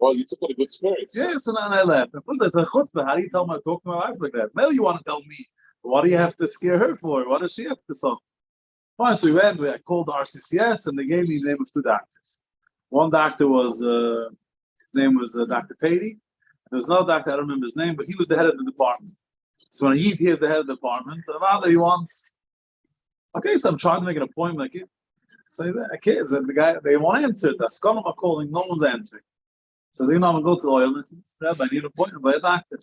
Well, you took it in good spirits. Yes, and then I left. And first I said, Chutzpah, how do you talk to my wife like that? Maybe you want to tell me. What do you have to scare her for? What does she have to say? Fine, so we went. I called RCCS, and they gave me the name of 2 doctors. One doctor was, his name was Dr. Patey. There was another doctor, I don't remember his name, but he was the head of the department. So when he is the head of the department, the father he wants. Okay, so I'm trying to make an appointment. Say that kids, and the guy they won't answer. The scholar are calling, no one's answering. Says, I'm gonna go to the oil. And says, I need an appointment by a doctor.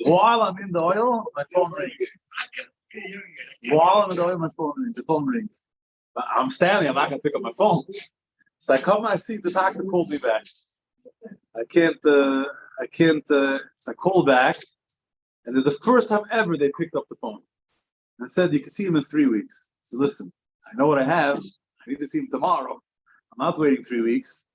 While I'm in the oil, my phone rings. While I'm in the oil, the phone rings. But I'm standing. I'm not gonna pick up my phone. So I come. I see the doctor called me back. I can't. So I call back, and it's the first time ever they picked up the phone. And I said, you can see him in 3 weeks. So listen, I know what I have. I need to see him tomorrow. I'm not waiting 3 weeks.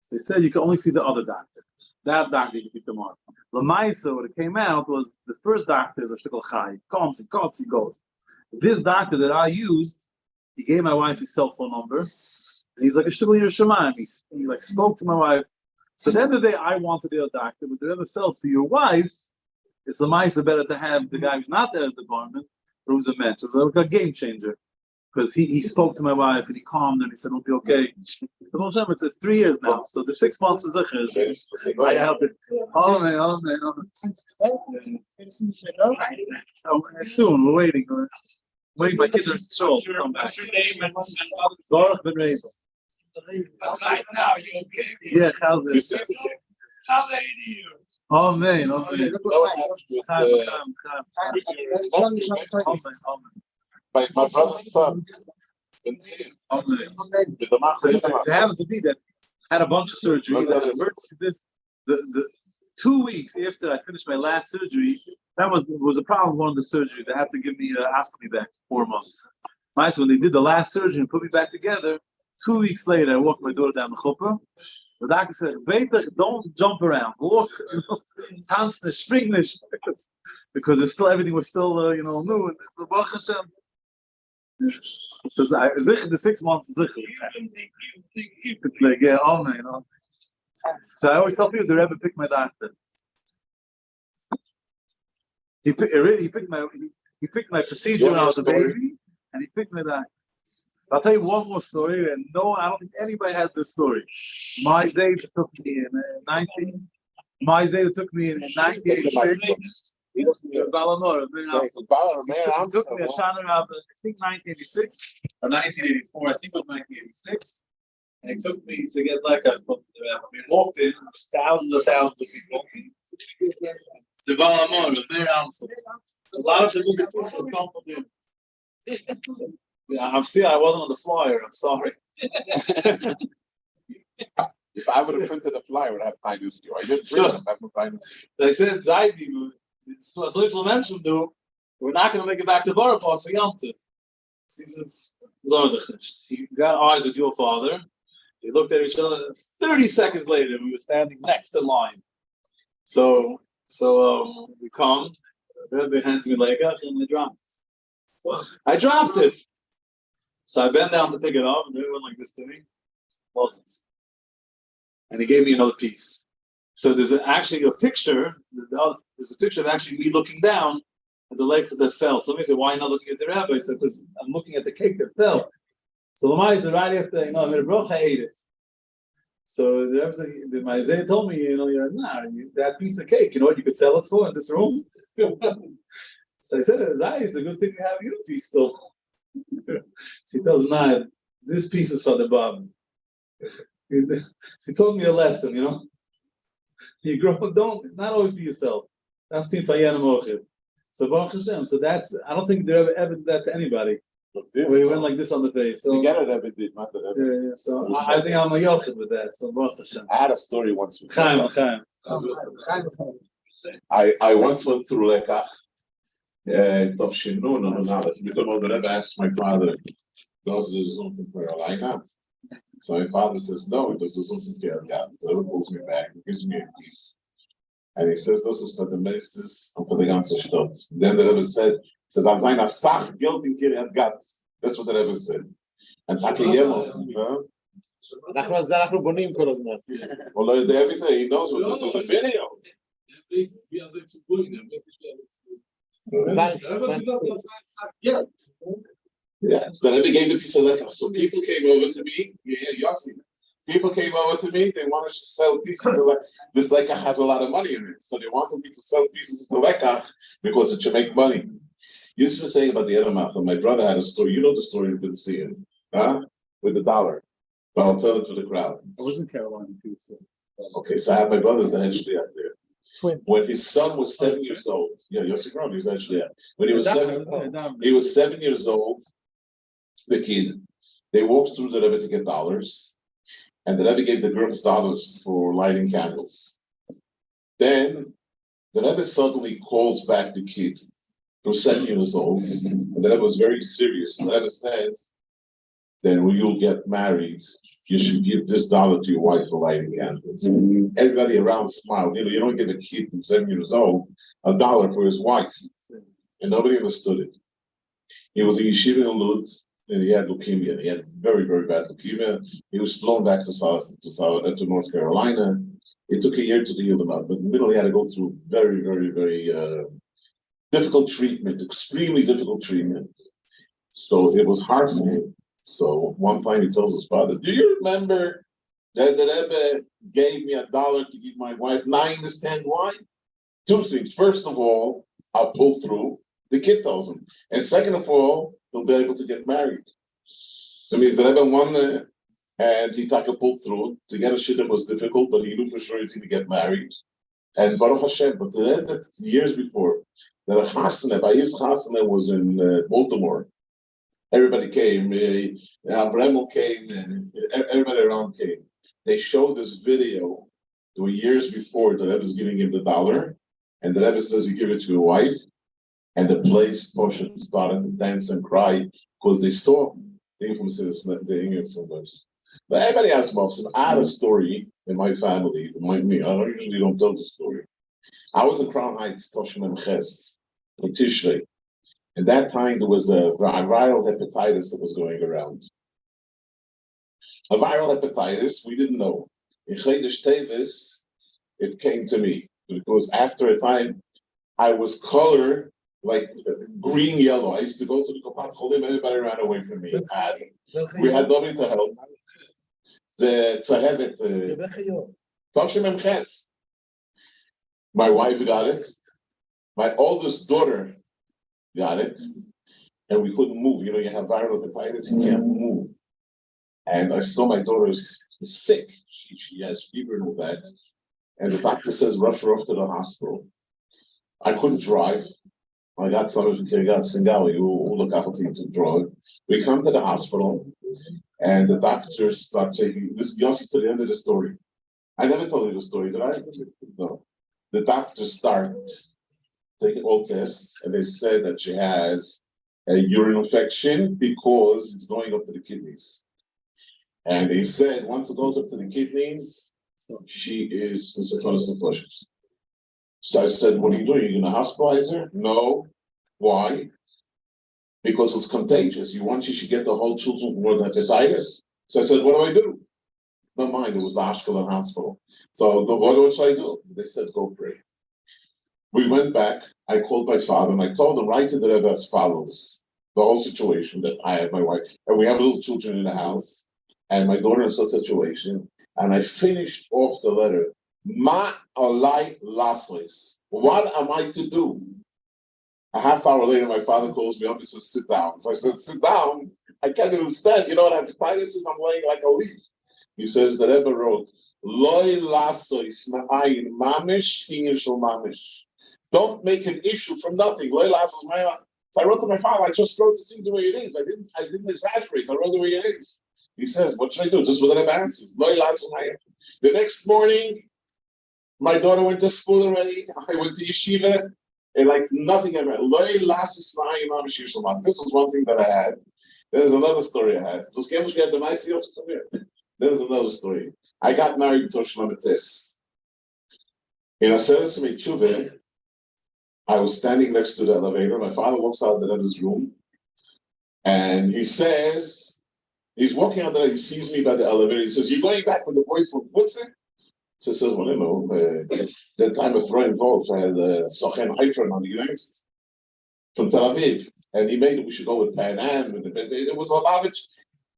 So they said you can only see the other doctor. That doctor you can see tomorrow. Lamaisa, what it came out was the first doctor is a shtickle chai. Comes, he goes. This doctor that I used, he gave my wife his cell phone number. And he's like a shtickle Yerushalayim. He like spoke to my wife. So at the end of the day, I wanted the other doctor, but the other felt for your wife, it's Lamaisa better to have the guy who's not there at the department, but who's a mentor. It was like a game changer. Because he spoke to my wife and he calmed and he said, it'll be okay. The whole time it says 3 years now. So the 6 months was I helped it. Oh man. So soon, we're waiting. Wait, my kids are in school. Come back. Baruch ben Rabbi. Right now, you okay? Yeah, how's it? How late are you? Oh man. My brother's son. It happens to be that I had a bunch of surgeries. The 2 weeks after I finished my last surgery, that was a problem with one of the surgeries. They had to give me ostomy back for 4 months. Nice, when they did the last surgery and put me back together, 2 weeks later, I walked my daughter down the chuppah. The doctor said, "Beter, don't jump around. Walk, tanzen, spring, because everything was still, new." And it's the Baruch Hashem. It says, the 6 months is yeah, oh man. So I always tell people the Rebbe picked my doctor. He picked my procedure when I was a baby, and he picked my doctor. I'll tell you one more story, and no, I don't think anybody has this story. My Zayda took me in 1986. He took me a Shana Rabbi, I think 1986 or 1984. I think it was 1986. And he took me to get like we walked in, there was thousands of people. The Balamor was very awesome. A lot of the movies come from him. Yeah, I wasn't on the flyer. I'm sorry. If I would have printed a flyer, I would have financed you. I didn't print it. They said, Zaidi, as Rachel mentioned, we're not going to make it back to Borough Park for Yontif. He says, he got eyes with your father. They looked at each other. 30 seconds later, we were standing next in line. So we come. Rabbi hands me lekach and I dropped it. So I bent down to pick it up, and Rabbi went like this to me. And he gave me another piece. So there's actually a picture. There's a picture of actually me looking down at the legs that fell. Somebody said, "Why not looking at the rabbi?" I said, "Because I'm looking at the cake that fell." So Lamai said, right after Amir Brocha ate it. So the rabbi said, the Ma'azeh told me, that piece of cake, you know what you could sell it for in this room? So I said, it's a good thing to have you a piece still. So he tells me, this piece is for the Bob. He told me a lesson, You grow, not always for yourself. That's Team Fayan Mochid. So Baruch Hashem, so I don't think they ever did that to anybody. Where he went like this on the face. So you get it every day, not that every day. So I think I'm a yochid with that. So Baruch Hashem. I had a story once with Chaim. I once went through Lekach. Of Shinun and another. The Rebbe asked my father, does the something for Carolina? So my father says, no, does the something for Carolina? So he pulls me back and gives me a piece. And he says, this is for the ministers and for the ganze Stadt. Then the Rebbe said, I'm saying a Sach Geld in Kiryat Gat. That's what the Rebbe said. And Taki Yemot. Well, the Rebbe said, he knows what there's a video. Yeah, so the Rebbe gave the piece of lekach. So people came over to me. People came over to me. They wanted to sell pieces of lekach. This lekach has a lot of money in it, so they wanted me to sell pieces of the lekach because it should make money. You used to say about the Elamach. My brother had a story. You know the story. You didn't see it, with the dollar. But I'll tell it to the crowd. I was in Carolina too. So. Okay, so I have my brother's the head out there. When his son was 7 years old, Yossi Groner, he was actually when he was 7 years old, the kid, they walked through the Rebbe to get dollars, and the Rebbe gave the girls dollars for lighting candles. Then the Rebbe suddenly calls back the kid, who was 7 years old, and the Rebbe was very serious. And the Rebbe says, then when you'll get married, you should give this dollar to your wife for lighting candles. Everybody around smiled. You don't give a kid from 7 years old $1 for his wife. And nobody understood it. He was in Yeshiva in Lud, and he had leukemia. He had very, very bad leukemia. He was flown back to North Carolina. It took a year to heal him up, but in the middle he had to go through very, very, very difficult treatment, extremely difficult treatment. So it was hard for him. So one time he tells his father, do you remember that the Rebbe gave me $1 to give my wife? Now I understand why. Two things. First of all, I'll pull through. The kid tells him. And second of all, he'll be able to get married. So means the Rebbe won and he took a pull through. To get a shidduch was difficult, but he knew for sure he's going to get married. And Baruch Hashem, but the Rebbe, years before, the Chasana, Bayis Chasana was in Baltimore. Everybody came, Bremel came, and everybody around came. They showed this video. There were years before the Rebbe is giving him the $1, and the Rebbe says, you give it to your wife, and the place started to dance and cry because they saw the infamous. But everybody has most. I had a story in my family, me. I usually don't tell the story. I was in Crown Heights, Toshim and Ches, in Tishrei. At that time, there was a viral hepatitis that was going around. A viral hepatitis, we didn't know. In Chedesh Tevis, it came to me. Because after a time, I was colored like green, yellow. I used to go to the Kopat Cholim, everybody ran away from me. We had nobody to help. The Tzahevet, Toshim and Ches. My wife got it. My oldest daughter got it, and we couldn't move. You have viral hepatitis, you can't move. And I saw my daughter is sick. She has fever and all that. And the doctor says, rush her off to the hospital. I couldn't drive. I got somebody who got Singali who look after me to drive. We come to the hospital, and the doctors start taking this. Yossi to the end of the story. I never told you the story, did I? No. The doctors start taking all tests, and they said that she has a urine infection because it's going up to the kidneys. And they said once it goes up to the kidneys, she is So I said, what are you doing? Are you going to hospitalize her? No. Why? Because it's contagious. You want she should get the whole children with hepatitis. So I said, what do I do? No mind, it was the Ashkelon hospital. So what should I do? They said, go pray. We went back. I called my father and I told him right to the Rebbe as follows: the whole situation that I have my wife and we have little children in the house and my daughter in such a situation. And I finished off the letter. Ma alai lasos. What am I to do? A half hour later, my father calls me up and says, sit down. So I said, sit down? I can't even stand. You know what hepatitis is? I'm laying like a leaf. He says, the Rebbe wrote, Loi lasos na'ayin mamish shel mamish. Don't make an issue from nothing. Loi lasos ma'ayin. So I wrote to my father, I just wrote the thing the way it is. I didn't exaggerate. I wrote the way it is. He says, what should I do? Just what the Rebbe answers. Loi lasos ma'ayin. The next morning, my daughter went to school already. I went to yeshiva. And like nothing ever. This is one thing that I had. There's another story I had. There's another story. I got married to Shlamites. In a sense of Tshuva, I was standing next to the elevator. My father walks out of his room, and he says, he's walking out there, he sees me by the elevator. He says, you're going back with the boys from Putzik? So he says, well, you know, that time of Freund Wolf, I had Sochen Heifern on the United from Tel Aviv. And he made it, we should go with Pan Am. And it was a Lavich.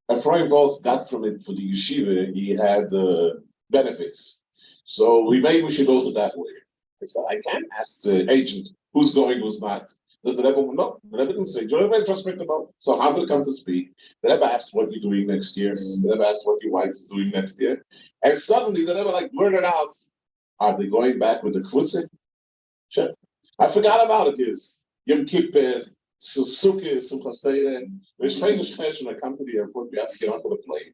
And Freund Wolf got from it for the yeshiva, he had benefits. So we made we should go to that way. I said, I can't ask the agent who's going, who's not. Does the Rebbe? No, the Rebbe didn't say. So how did it come to speak? The Rebbe asked what you're doing next year. The Rebbe asked what your wife is doing next year. And suddenly the Rebbe like blurted out, are they going back with the Kvutze? Sure. I forgot about it, yes. Yom Kippur, Sukkot, Simchas Torah. There's when I come to the airport, we have to get onto the plane.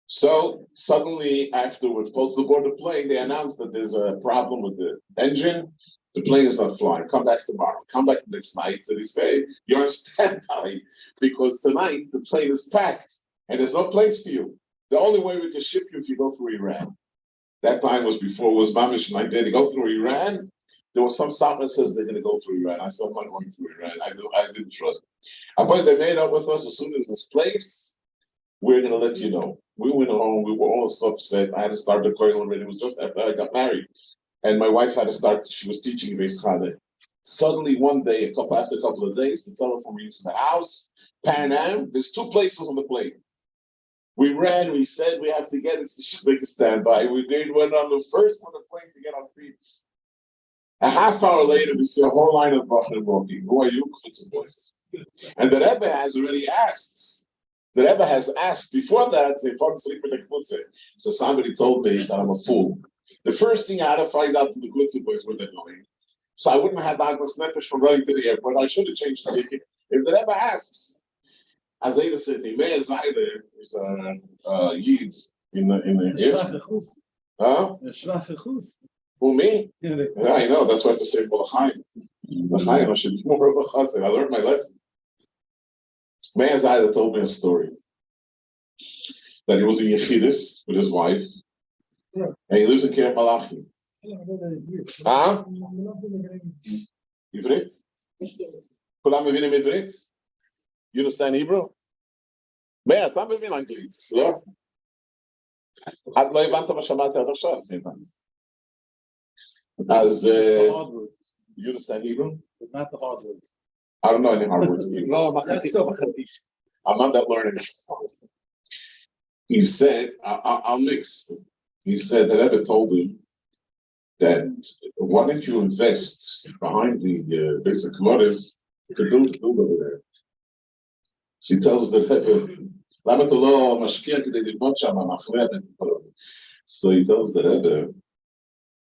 So suddenly, after we're supposed to board the plane, they announced that there's a problem with the engine. The plane is not flying. Come back tomorrow. Come back next night. So they say, you're on standby because tonight the plane is packed and there's no place for you. The only way we can ship you if you go through Iran. That time was before it was Mamish like that. You go through Iran. There was some something that says they're going to go through Iran. I said, I'm not going through Iran. I didn't trust it. But they made up with us as soon as this place, we're going to let you know. We went home. We were all so upset. I had to start the coil already. It was just after I got married. And my wife had to start, she was teaching Beis Chadeh. Suddenly one day, after a couple of days, the telephone rings in the house, Pan Am, there's 2 places on the plane. We ran, we said we have to get it to make a standby. We went on the first one of the plane to get our feet. A half hour later, we see a whole line of Bachar walking. Who are you? Boys. And the Rebbe has already asked. The Rebbe has asked before that, so somebody told me that I'm a fool. The first thing I had to find out to the Glitzer boys where they're going. So I wouldn't have had Agnes Nefesh from running to the airport. I should have changed the ticket. If the Rebbe asks, Azayda City, Meir Zayder is a Yid in the Huh? Who, me? Yeah, I know. That's why I have to say L'chaim. L'chaim, I should be more of a chassid. I learned my lesson. Meir Zayder told me a story that he was in Yechidus with his wife. And he lives in Kiryat Malachi. Huh? Ivrit? Kulam mevinim Ivrit? You understand Hebrew? Meir, אתה מבין אנגלית, לא? את לא הבנת מה שמעתי עד עכשיו, הבנת. אז, you understand Hebrew? But not the hard words. I don't know any hard words in Hebrew. I'm not that learning. He said, I'll mix. He said that Rebbe told him that why don't you invest behind the basic commodities you could build over there. So he tells the Rebbe, so he tells the Rebbe,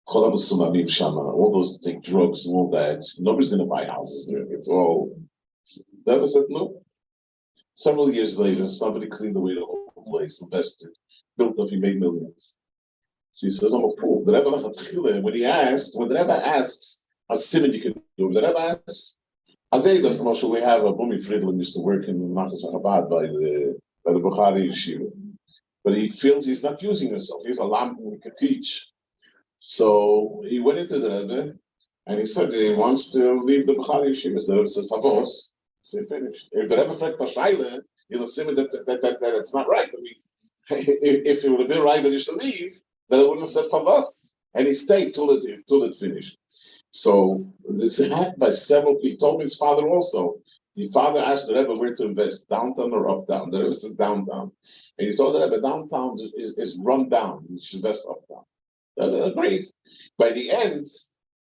all those take drugs and all that, nobody's going to buy houses there. It's all. The Rebbe said no. Several years later, somebody cleaned away the whole place, invested, built up, he made millions. So he says, I'm a fool. When the Rebbe asks, a simon you can do. The Rebbe asks, Azayda, commercial, we have a Bumi Friedland used to work in Machas Chabad by the Bukhari Yeshiva. But he feels he's not using himself. He's a lamb who can teach. So he went into the Rebbe and he said he wants to leave the Bechari Yeshivas. The Rebbe said, Favos. So he finished. If the Rebbe fragt Pashaila, he's assuming that it's not right. I mean, if it would have been right that he should leave, then it wouldn't have said Favos. And he stayed till it finished. So this happened by several people. He told me his father also. His father asked the Rebbe where to invest, downtown or uptown. The Rebbe says downtown. And he told the Rebbe downtown is run down. You should invest uptown. The Rebbe agreed. By the end,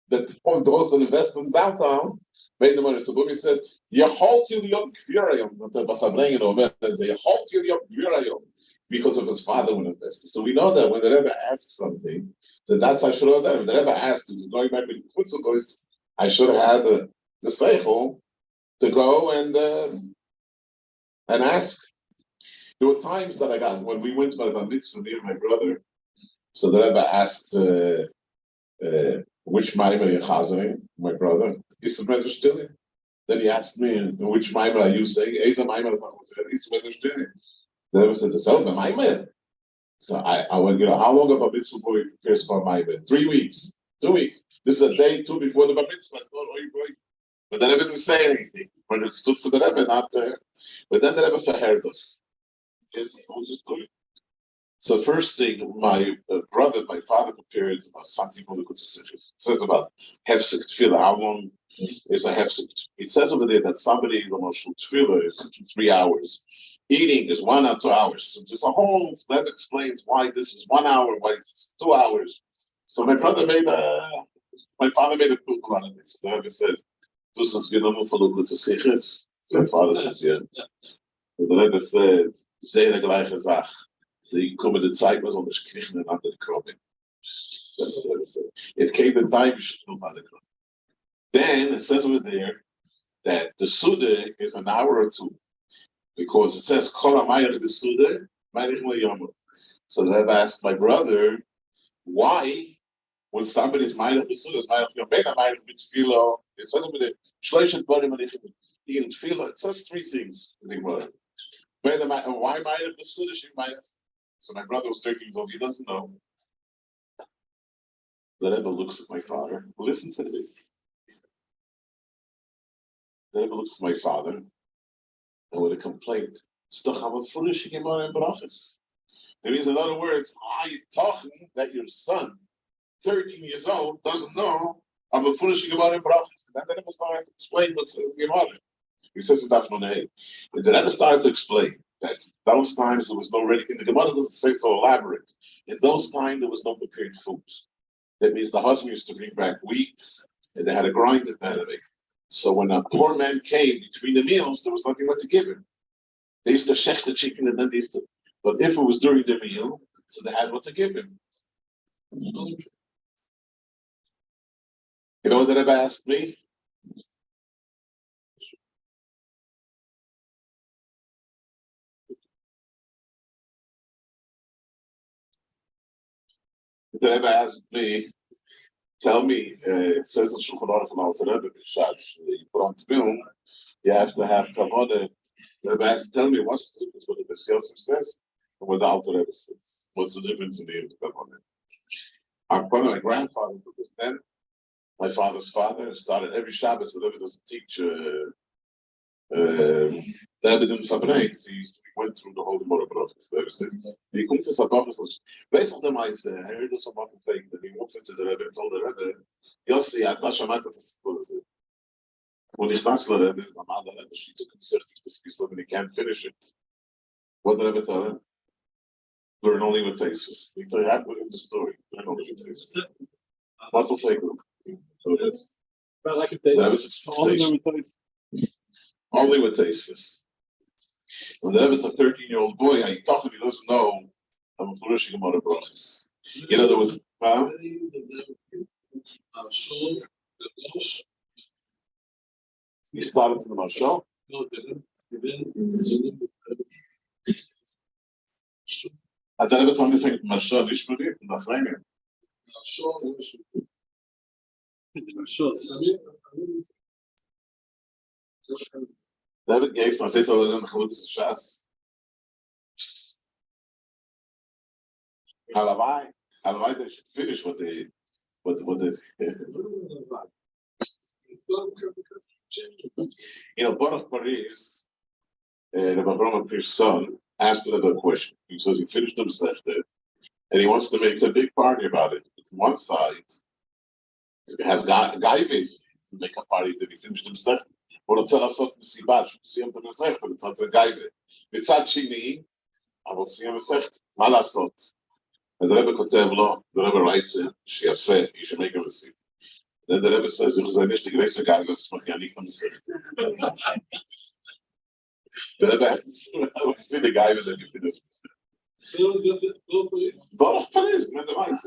the point was an investment downtown. Made the money. So Bumi said, "You halt you young Farbrengen." The Farbrengen over and say, "You halt you young Farbrengen," because of his father when invested. So we know that when the Rebbe asks something, then that's I should have done. If the Rebbe asked, going back with the Futzel, I should have had the seichel to go and ask. There were times that I got when we went to my mitzvah near my brother. So the Rebbe asked which maimer you're chazering, my brother. He said, then he asked me which maimer are you saying? Eza maimer the Rebbe said, "It's over maimer." So I went, how long of a mitzvah boy prepares for maimer? 3 weeks, 2 weeks. This is a day 2 before the bar mitzvah. I thought, oh, boy. But the Rebbe didn't say anything. When it stood for the Rebbe, not there. But then the Rebbe verheard us. Yes, I'll just do it. So first thing, my brother, my father prepared a something from the Good It says about hefsek tefillah. How long is a hefsek? It says over there that somebody the most tefillah is 3 hours. Eating is 1 or 2 hours. So there's a whole Rebbe explains why this is 1 hour, why it's 2 hours. So my father made a proof out of this. The Rebbe says, "This is genommen for the Good Sichos." So my father says, "Yeah." And the Rebbe said, "Say the gleiche Sach." So you come with the Zeit, was on the Kirchen and under the Krobbing. That's what the Rebbe said. It came the time you should move on the Krobbing. Then it says over there that the Suda is an hour or 2. Because it says, Kol HaMayach B'Suda, Mayach L'Yomu. So the Rebbe asked my brother, why, when somebody's Mayach B'Suda, is Mayach L'Yomu, Mayach B'Tfilo, it says over there, Shloishet Dvarim Anichim, in Tfilo, it says 3 things in the Gemara. Why Mayach B'Suda, she Mayach? So my brother was 13 years old, he doesn't know. The Rebbe looks at my father, listen to this. The Rebbe looks at my father, and with a complaint, there is, in other words, are you talking that your son, 13 years old, doesn't know I'm a foolish about in brachas? And then the Rebbe started to explain what's in the Gemara. He says it after and the Rebbe started to explain that those times there was no ready. In the Gemara doesn't say so elaborate. In those times there was no prepared food. That means the husband used to bring back wheat, and they had to grind it out of it. So when a poor man came between the meals, there was nothing more to give him. They used to shech the chicken and then they used to, but if it was during the meal, so they had what to give him. You know what the Rebbe asked me? The Rebbe asked me, tell me, it says in Shulchan Aruch and Alter Rebbe, you put on film, you have to have kavod. The Rebbe asked, tell me what's the difference what the Yosef says and what the Alter Rebbe says. What's the difference in the kavod? My grandfather, because then my father's father started every Shabbos. The Rebbe doesn't teach the Rebbe didn't Farbrengen. He went through the whole Gemara Brachos. The Rebbe said, he comes to Sabachos. Based on the Maise, I heard some other thing that he walked into the Rebbe and told the Rebbe, Yossi, I thought Shamat at the school. When he starts the Rebbe, my mother, she took him 30 to speak and he can't finish it. What did the Rebbe tell him? Learn only with tastes. He tell you, I put in the story. Learn only with tastes. What will take them? So that's that was expectation. Only with tastes. When the Rebbe, a 13-year-old boy, I thought he doesn't know I'm a flourishing amount of brachas. You know, there was he started in the Marshal. I thought Rebbe told me to Marshal, nicht mit dir, nach Farbrengen. David Gates, I say so in the Chalukis Shas. Halavai, they should finish what they What is Baruch Paris, Rabbi Groner's son, asked another question. He says he finished the Masechta, and he wants to make a big party about it. On one side, you have Gaivis make a party that he finished the Masechta. Or it's a sort of Sibash, see him the Masechta, it's not a Gaive. It's actually, I will see him Masechta. Malasot. And the Rebbe Kotev lo, the Rebbe writes it, she has said, you should make a receipt. Then the Rebbe says, if it's nicht die größte Geige, das macht ja nicht von sich. The Rebbe has to see the Geige that you finish. Baruch Paris, man, the weiß.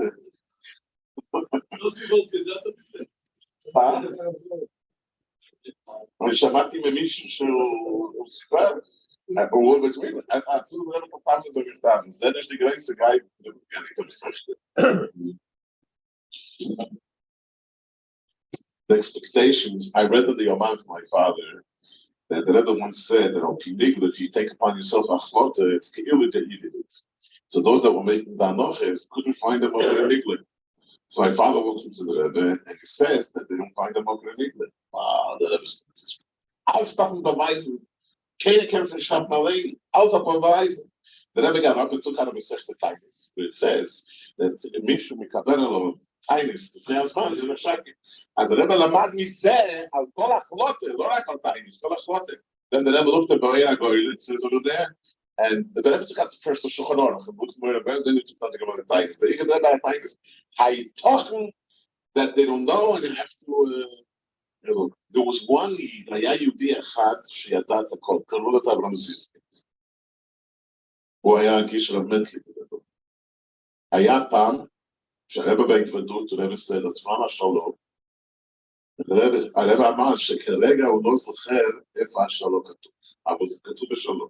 אני שמעתי ממישהו שהוא סיפר, הוא בזמין, אפילו לא פתחם לזה מכתב, זה nicht die größte Geige, זה macht ja nicht von sich. The expectations, I read in the Yomam to my father, that the Rebbe once said that if you take upon yourself a chlota, it's keilu that you did it. So those that were making the anoches couldn't find them over in Nigla. So my father walks into the Rebbe and he says that they don't find them over in Nigla. Wow, the Rebbe says, I'll stop him beweisen. Keine kann sich schaffen allein. I'll stop him beweisen. The Rebbe got up and took out of his sechte Tainis, where it says that Mishu Mikaberelo Tainis, the Frias man is in a shacket. As the Rebbe lamad miseh al kol achlote, lo rak al tainis, kol achlote. Then the Rebbe looked at Barina Goyl, it says over there, and the Rebbe took out the first of Shulchan Aruch, and looked more about, then he took out the Gemara Tainis. The Rebbe had Tainis. Hay tochen that they don't know, and you have to. Look, there was one Haya Yudi Echad sheyadat hakol, קראו לו אברהם זיסקינד. הוא היה הגיש רב מנטלי בגדול. היה פעם, שהרבא בהתוודות, הרבא said, עצמם השלום, הרב אמר שכרגע הוא לא זוכר איפה השלום כתוב, אבל זה כתוב בשלום.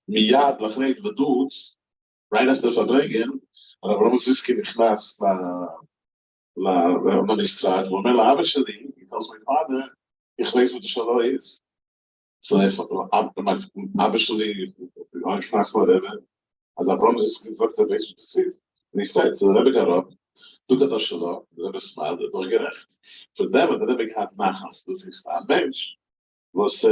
מיד לפני ההתוודות, right after Farbrengen, הרב זיסקי נכנס למשרד, הוא אומר לאבא שלי, he tells my father, ich weiß what the shalom is. So אבא שלי נכנס לרבא, אז הרב זיסקי sagt, weiß what this is. And he said, so the Rebbe got up, took at the shalom, the Rebbe smiled, it was gerecht. For them, the Rebbe had nachas, das ist ein Mensch, was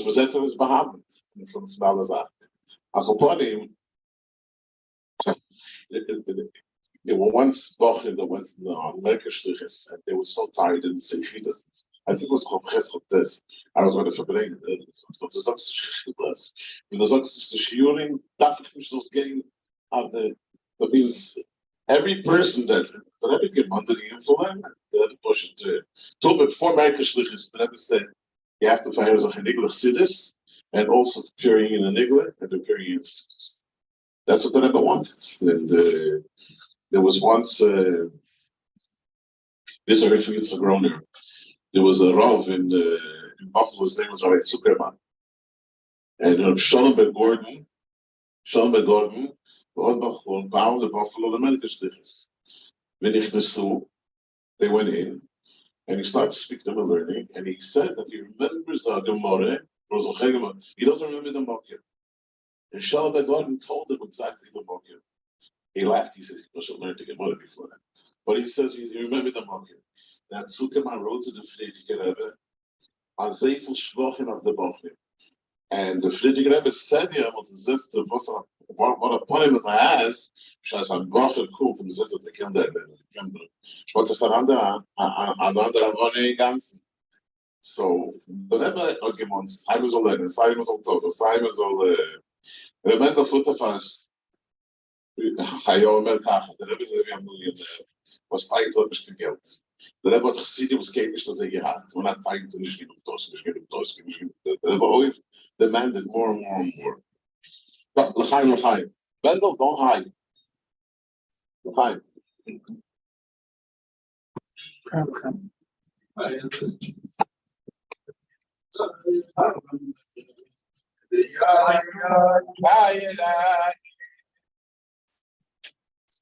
presented as Bahamut, from alle Sachen. Akoponim, there were once Bochim that went on Merkeshliches, and they were so tired in the Seifitas. I think it was Komches of this. I was going to Farbrengen, so the Zaks to Shiurim, with the Zaks to Shiurim, darf ich mich das gehen, that means every person that the Rebbe came under the influence, the Rebbe pushed it to before Merkeshliches, the Rebbe said, you have to find a Nigla Chassidus, and also appearing in a Nigla, and appearing in a Chassidus. That's what the Rebbe wanted. And there was once, this I heard from Groner, there was a Rav in Buffalo, his name was Rabbi Zuckerman. And Shalom Ben Gordon, ועוד בחור, באו לבופלו למנקשליכס. ונכנסו, they went in, and he started to speak to them learning, and he said that he remembers the Gemara, he doesn't remember the Mokim. And Shalom Ben told him exactly the Mokim. He laughed, he says, he must have learned the Gemara before that. But he says he remembered the Mokim. That Zuckerman wrote to the Friedrich Rebbe, Azeful Shlochim of the Bochim. And the Friedrich Rebbe said here, what upon him as I asked, Shas HaBocher cool from Zitz of the Kinder. What's a Saranda, another Avone Gansen. So the Rebbe argument, Simon soll lernen, Simon soll Toto, Simon soll Rebbe Futterfass, Hayo Merkach, the Rebbe said, wir haben nur was teilt wird nicht Geld. Der Rebbe hat gesehen, was geht nicht, dass gehabt. Man hat teilt nicht genug Tos, nicht genug Tos, nicht genug. Der Rebbe always demanded more and more and more. But L'chaim. Bendel, don't hide. L'chaim.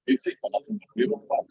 It's beautiful.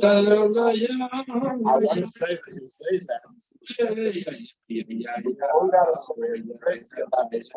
I want to say that you say that. All that is very great about this.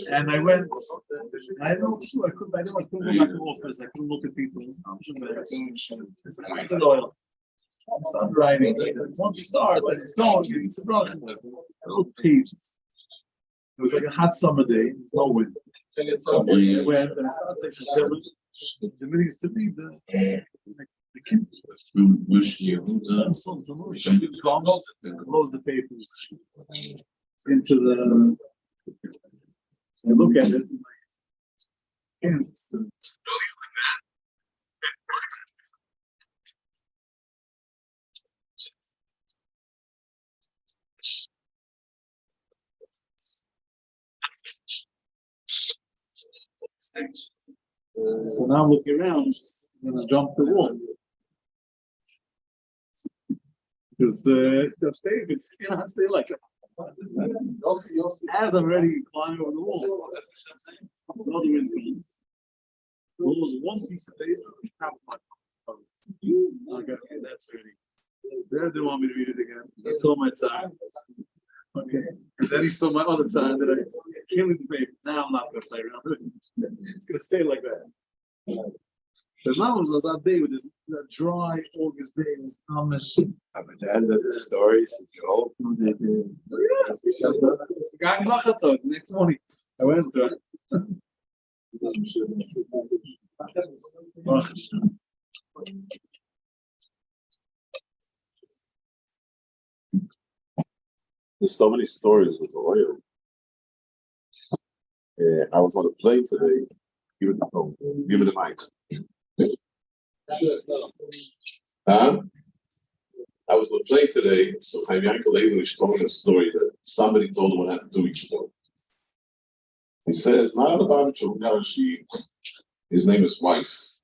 And I went, I don't know, I couldn't go back to the office, I couldn't look at people. It's loyal. Start driving. Once you start, like it's gone, it's a brush. A little peace. It was like a hot summer day, no wind. So we went and I started saying, the meeting is to leave the Close the papers into the. I look at it. Yes. So now I'm looking around. I'm gonna jump the wall. Because the papers cannot stay like that. As I'm ready to climb over the wall. Another influence. Well, there's one piece of paper. Okay, that's ready. There they want me to read it again. I saw my side. Okay. And then he saw my other side that I killed the paper. Now I'm not gonna play around with it. It's gonna stay like that. The mountains was that day with this that dry August day was Amish. At the end of the stories, Joel. Next morning. I went to it. There's so many stories with the oil. I was on a plane today. Give me the phone. Give me the mic. Huh? I was on a plane today, so my uncle English told me a story that somebody told him what happened 2 weeks ago. He says, not a barbecue, his name is Weiss.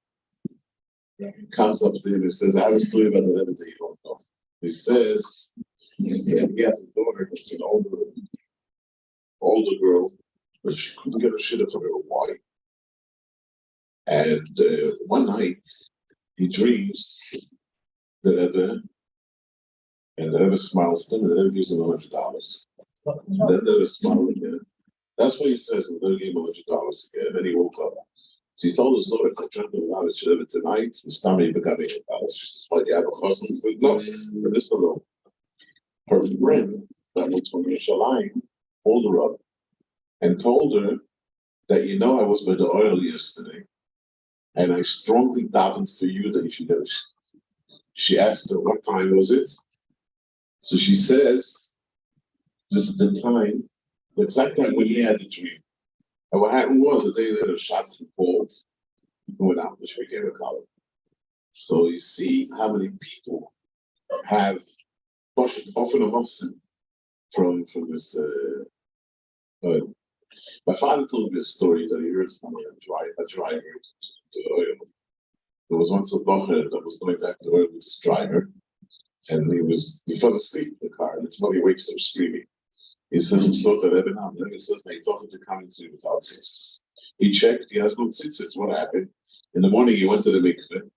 He comes up to him and says, I have a story about the Rebbe that you don't know. He says, he has a daughter, it's an older girl, but she couldn't get her shit up from her why. And one night, he dreams the Rebbe, and the Rebbe smiles to him, and the Rebbe gives him $100. Then the Rebbe smiles again. That's what he says, and the Rebbe gave him $100 again. And then he woke up. So he told his daughter, if I dreamt of the Rebbe tonight, his tummy became $8. She says, why do you have a husband? He said, no, but this alone. Her friend, that was from Yerushalayim, pulled her up and told her that, you know, I was by the oil yesterday, and I strongly davened for you that you should get it. She asked her, what time was it? So she says, this is the time, the exact time when he had the dream. And what happened was, the day later, shots were pulled, went out, which became a column. So you see how many people have often a Hobson from this. My father told me a story that he heard from a driver to the oil. There was once a bocher that was going back to the oil with his driver, and he fell asleep in the car, and it's when he wakes up screaming. He says, he saw the Rebbe now. He says, they told him to come into him without tzitzis. He checked, he has no tzitzis. What happened? In the morning, he went to the mikveh,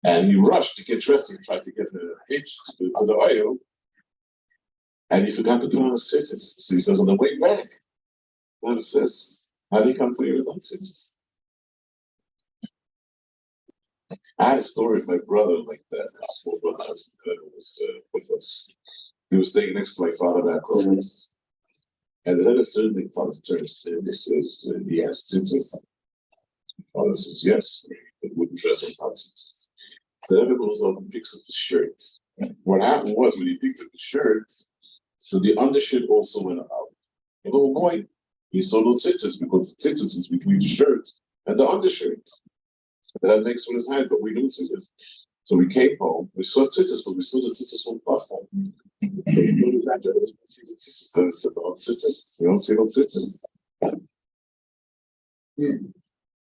and he rushed to get dressed. He tried to get the hitch to the oil, and he forgot to put on his tzitzis. So he says, on the way back, the Rebbe says, how do you come to you without tzitzis? I had a story with my brother like that. My small brother was with us. He was staying next to my father back home. And the Rebbe certainly thought it turns and he says, he has tzitzis. My father says, yes, but wouldn't dress without tzitzis. The Rebbe goes up and picks up the shirt. What happened was, when he picked up the shirt, so the undershirt also went out. The little boy, he saw no tzitzis, because the tzitzis is between the shirt and the undershirt. That makes with his hand, but we knew tzitzis. So we came home, we saw tzitzis, but we saw the tzitzis from past time. So we go to that, we see the tzitzis, and it says, oh, tzitzis, we don't see no tzitzis.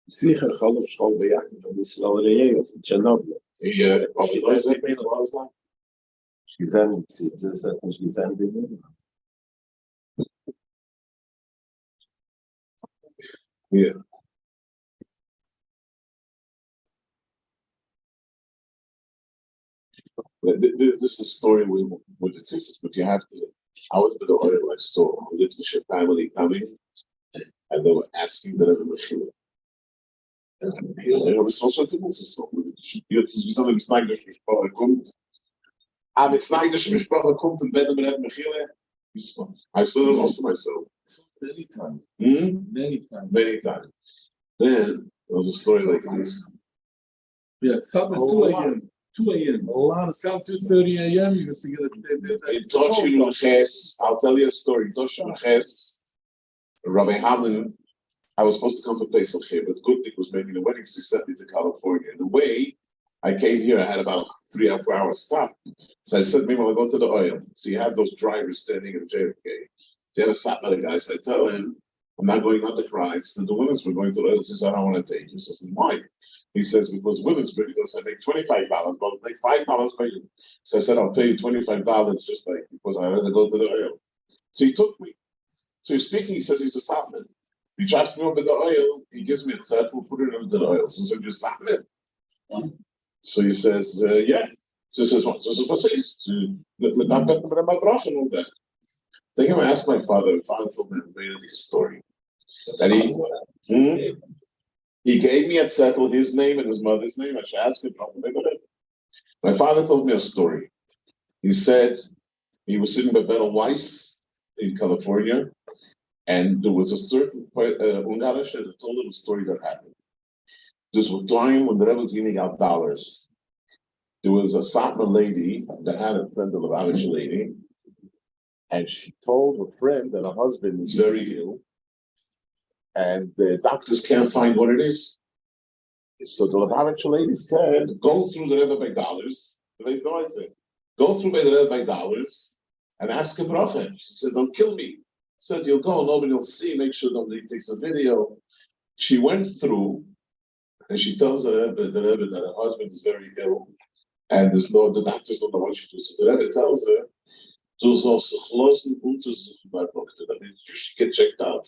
Sicher, gaan op school bij jachten van de slauwerij of Chernobyl. Wat zei ik nog? Je zijn tzitzis, en je zijn dingen. Yeah. This is a story with the tzitzis, but you have to. I was with the oil, I saw a Litvish family coming, and they were asking the Rebbe Mechila. Er was also to Moses. Jetzt ist wie es Snagdish Mishpacha kommt. Aber Snagdish Mishpacha kommt und Rebbe Mechila. I saw them also myself. Many times. Many times. Then there was a story like this. Yeah, 2 a.m. 2 a.m. A lot of South 2:30 a.m. You used to get In Toshim Luches, I'll tell you a story. Toshim Luches, Rabbi Hamlin, I was supposed to come to Pesach here, but Gutnik was making a wedding, so he sent me to California. And the way I came here, I had about 3 or 4 hours stop. So I said, meanwhile, I'll go to the oil. So you have those drivers standing in JFK. So you have a sat by the guy. So I tell him, I'm not going out to cry. It's the women's, we're going to the oil. He says, I don't want to take you. So I said, why? He says, because women's, because I make $25, but I'll make $5 for you. So I said, I'll pay you $25 just like, because I had to go to the oil. So he took me. So he's speaking, he says he's a sapman. He drops me over the oil, he gives me a set, we'll put it into the oil. So you're sapman. So he says, yeah. So he says, what? So what's this? Then I asked my father, told me a story. That he gave me a settle, his name and his mother's name. I should ask him. My father told me a story. He said he was sitting by Bell Weiss in California, and there was a certain Ungarish that told him a story that happened. This was time when the Rebbe was giving out dollars. There was a Satmar lady that had a friend, a Lubavitch lady, and she told her friend that her husband is very ill, and the doctors can't find what it is. So the Lubavitch lady said, go through the Rebbe by dollars. There's no idea. Go through by the Rebbe by dollars and ask him bracha. She said, don't kill me. Said, you'll go, nobody will see, make sure nobody takes a video. She went through, and she tells the Rebbe that her husband is very ill, and the doctors don't know what she does. So the Rebbe tells her, you should get checked out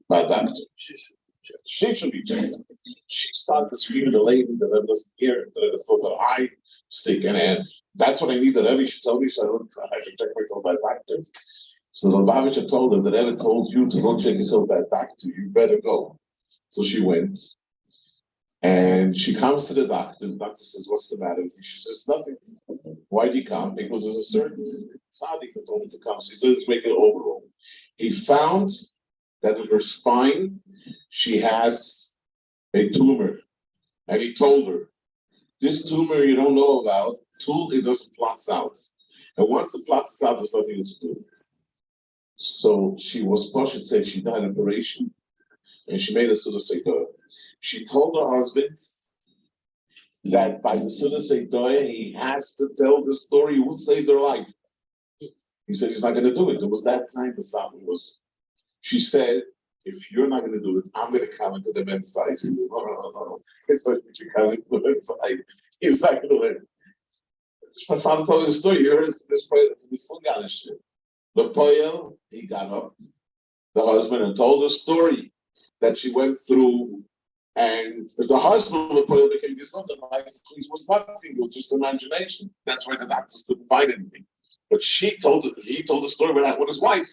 by a doctor. She should be checked out. She started screaming the lady, the Rebbe doesn't hear, the Rebbe thought her eye sick, and that's what I need, the Rebbe should tell me, so I should check myself by a doctor. So the Lubavitcher told her that Rebbe told you to go check yourself by a doctor, you better go. So she went, and she comes to the doctor. The doctor says, what's the matter with you? She says, nothing. Why did he come? Because there's a certain tzaddik who told him to come. So he says, make it overall. He found that in her spine, she has a tumor. And he told her, this tumor you don't know about, it doesn't plots out. And once it plots out, there's nothing to do. So she was Pashat said she died in operation, and she made a Suda Seidoya. She told her husband that by the Suda Seidoya, he has to tell the story who saved her life. He said he's not going to do it. It was that kind of something. She said, if you're not going to do it, I'm going to come into the men's side. He said, no. It's like you come into the men's side. He's not going to win. My father told me the story. You heard this Ungarish shit. The Poyel, he got up, the husband, and told the story that she went through, and the husband of the Poyel became something like it was nothing, it was just imagination. That's why the doctors couldn't find anything. But he told the story with his wife.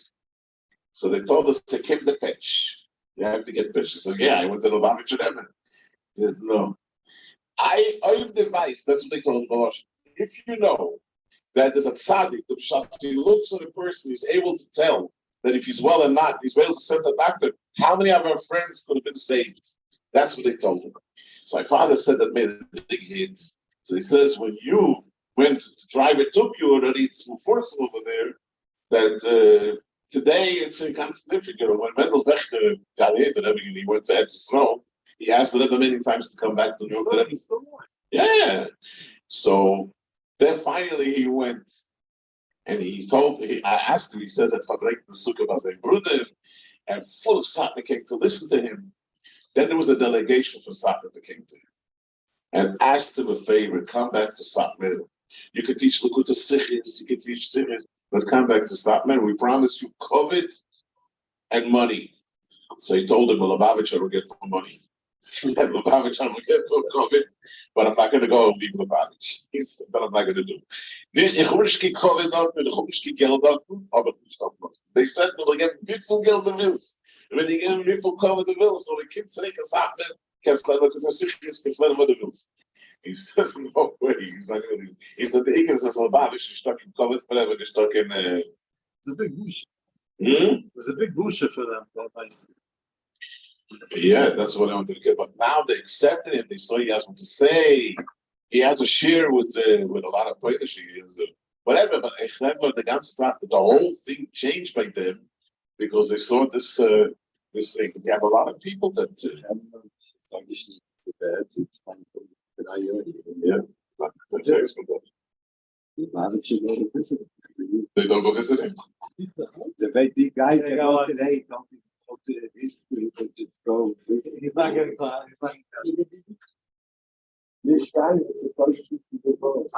So they told us to keep the pitch. You have to get pitch. He said, yeah, I went to the Lubavitch and Evan. He said, no. I'm device, that's what they told him. If you know that there's a tzaddik, the he looks at a person, he's able to tell that if he's well or not, he's able to send the doctor. How many of our friends could have been saved? That's what they told him. So my father said that made a big hit. So he says, when you went, the driver took you already, it's forced over there, that today it's inconsequential. When Mendel Bechter got hit and everything, he went to Etz's throne, he asked the Rebbe many times to come back to New York. Yeah. So then finally he went, and I asked him, he says at Farbrengen the Sukkah was a Groner, and full of Satmar came to listen to him. Then there was a delegation from Satmar that came to him and asked him a favor, come back to Satmar. You could teach Lakuta Sichis, you could teach Sichis, but come back to Satmar. We promise you COVID and money. So he told him, well, Lubavitcher will get more money. Lubavitcher will get more COVID. But I'm not going to go and leave Lubavitch. He said, but I'm not going to do. They said, we'll get beautiful geld the wills. When they get beautiful cover the wills, so the kids say, the wills. He says, no way. He's not going to do. He said, the Eagles is Lubavitch, they're stuck in COVID forever, they're stuck in. It's a big bush. It was a big bush for them. Yeah, that's what I wanted to get. But now they accepted him. They saw he has what to say. he has a share with a lot of Polish whatever, but I remember the whole thing changed by them because they saw this thing. We have a lot of people that yeah. They don't go visit him. The big guys that go today don't go to the history, but just go visit. He's not getting caught. He's not. This guy is supposed to be the boss.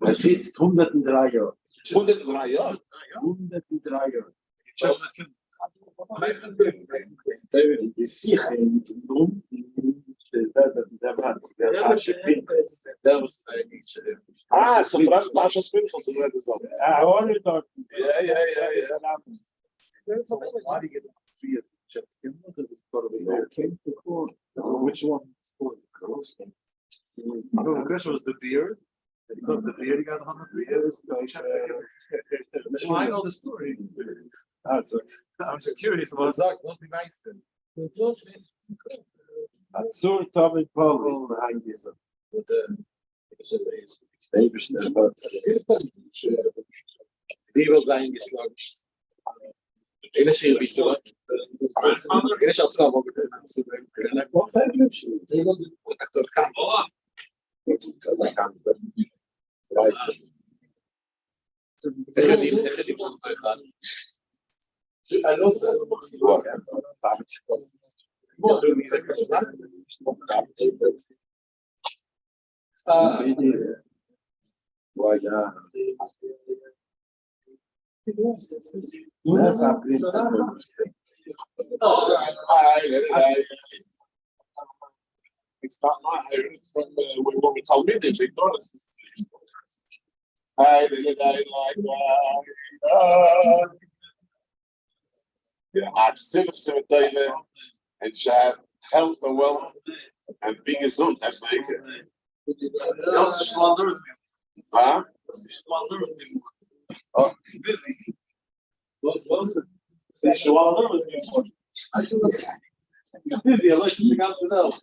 Er sitzt 103 Jahre. 103 Jahre? 103 Jahre. Ist sicher nun so fragt Mascha Spinkel, so wird es auch. Which one? This was the beard. Because the beard, he got 103 years. I know the story. I'm just curious about it. What's the nice thing? Azur Tommy Paul Hangisa. Wie was eingeschlagen? Ik is hier iets hoor. Ik is al snel op het It's not mine. I heard it from when we told me this. Ignore it. I'm sick and share health and wealth and being a son. That's like huh? Oh, he's busy. He's busy. I like to out to know.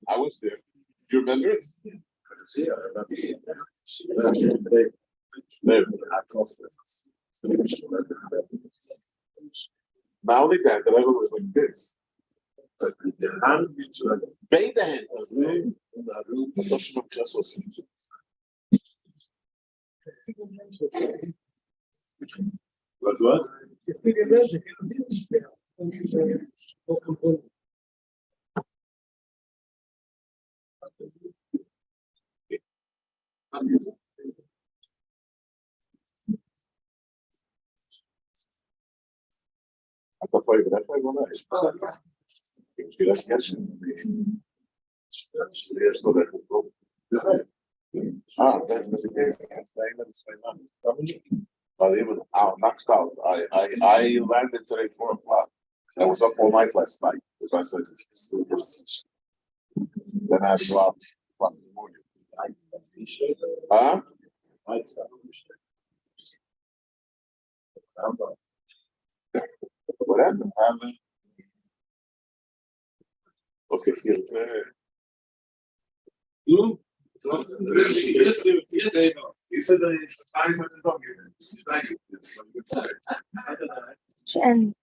I was there. Do you remember it? Not only that, the level was like this. Beide Hände. Das ist schon krass aus. Was? Até foi grande, foi bom, né? Temos que ir às queixas. Ah, that's the case. Knocked out. I landed today 4 o'clock. I was up all night last night. As I said, then I dropped 1 in the morning. Huh? What happened? Okay, he said that it's 500 Jen.